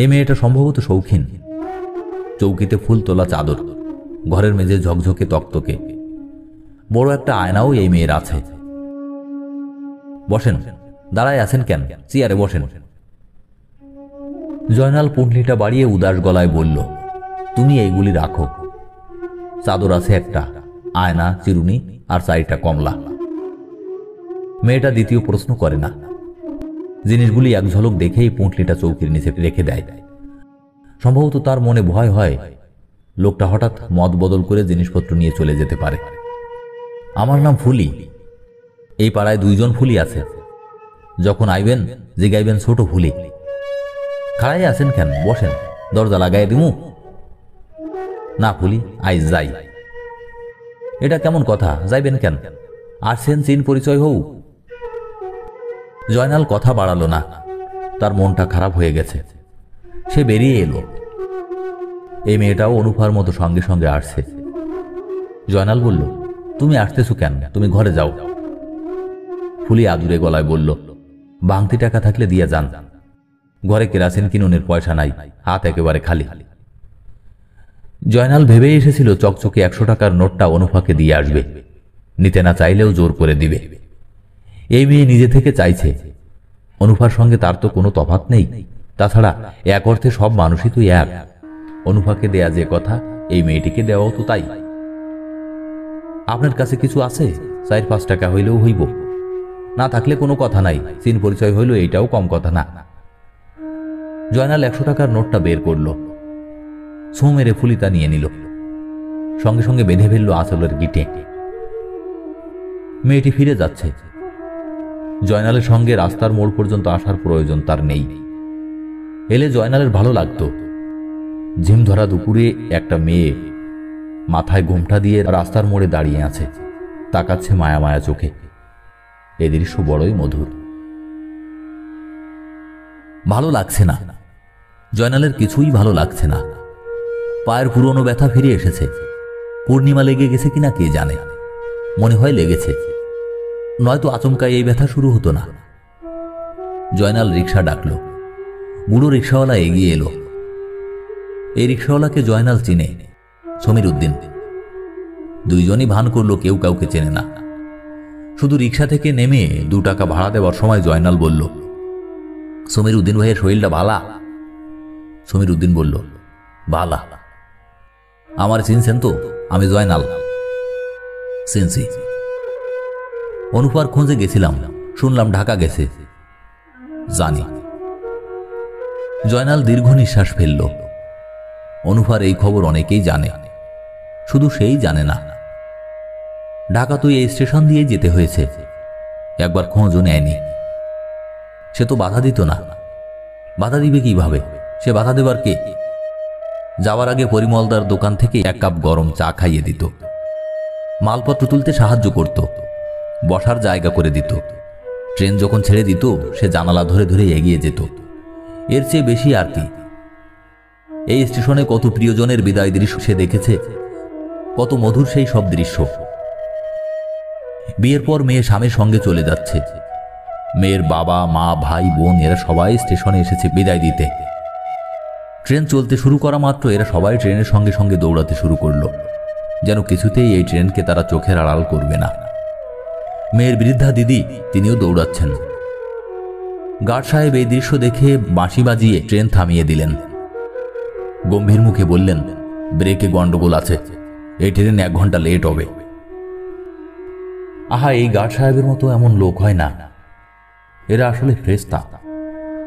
এই মেয়েটা সম্ভবত শৌখিন। চৌকিতে ফুল তোলা চাদর, ঘরের মেঝে ঝকঝকে তকতকে। বড় একটা আয়নাও এই মেয়ের আছে। বসেন। দাঁড়ায় আছেন কেন? চেয়ারে বসেন। জয়নাল পুঁটলিটা বাড়িয়ে উদাস গলায় বলল, তুমি এইগুলি রাখো। চাদর আছে একটা, আয়না, চিরুনি আর 4টা কমলা। মেয়েটা দ্বিতীয় প্রশ্ন করে না। জিনিসগুলি এক ঝলক দেখেই পুঁটলিটা চৌকির নিচে রেখে দেয়। সম্ভবত তার মনে ভয় হয় লোকটা হঠাৎ মত বদল করে জিনিসপত্র নিয়ে চলে যেতে পারে। আমার নাম ফুলি। এই পাড়ায় 2 জন ফুলি আছে। যখন আইবেন জিগাইবেন ছোট ফুলি। খাড়াই আছেন কেন? বসেন, দরজা লাগাই দিমু। না ফুলি, আইজ যাই। এটা কেমন কথা? যাইবেন কেন? আসছেন, চিন পরিচয় হও। জয়নাল কথা বাড়ালো না, তার মনটা খারাপ হয়ে গেছে। সে বেরিয়ে এলো। এই মেয়েটাও অনুফার মতো সঙ্গে সঙ্গে আসছে। জয়নাল বলল, তুমি আসতেছো কেন? তুমি ঘরে যাও। ফুলি আদুরে গলায় বলল, ভাঙতি টাকা থাকলে দিয়ে যান, ঘরে কেরাসিন কিনুনের পয়সা নাই, হাত একেবারে খালি। জয়নাল ভেবে এসেছিল চকচকে 100 টাকার নোটটা অনুফাকে দিয়ে আসবে, নিতে না চাইলেও জোর করে দিবে। এই মেয়ে নিজে থেকে চাইছে, অনুফার সঙ্গে তার তো কোনো তফাৎ নেই। তাছাড়া এক অর্থে সব মানুষই তো এক। অনুফাকে দেয়া যে কথা, এই মেয়েটিকে দেওয়াও তো তাই। আপনার কাছে কিছু আছে? 4-5 টাকা হইলেও হইব, না থাকলে কোনো কথা নাই, চিন পরিচয় হইল, এইটাও কম কথা না। জয়নাল 100 টাকার নোটটা বের করল, ছোঁ মেরে ফুলিতা নিয়ে নিল, সঙ্গে সঙ্গে বেঁধে ফেলল আঁচলের গিটে। মেয়েটি ফিরে যাচ্ছে। জয়নালের সঙ্গে রাস্তার মোড় পর্যন্ত আসার প্রয়োজন তার নেই। এলে জয়নালের ভালো লাগত। ঝিম ধরা দুপুরে একটা মেয়ে মাথায় ঘোমটা দিয়ে রাস্তার মোড়ে দাঁড়িয়ে আছে, তাকাচ্ছে মায়া মায়া চোখে। এ দৃশ্য বড়ই মধুর। ভালো লাগছে না, জয়নালের কিছুই ভালো লাগছে না। পায়ের পুরনো ব্যথা ফিরে এসেছে। পূর্ণিমা লেগে গেছে কিনা কে জানে, মনে হয় লেগেছে, নয়তো আচমকাই এই ব্যথা শুরু হতো না। জয়নাল রিক্সা ডাকল। বুড়ো রিক্সাওয়ালা এগিয়ে এলো। এই রিক্সাওয়ালাকে জয়নাল চিনে, সমীর উদ্দিন। দুইজনই ভান করলো কেউ কাউকে চেনে না। শুধু রিক্সা থেকে নেমে 2 টাকা ভাড়া দেওয়ার সময় জয়নাল বলল, সমীর উদ্দিন ভাইয়ের শরীরটা ভালা? সমীর উদ্দিন বলল, ভালা। আমার চিনছেন তো? আমি জয়নাল। চিনছি। অনুপার খোঁজে গেছিলাম, শুনলাম ঢাকা গেছে। জানি। জয়নাল দীর্ঘ নিঃশ্বাস ফেলল। অনুপার এই খবর অনেকেই জানে, শুধু সেই জানে না। ঢাকা তো এই স্টেশন দিয়ে যেতে হয়েছে, একবার খোঁজও নেয়নি। সে তো বাধা দিত না। বাধা দিবে কিভাবে? সে বাধা দেবার কে? যাওয়ার আগে পরিমলদার দোকান থেকে 1 কাপ গরম চা খাইয়ে দিত, মালপত্র তুলতে সাহায্য করত, বসার জায়গা করে দিত। ট্রেন যখন ছেড়ে দিত সে জানালা ধরে ধরে এগিয়ে যেত। এর চেয়ে বেশি আর কি? এই স্টেশনে কত প্রিয়জনের বিদায় দৃশ্য সে দেখেছে, কত মধুর সেই সব দৃশ্য। বিয়ের পর মেয়ে স্বামীর সঙ্গে চলে যাচ্ছে। মেয়ের বাবা মা ভাই বোন এরা সবাই স্টেশনে এসেছে বিদায় দিতে। ট্রেন চলতে শুরু করা মাত্র এরা সবাই ট্রেনের সঙ্গে সঙ্গে দৌড়াতে শুরু করলো, যেন কিছুতেই এই ট্রেনকে তারা চোখের আড়াল করবে না। মেয়ের বৃদ্ধা দিদি, তিনিও দৌড়াচ্ছেন। গার্ড সাহেব এই দৃশ্য দেখে বাঁশি বাজিয়ে ট্রেন থামিয়ে দিলেন। গম্ভীর মুখে বললেন, ব্রেকে গন্ডগোল আছে, এই ট্রেন 1 ঘন্টা লেট হবে। আহা, এই গার্ড সাহেবের মতো এমন লোক হয় না। এরা আসলে ফেরেশতা,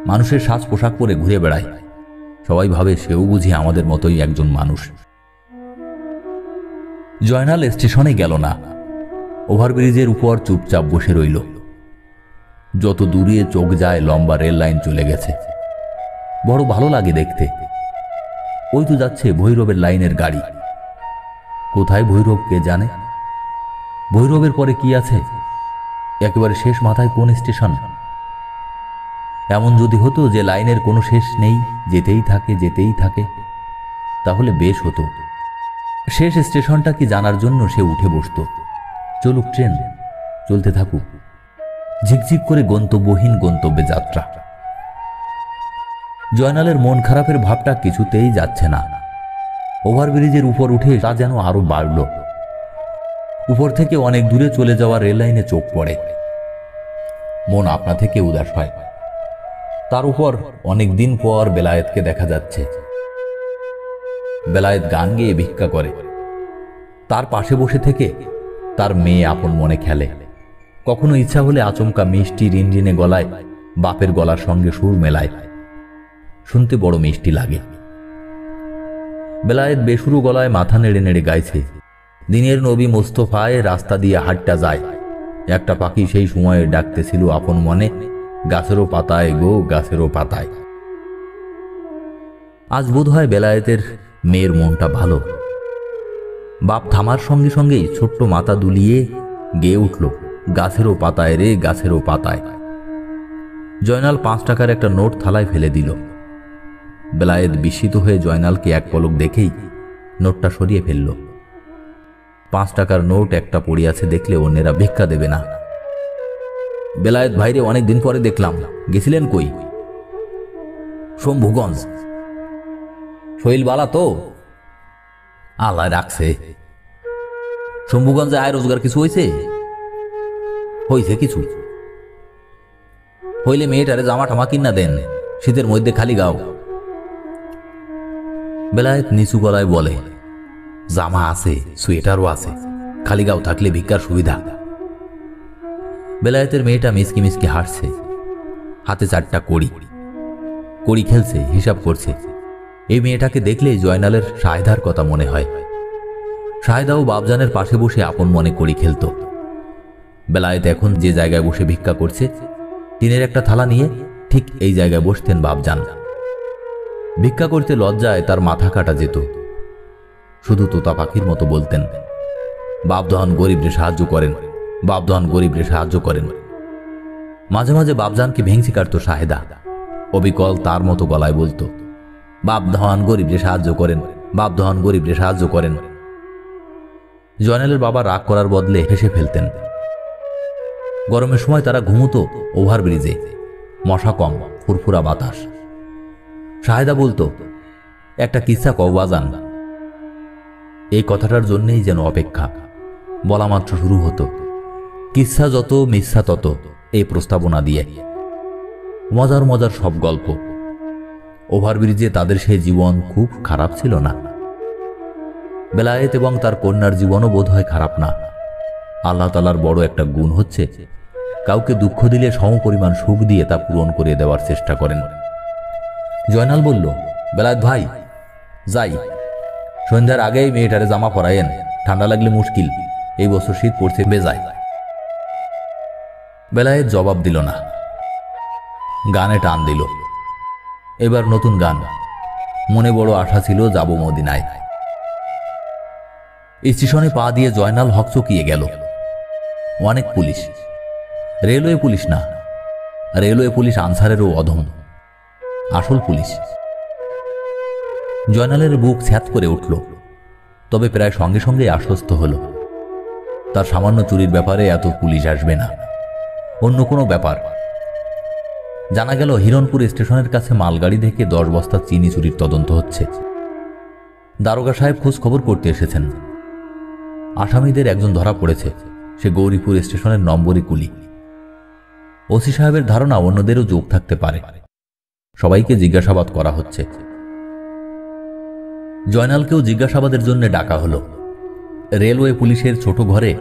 মানুষের সাজ পোশাক পরে ঘুরে বেড়ায়। সবাই ভাবে সেও বুঝি আমাদের মতোই একজন মানুষ। জয়নাল স্টেশনে গেল না, ওভারব্রিজের উপর চুপচাপ বসে রইল। যত দূরে চোখ যায় লম্বা রেল লাইন চলে গেছে, বড় ভালো লাগে দেখতে। ওই তো যাচ্ছে ভৈরবের লাইনের গাড়ি। কোথায় ভৈরব কে জানে? ভৈরবের পরে কি আছে? একেবারে শেষ মাথায় কোন স্টেশন? এমন যদি হতো যে লাইনের কোনো শেষ নেই, যেতেই থাকে যেতেই থাকে, তাহলে বেশ হতো। শেষ স্টেশনটা কি জানার জন্য সে উঠে বসত। চলুক ট্রেন, চলতে থাকুক, ঝিকঝিক করে গন্তব্যহীন গন্তব্যে যাত্রা। জয়নালের মন খারাপের ভাবটা কিছুতেই যাচ্ছে না। ওভারব্রিজের উপর উঠে তা যেন আরো বাড়ল। উপর থেকে অনেক দূরে চলে যাওয়া রেল লাইনে চোখ পড়ে, মন আপনা থেকে উদাস হয়। তার উপর অনেক দিন পর বেলায়েতকে দেখা যাচ্ছে। বেলায়েত গান গেয়ে ভিক্ষা করে। তার পাশে বসে থেকে তার মেয়ে আপন মনে খেলে। কখনো ইচ্ছা হলে আচমকা মিষ্টি রিনরিনে গলায় বাপের গলার সঙ্গে সুর মেলায়, শুনতে বড় মিষ্টি লাগে। বেলায়েত বেসুরু গলায় মাথা নেড়ে নেড়ে গাইছে, দিনের নবী মোস্তফায় রাস্তা দিয়ে হাঁটটা যায়, একটা পাখি সেই সময়ে ডাকতেছিল আপন মনে, গাছেরও পাতায় গো গাছেরও পাতায়। আজ বোধ হয় বেলায়েতের মেয়ের মনটা ভালো। বাপ থামার সঙ্গে সঙ্গেই ছোট্ট মাথা দুলিয়ে গেয়ে উঠল, গাছেরও পাতায় রে গাছেরও পাতায়। জয়নাল 5 টাকার একটা নোট থালায় ফেলে দিল। বেলায়েত বিস্মিত হয়ে জয়নালকে এক পলক দেখেই নোটটা সরিয়ে ফেলল। 5 টাকার নোট একটা পড়ে আছে, দেখলে অন্যেরা ভিক্ষা দেবে না। বেলায়েত ভাইরে অনেক দিন পরে দেখলাম, গেছিলেন কই? শম্ভুগঞ্জ। শৈল বালা তো? আল্লাহ রাখছে। শম্ভুগঞ্জে আয় রোজগার কিছু হয়েছে? হয়েছে কিছু। হইলে মেয়েটারে জামা টামা কিনা দেন, শীতের মধ্যে খালি গাও। বেলায়েত নিচু গলায় বলে, জামা আছে, সোয়েটারও আছে, খালি গাও থাকলে ভিক্ষার সুবিধা। বেলায়েতের মেয়েটা মিসকি মিসকি হাসছে, হাতে 4টা কড়ি কড়ি খেলছে, হিসাব করছে। এই মেয়েটাকে দেখলেই জয়নালের শাহেদার কথা মনে হয়। শাহেদাও বাবজানের পাশে বসে আপন মনে কড়ি খেলত। বেলায়েত এখন যে জায়গায় বসে ভিক্ষা করছে, টিনের একটা থালা নিয়ে ঠিক এই জায়গায় বসতেন বাবজান। ভিক্ষা করতে লজ্জায় তার মাথা কাটা যেত। শুধু তোতা পাখির মতো বলতেন, বাপদহান গরিবরে সাহায্য করেন, বাপদহান গরিবরে সাহায্য করেন। মাঝে মাঝে বাবজানকে ভেঙচি কাটত শাহেদা, অবিকল তার মতো গলায় বলতো, বাপদহান গরিবরে সাহায্য করেন, বাপদহান গরিবরে সাহায্য করেন। জয়নালের বাবা রাগ করার বদলে হেসে ফেলতেন। গরমের সময় তারা ঘুমুতো ওভারব্রিজে, মশা কম, ফুরফুরা বাতাস। শাহেদা বলতো, একটা কিস্সা কও বাজান। এই কথাটার জন্যেই যেন অপেক্ষা। বলা মাত্র শুরু হতো, কিস্সা যত মিথ্যা তত, এই প্রস্তাবনা দিয়ে। মজার মজার সব গল্প। ওভারব্রিজে তাদের সেই জীবন খুব খারাপ ছিল না। বেলায়েত এবং তার কন্যার জীবনও বোধ হয় খারাপ না। আল্লাহ তাআলার বড় একটা গুণ হচ্ছে, কাউকে দুঃখ দিলে সমপরিমাণ সুখ দিয়ে তা পূরণ করে দেওয়ার চেষ্টা করেন। জয়নাল বলল, বেলায়েত ভাই যাই, সন্ধ্যার আগেই মেয়েটারে জামা পরায়েন, ঠান্ডা লাগলে মুশকিল, এই বছর শীত পড়ছে বেজায়। বেলায়েত জবাব দিল না, গানে টান দিল। এবার নতুন গান। মনে বড় আশা ছিল যাব মদিনায়। স্টেশনে পা দিয়ে জয়নাল হকচকিয়ে গেল। অনেক পুলিশ। রেলওয়ে পুলিশ না, রেলওয়ে পুলিশ আনসারেরও অধম, আসল পুলিশ। জয়নালের বুক ছ্যাঁত করে উঠল, তবে প্রায় সঙ্গে সঙ্গে আশ্বস্ত হল। তার সামান্য চুরির ব্যাপারে এত পুলিশ আসবে না, অন্য কোনো ব্যাপার। জানা গেল হিরণপুর স্টেশনের কাছে মালগাড়ি থেকে 10 বস্তা চিনি চুরির তদন্ত হচ্ছে। দারোগা সাহেব খোঁজ খবর করতে এসেছেন। আসামিদের একজন ধরা পড়েছে, সে গৌরীপুর স্টেশনের নম্বরই কুলি। ওসি সাহেবের ধারণা অন্যদেরও যোগ থাকতে পারে। সবাইকে জিজ্ঞাসাবাদ করা হচ্ছে। জয়নালকেও জিজ্ঞাসাবাদের জন্য ডাকা হলো। রেলওয়ে পুলিশের ছোট ঘরে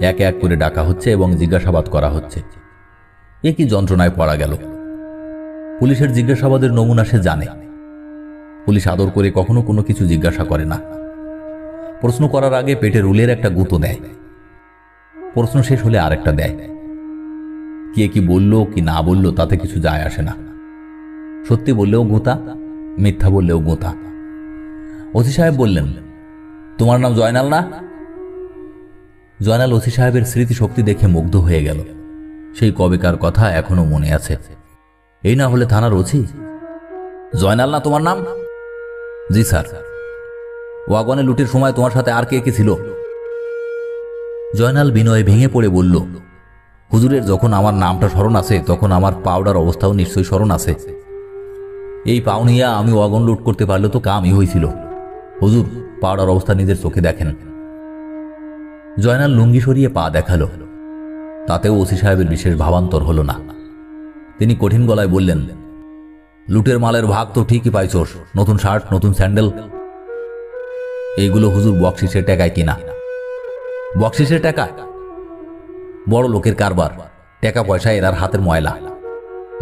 এক এক করে ডাকা হচ্ছে এবং জিজ্ঞাসাবাদ করা হচ্ছে। এ কি যন্ত্রণায় পড়া গেল। পুলিশের জিজ্ঞাসাবাদের নমুনা সে জানে। পুলিশ আদর করে কখনো কোনো কিছু জিজ্ঞাসা করে না। প্রশ্ন করার আগে পেটে রুলের একটা গুঁতো দেয়, প্রশ্ন শেষ হলে আরেকটা দেয়। কে কি বলল কি না বলল তাতে কিছু যায় আসে না। সত্যি বললেও গোঁতা, মিথ্যা বললেও গোঁতা। ওসি সাহেব বললেন, তোমার নাম জয়নাল না? জয়নাল ওসি সাহেবের স্মৃতিশক্তি দেখে মুগ্ধ হয়ে গেল। সেই কবেকার কথা এখনো মনে আছে। এই না হলে থানার ওসি। জয়নাল না তোমার নাম? জি স্যার। ওয়াগনে লুটের সময় তোমার সাথে আর কে কে ছিল? জয়নাল বিনয়ে ভেঙে পড়ে বলল, হুজুরের যখন আমার নামটা স্মরণ আছে তখন আমার পাউডার অবস্থাও নিশ্চয়ই স্মরণ আছে। এই পাউনিয়া আমি ওয়াগন লুট করতে পারলে তো কামই হয়েছিল। হুজুর, পাউডার অবস্থা নিজের চোখে দেখেন। জয়নাল লুঙ্গি সরিয়ে পা দেখালো। তাতেও ওসি সাহেবের বিশেষ ভাবান্তর হল না। তিনি কঠিন গলায় বললেন, লুটের মালের ভাগ তো ঠিকই পাইছোস, নতুন শার্ট, নতুন স্যান্ডেল। এইগুলো হুজুর বকশিসের টাকায় কিনা। বকশিসের টাকা? বড় লোকের কারবার, টাকা পয়সা এরার হাতের ময়লা।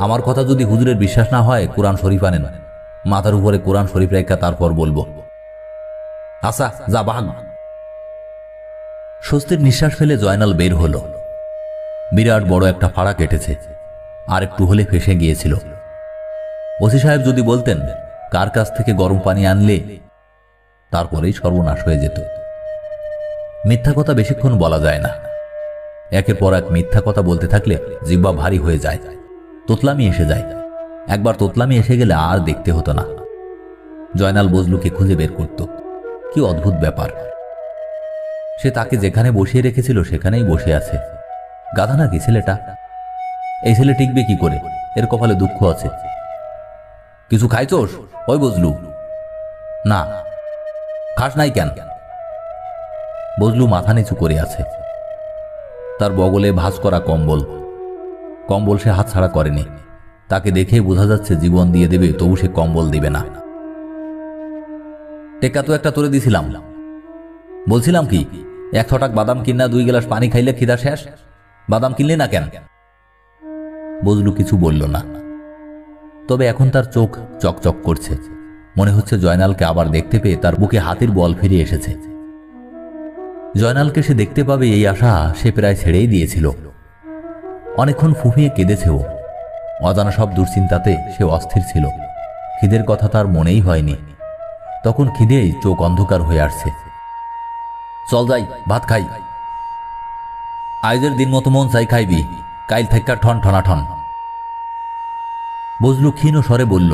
আমার কথা যদি হুজুরের বিশ্বাস না হয় কোরআন শরীফ আনেন, মাথার উপরে কোরআন শরীফ রেখা তারপর বলবো। আচ্ছা যা ভাগ। স্বস্তির নিঃশ্বাস ফেলে জয়নাল বের হলো। বিরাট বড় একটা ফাড়া কেটেছে, আর একটু হলে ফেসে গিয়েছিল। ওসি সাহেব যদি বলতেন কার কাছ থেকে গরম পানি আনলে, তারপরেই সর্বনাশ হয়ে যেত। মিথ্যা কথা বেশিক্ষণ বলা যায় না। একের পর এক মিথ্যা কথা বলতে থাকলে জিহ্বা ভারী হয়ে যায়, তোতলামি এসে যায়। একবার তোতলামি এসে গেলে আর দেখতে হতো না। জয়নাল বজলুকে খুঁজে বের করত। কি অদ্ভুত ব্যাপার। সে তাকে যেখানে বসিয়ে রেখেছিল সেখানেই বসে আছে। গাধা নাকি ছেলেটা? এই ছেলে টিকবে কি করে? এর কপালে দুঃখ আছে। কিছু খাইছোস? ওই বজলু। না। খাস নাই কেন? বজলু মাথা নিচু করে আছে। তার বগলে ভাঁজ করা কম্বল। কম্বল সে হাতছাড়া করেনি। তাকে দেখেই বোঝা যাচ্ছে জীবন দিয়ে দেবে, তবু সে কম্বল দিবে না। টেকা তো একটা তোরে দিছিলাম। বলছিলাম কি, 100 টাকা বাদাম কিনা 2 গ্লাস পানি খাইলে খিদা শেষ। বাদাম কিনলি না কেন? বজলু কিছু বলল না। তবে এখন তার চোখ চকচক করছে। মনে হচ্ছে জয়নালকে আবার দেখতে পেয়ে তার বুকে হাতির বল ফিরে এসেছে। জয়নালকে সে দেখতে পাবে এই আশা সে প্রায় ছেড়েই দিয়েছিল। অনেকক্ষণ ফুঁফিয়ে কেঁদেছেও। অজানা সব দুশ্চিন্তাতে সে অস্থির ছিল। খিদের কথা তার মনেই হয়নি। তখন খিদেই চোখ অন্ধকার হয়ে আসছে। চল যাই, ভাত খাই। আইজের দিন মতো মন চাই খাইবি, কাইল থেকে ঠন ঠনাঠন। বজলু ক্ষীণ স্বরে বলল,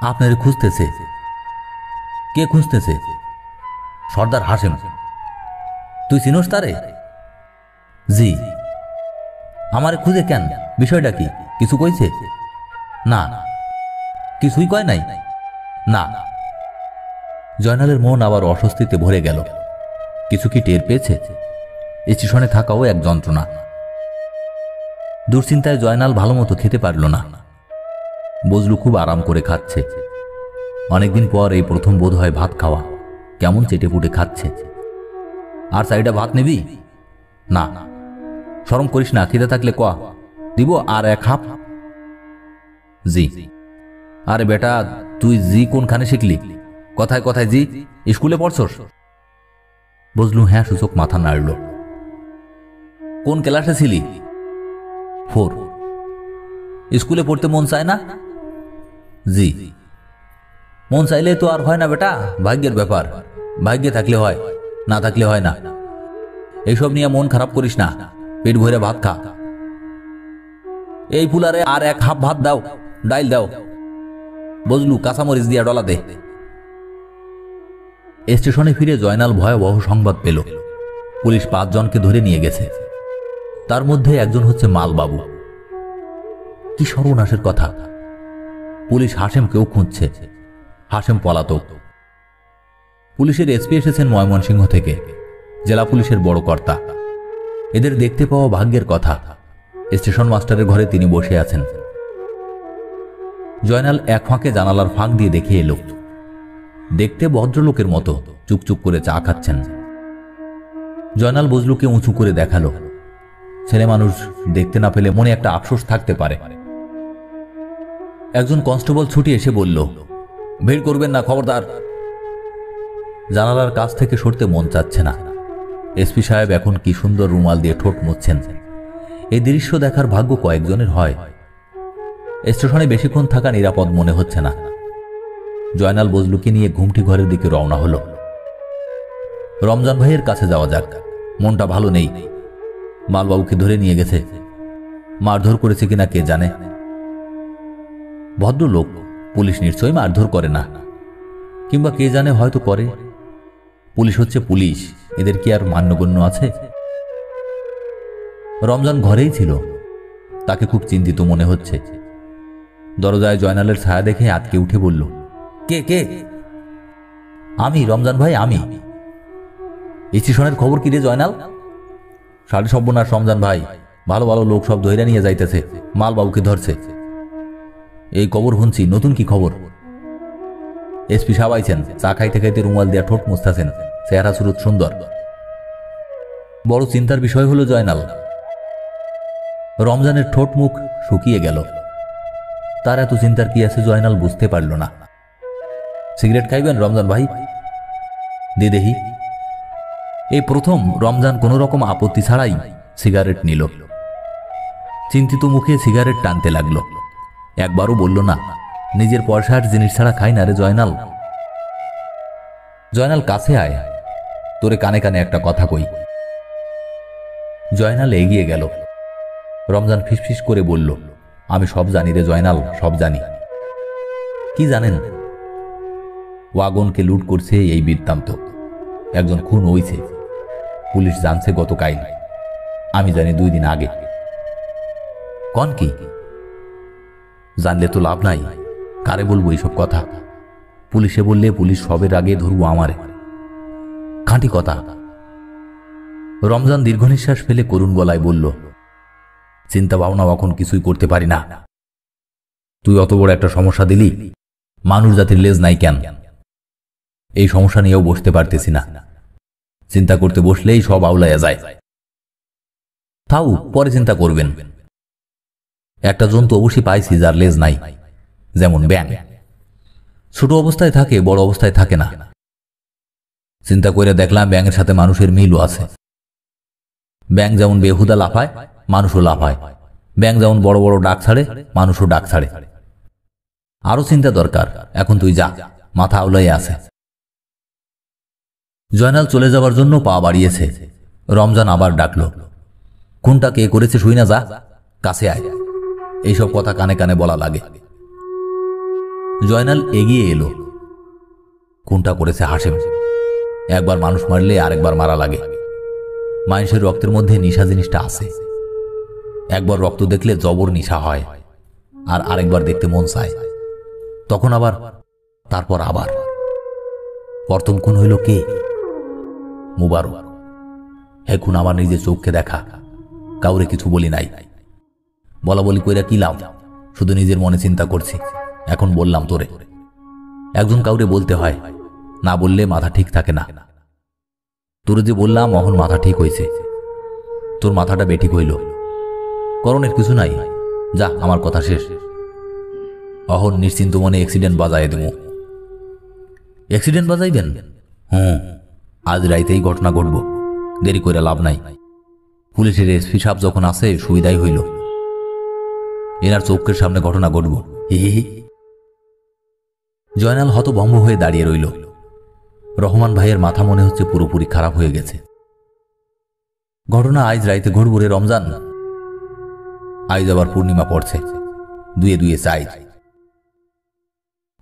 আপনারে খুঁজতেছে। কে খুঁজতেছে? সর্দার হাসেম। তুই চিনোস তারে? জি। আমারে খুঁজে কেন? বিষয়টা কি? কিছু কইছে? না। কিছুই কয় নাই? না। জয়নালের মন আবার অস্বস্তিতে ভরে গেল। কিছু কি টের পেয়েছে? স্টেশনে থাকাও এক যন্ত্রণা। দুশ্চিন্তায় জয়নাল ভালো মতো খেতে পারল না। বজলু খুব আরাম করে খাচ্ছে। অনেকদিন পর এই প্রথম বোধ হয় ভাত খাওয়া। কেমন চেটেপুটে খাচ্ছে। আর সাইডা ভাত নিবি? না। শরম করিস না, খিদে থাকলে ক, দিব আর 1 হাফ। জি। আরে বেটা, তুই জি কোনখানে শিখলি? কথায় কথায় জি? স্কুলে পড়ছস? বজলু হ্যাঁ সূচক মাথা নাড়ল। কোন ক্লাসে ছিলি? 4। স্কুলে পড়তে মন চায় না? জি। মন চাইলে তো আর হয় না বেটা, ভাগ্যের ব্যাপার। ভাগ্যে থাকলে হয়, না থাকলে হয় না। এইসব নিয়ে মন খারাপ করিস না, পেট ভরে ভাত খা। এই ফুলারে আর 1 হাফ ভাত দাও, ডাইল দাও। বজলু কাঁচামরিচ দিয়া ডলা দে। স্টেশনে ফিরে জয়নাল ভয়াবহ সংবাদ পেল। পুলিশ 5 জনকে ধরে নিয়ে গেছে। তার মধ্যে একজন হচ্ছে মালবাবু। কি সর্বনাশের কথা! পুলিশ হাসেমকেও খুঁজছে। হাসেম পলাতক। পুলিশের এসপি এসেছেন ময়মনসিংহ থেকে, জেলা পুলিশের বড় কর্তা। এদের দেখতে পাওয়া ভাগ্যের কথা। স্টেশন মাস্টারের ঘরে তিনি বসে আছেন। জয়নাল এক ফাঁকে জানালার ফাঁক দিয়ে দেখে এলো। দেখতে ভদ্রলোকের মতো চুপচুপ করে চা খাচ্ছেন। জয়নাল বজলুকে উঁচু করে দেখালো। ছেলে মানুষ দেখতে না পেলে মনে একটা আফসোস থাকতে পারে। একজন কনস্টেবল ছুটি এসে বলল, ভিড় করবেন না, খবরদার। জানালার কাছ থেকে সরতে মন চাচ্ছে না। এসপি সাহেব এখন কি সুন্দর রুমাল দিয়ে ঠোঁট মুছছেন। এই দৃশ্য দেখার ভাগ্য কয়েকজনের হয়। স্টেশনে বেশিক্ষণ থাকা নিরাপদ মনে হচ্ছে না। জয়নাল বজলুকে নিয়ে ঘুমটি ঘরের দিকে রওনা হলো। রমজান ভাইয়ের কাছে যাওয়া যাক, মনটা ভালো নেই। মালবাবুকে ধরে নিয়ে গেছে। মারধর করেছে কিনা কে জানে। ভদ্রলোক, পুলিশ নিশ্চয়ই মারধর করে না, কিংবা কে জানে হয়তো করে। পুলিশ হচ্ছে পুলিশ, এদের কি আর মান্যগণ্য আছে? রমজান ঘরেই ছিল। তাকে খুব চিন্তিত মনে হচ্ছে। দরজায় জয়নালের ছায়া দেখে আটকে উঠে বলল, কে কে? আমি, রমজান ভাই, আমি। স্টেশনের খবর কি রে জয়নাল? সাড়ে সর্বনাশ রমজান ভাই, ভালো ভালো লোক সব ধৈর্য নিয়ে যাইতেছে, মালবাবুকে ধরছে। এই খবর শুনছি, নতুন কি খবর? এসপি সাহেব আইছেন, চা খাইতে খাইতে রুমাল দিয়া ঠোঁট মুছতেছেন, চেহারা সুরত সুন্দর। বড় চিন্তার বিষয় হলো জয়নাল। রমজানের ঠোঁট মুখ শুকিয়ে গেল। তার এত চিন্তার কি আছে জয়নাল বুঝতে পারল না। সিগারেট খাইবেন রমজান ভাই? দে দেহি। এই প্রথম রমজান কোনো রকম আপত্তি ছাড়াই সিগারেট নিল। চিন্তিত মুখে সিগারেট টানতে লাগল। একবারও বলল না, নিজের পয়সার জিনিস ছাড়া খাই না রে জয়নাল। জয়নাল কাছে আয়, তোরে কানে কানে একটা কথা কই। জয়নাল এগিয়ে গেল। রমজান ফিসফিস করে বলল, আমি সব জানি রে জয়নাল, সব জানি। কি জানেন? ওয়াগনকে লুট করছে এই বৃত্তান্ত। একজন খুন হইছে। পুলিশ জানছে গতকাল, আমি জানি 2 দিন আগে। কন কি? জানলে তো লাভ নাই, কারে বলবো এইসব কথা? পুলিশে বললে পুলিশ সবের আগে ধরবো আমারে। খাঁটি কথা। রমজান দীর্ঘ নিঃশ্বাস ফেলে করুণ গলায় বলল, চিন্তা ভাবনা এখন কিছুই করতে পারি না। তুই অত বড় একটা সমস্যা দিলি, মানুষ জাতির লেজ নাই কেন? এই সমস্যা নিয়েও বসতে পারতেছি না। চিন্তা করতে বসলেই সব আউলাইয়া যায়। তাও পরে চিন্তা করবেন। একটা জন্তু অবশ্যই পাইছি যার লেজ নাই, যেমন ব্যাঙ। ছোট অবস্থায় থাকে, বড় অবস্থায় থাকে না। চিন্তা করে দেখলাম ব্যাঙের সাথে মানুষের মিলও আছে। ব্যাঙ যেমন বেহুদা লাফায়, মানুষও লাফায়। ব্যাঙ যেমন বড় বড় ডাক ছাড়ে, মানুষও ডাক ছাড়ে। আরো চিন্তা দরকার। এখন তুই যা, মাথা আউলাইয়া আছে। জয়নাল চলে যাবার জন্য পা বাড়িয়েছে। রমজান আবার ডাকল, কোনটা কে করেছে শুই না, যা কাছে আয়। এইসব কথা কানে কানে বলা লাগে। জয়নাল এগিয়ে এলো। কোনটা করেছে? হাসেম। একবার মানুষ মারলে আরেকবার মারা লাগে। মানুষের রক্তের মধ্যে নেশা জিনিসটা আছে। একবার রক্ত দেখলে জবর নেশা হয়, আর আরেকবার দেখতে মন চায়। তখন আবার, তারপর আবার। প্রথম খুন হইল কে? মুবারক। হে খুন আমার নিজের চোখকে দেখা, কাউরে কিছু বলি নাই। বলা বলি কইরা কি লাভ? শুধু নিজের মনে চিন্তা করছি। এখন বললাম তোরে। একজন কাউরে বলতে হয়, না বললে মাথা ঠিক থাকে না। তোরে যে বললাম অহন মাথা ঠিক হয়েছে। তোর মাথাটা বেঠিক হইল। করণের কিছু নাই, যা, আমার কথা শেষ। অহন নিশ্চিন্ত মনে অ্যাক্সিডেন্ট বাজায় দেব। অ্যাক্সিডেন্ট বাজাইবেন? আজ রাইতেই ঘটনা ঘটব, দেরি করে লাভ নাই। পুলিশের এসপি সাহেব যখন আসে সুবিধাই হইল। এনার চোখের সামনে ঘটনা ঘটব। জয়নাল হতভম্ব হয়ে দাঁড়িয়ে রইল। রহমান ভাইয়ের মাথা মনে হচ্ছে পুরোপুরি খারাপ হয়ে গেছে। ঘটনা আজ রাইতে ঘটব রে রমজান। আজ আবার পূর্ণিমা পড়ছে, 2 4।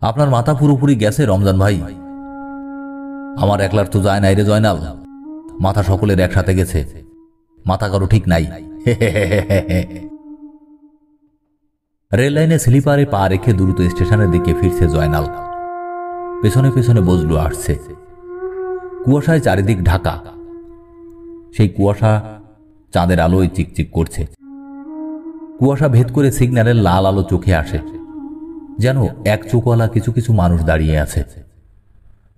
আপনার মাথা পুরোপুরি গেছে রমজান ভাই। আমার একলার তো যায় নাই রে জয়নাল, মাথা সকলের একসাথে গেছে। মাথা কারো ঠিক নাই। রেল লাইনে স্লিপারে পা রেখে দ্রুত স্টেশনের দিকে ফিরছে জয়নাল। পেছনে পেছনে বজলু আসছে। কুয়াশায় চারিদিক ঢাকা। সেই কুয়াশা চাঁদের আলোয় চিকচিক করছে। কুয়াশা ভেদ করে সিগন্যালের লাল আলো চোখে আসে। যেন এক চোখওয়ালা কিছু কিছু মানুষ দাঁড়িয়ে আছে।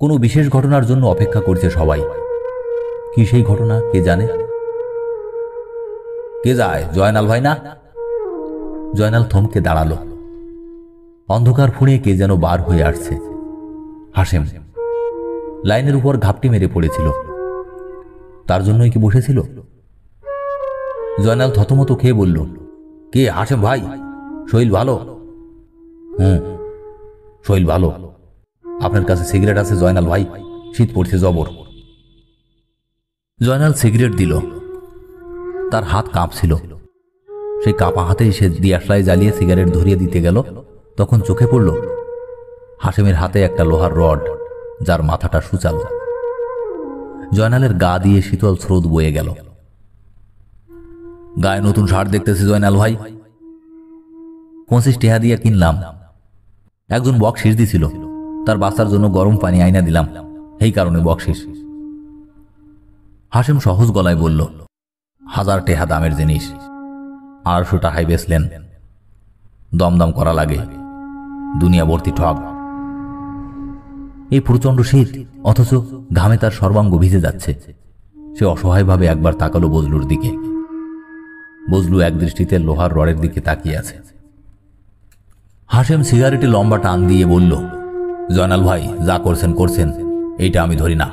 কোনো বিশেষ ঘটনার জন্য অপেক্ষা করছে সবাই। কি সেই ঘটনা কে জানে? কে যায়? জয়নাল ভাই না? জয়নাল থমকে দাঁড়ালো। অন্ধকার ফুঁড়ে কে যেন বার হয়ে আসছে। হাসেম লাইনের উপর ঘাপটি মেরে পড়েছিল। তার জন্যই কি বসেছিল? জয়নাল থতমত খেয়ে বলল, কে? হাসেম ভাই, শৈল ভালো? শৈল ভালো। আপনার কাছে সিগারেট আছে জয়নাল ভাই? শীত পড়ছে জবর। জয়নাল সিগারেট দিল। তার হাত কাঁপছিল। সেই কাঁপা হাতেই সে দিয়াশলাই জ্বালিয়ে সিগারেট ধরিয়ে দিতে গেল। তখন চোখে পড়ল হাসেমের হাতে একটা লোহার রড, যার মাথাটা সুচালো। জয়নালের গা দিয়ে শীতল স্রোত বয়ে গেল। গায়ে নতুন শার্ট দেখতেছি জয়নাল ভাই। 25 টাকা দিয়ে কিনলাম। একজন বকশিস দিছিল, তার বাচ্চার জন্য গরম পানি আইনা দিলাম, এই কারণে বকশিস। হাসেম সহজ গলায় বলল, 1000 টাকা দামের জিনিস 800 টাকায় বেচলেন। দমদম করা লাগে, দুনিয়া ভর্তি ঠক। এই প্রচণ্ড শীত, অথচ ঘামে তার সর্বাঙ্গ ভিজে যাচ্ছে। সে অসহায়ভাবে একবার তাকালো বজলুর দিকে। বজলু এক দৃষ্টিতে লোহার রডের দিকে তাকিয়ে আছে। হাসেম সিগারেটে লম্বা টান দিয়ে বলল, জয়নাল ভাই যা করছেন করছেন, এইটা আমি ধরি না।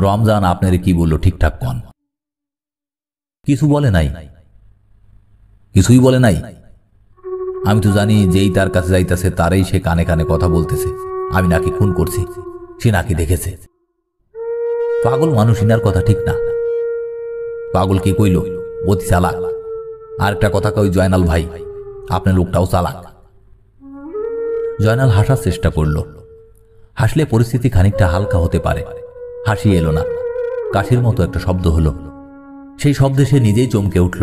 রমজান আপনারে কি বলল ঠিকঠাক কন? কিছু বলে নাই। কিছুই বলে নাই? আমি তো জানি যেই তার কাছে যাইতেছে তারই সে কানে কানে কথা বলতেছে আমি নাকি খুন করছি, সে নাকি দেখেছে। পাগল মানুষ, ইনার কথা ঠিক না। পাগল কি কইল? অতি চালাক। আর একটা কথা কই জয়নাল ভাই, আপনার লোকটাও চালাক। জয়নাল হাসার চেষ্টা করল। হাসলে পরিস্থিতি খানিকটা হালকা হতে পারে। হাসি এলো না। কাশির মতো একটা শব্দ হলো। সেই শব্দে সে নিজেই চমকে উঠল।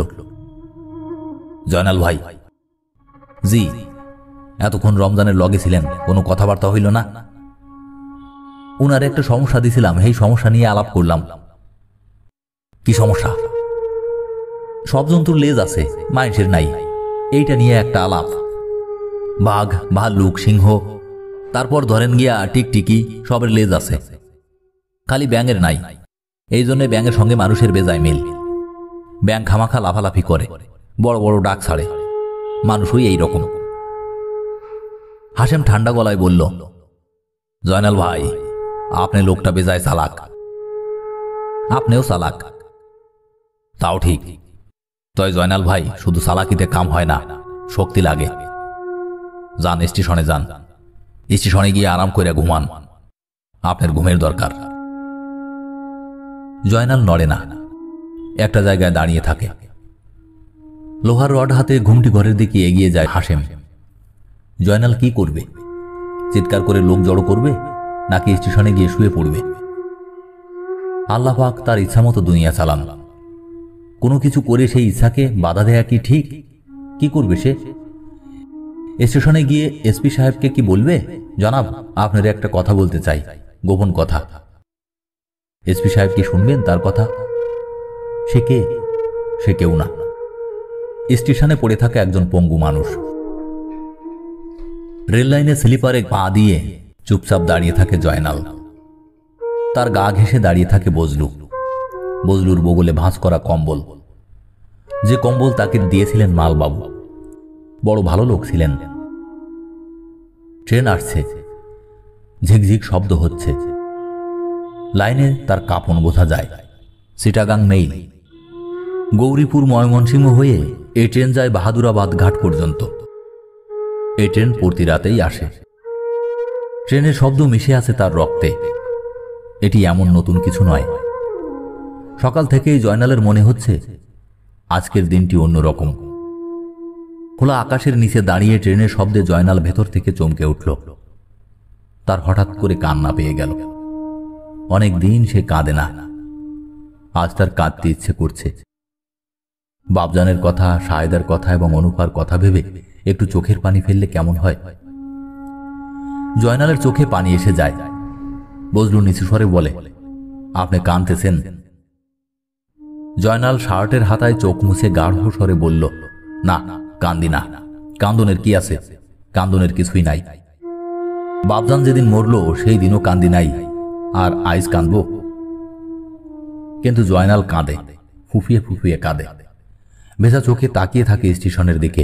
জয়নাল ভাই। জি। এতক্ষণ রমজানের লগে ছিলেন, কোনো কথাবার্তা হইল না? উনার একটা সমস্যা দিছিলাম, এই সমস্যা নিয়ে আলাপ করলাম। কি সমস্যা? সব জন্তুর লেজ আছে, মানুষের নাই, এইটা নিয়ে একটা আলাপ। বাঘ, ভাল্লুক, সিংহ, তারপর ধরেন গিয়া টিকটিকি, সবের লেজ আছে, খালি ব্যাঙের নাই। এই জন্য ব্যাঙের সঙ্গে মানুষের বেজায় মিল। ব্যাঙ খামাখা লাফালাফি করে, বড় বড় ডাক ছাড়ে, মানুষই এই রকম। হাসেম ঠান্ডা গলায় বলল, জয়নাল ভাই, আপনি লোকটা বেজায় চালাক। আপনিও চালাক। তাও ঠিক। তয় জয়নাল ভাই, শুধু চালাকিতে কাম হয় না, শক্তি লাগে। যান, স্টেশনে যান, স্টেশনে গিয়ে আরাম করে ঘুমান, আপনার ঘুমের দরকার। জয়নাল নড়ে না, একটা জায়গায় দাঁড়িয়ে থাকে। লোহার রড হাতে ঘুমটি ঘরের দিকে এগিয়ে যায় হাসেম। জয়নাল কি করবে? চিৎকার করে লোক জড়ো করবে, নাকি স্টেশনে গিয়ে শুয়ে পড়বে? আল্লাহ পাক তার ইচ্ছামতো দুনিয়া চালান। কোনো কিছু করে সেই ইচ্ছাকে বাধা দেয়া কি ঠিক? কি করবে সে? স্টেশনে গিয়ে এসপি সাহেবকে কি বলবে, জনাব, আপনার একটা কথা বলতে চাই, গোপন কথা? এসপি সাহেব কি শুনবেন তার কথা? সে কে? সে কেউ না, স্টেশনে পড়ে থাকা একজন পঙ্গু মানুষ। রেল লাইনে স্লিপারে পা দিয়ে চুপচাপ দাঁড়িয়ে থাকে জয়নাল। তার গা ঘেঁষে দাঁড়িয়ে থাকে বজলু। বজলুর বগলে ভাঁজ করা কম্বল, যে কম্বল তাকে দিয়েছিলেন মালবাবু। বড় ভালো লোক ছিলেন। ট্রেন আসছে, ঝিকঝিক শব্দ হচ্ছে। লাইনে তার কাঁপন বোঝা যায়। চিটাগাং মেইল। গৌরীপুর ময়মনসিংহ হয়ে এই ট্রেন যায় বাহাদুরাবাদ ঘাট পর্যন্ত। এই ট্রেন প্রতি রাতেই আসে। ট্রেনের শব্দ মিশে আছে তার রক্তে। এটি এমন নতুন কিছু নয়। সকাল থেকেই জয়নালের মনে হচ্ছে আজকের দিনটি অন্যরকম। খোলা আকাশের নিচে দাঁড়িয়ে ট্রেনের শব্দে জয়নাল ভেতর থেকে চমকে উঠল। তার হঠাৎ করে কান্না পেয়ে গেল। অনেক দিন সে কাঁদে না, আজ তার কাঁদতে ইচ্ছে করছে। বাপজানের কথা, সাহেদার কথা এবং অনুপার কথা ভেবে একটু চোখের পানি ফেললে কেমন হয়? জয়নালের চোখে পানি এসে যায়। বজলু নিচু স্বরে বলে, আপনি কাঁদতেছেন? জয়নাল শার্টের হাতায় চোখ মুছে গাঢ় স্বরে বলল, না, কান্দি না। কান্দনের কি আছে? কান্দনের কিছুই নাই। বাপজান যেদিন মরল সেই দিনও কান্দি নাই, আর আইজ কাঁদব? কিন্তু জয়নাল কাঁদে, ফুফিয়ে ফুফিয়ে কাঁদে। ভেজা চোখে তাকিয়ে থাকে স্টেশনের দিকে।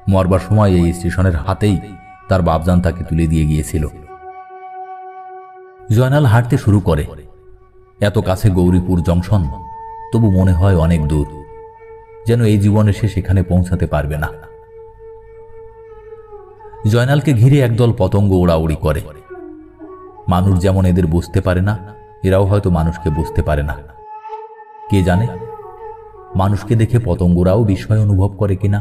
মরবার সময় এই স্টেশনের হাতেই তার বাপজান তাকে তুলে দিয়ে গিয়েছিল। জয়নাল হাঁটতে শুরু করে। এত কাছে গৌরীপুর জংশন, তবু মনে হয় অনেক দূর, যেন এই জীবনে সে সেখানে পৌঁছাতে পারবে না। জয়নালকে ঘিরে একদল পতঙ্গ ওড়াউড়ি করে। মানুষ যেমন এদের বুঝতে পারে না, এরাও হয়তো মানুষকে বুঝতে পারে না। কে জানে, মানুষকে দেখে পতঙ্গরাও বিস্ময় অনুভব করে কিনা।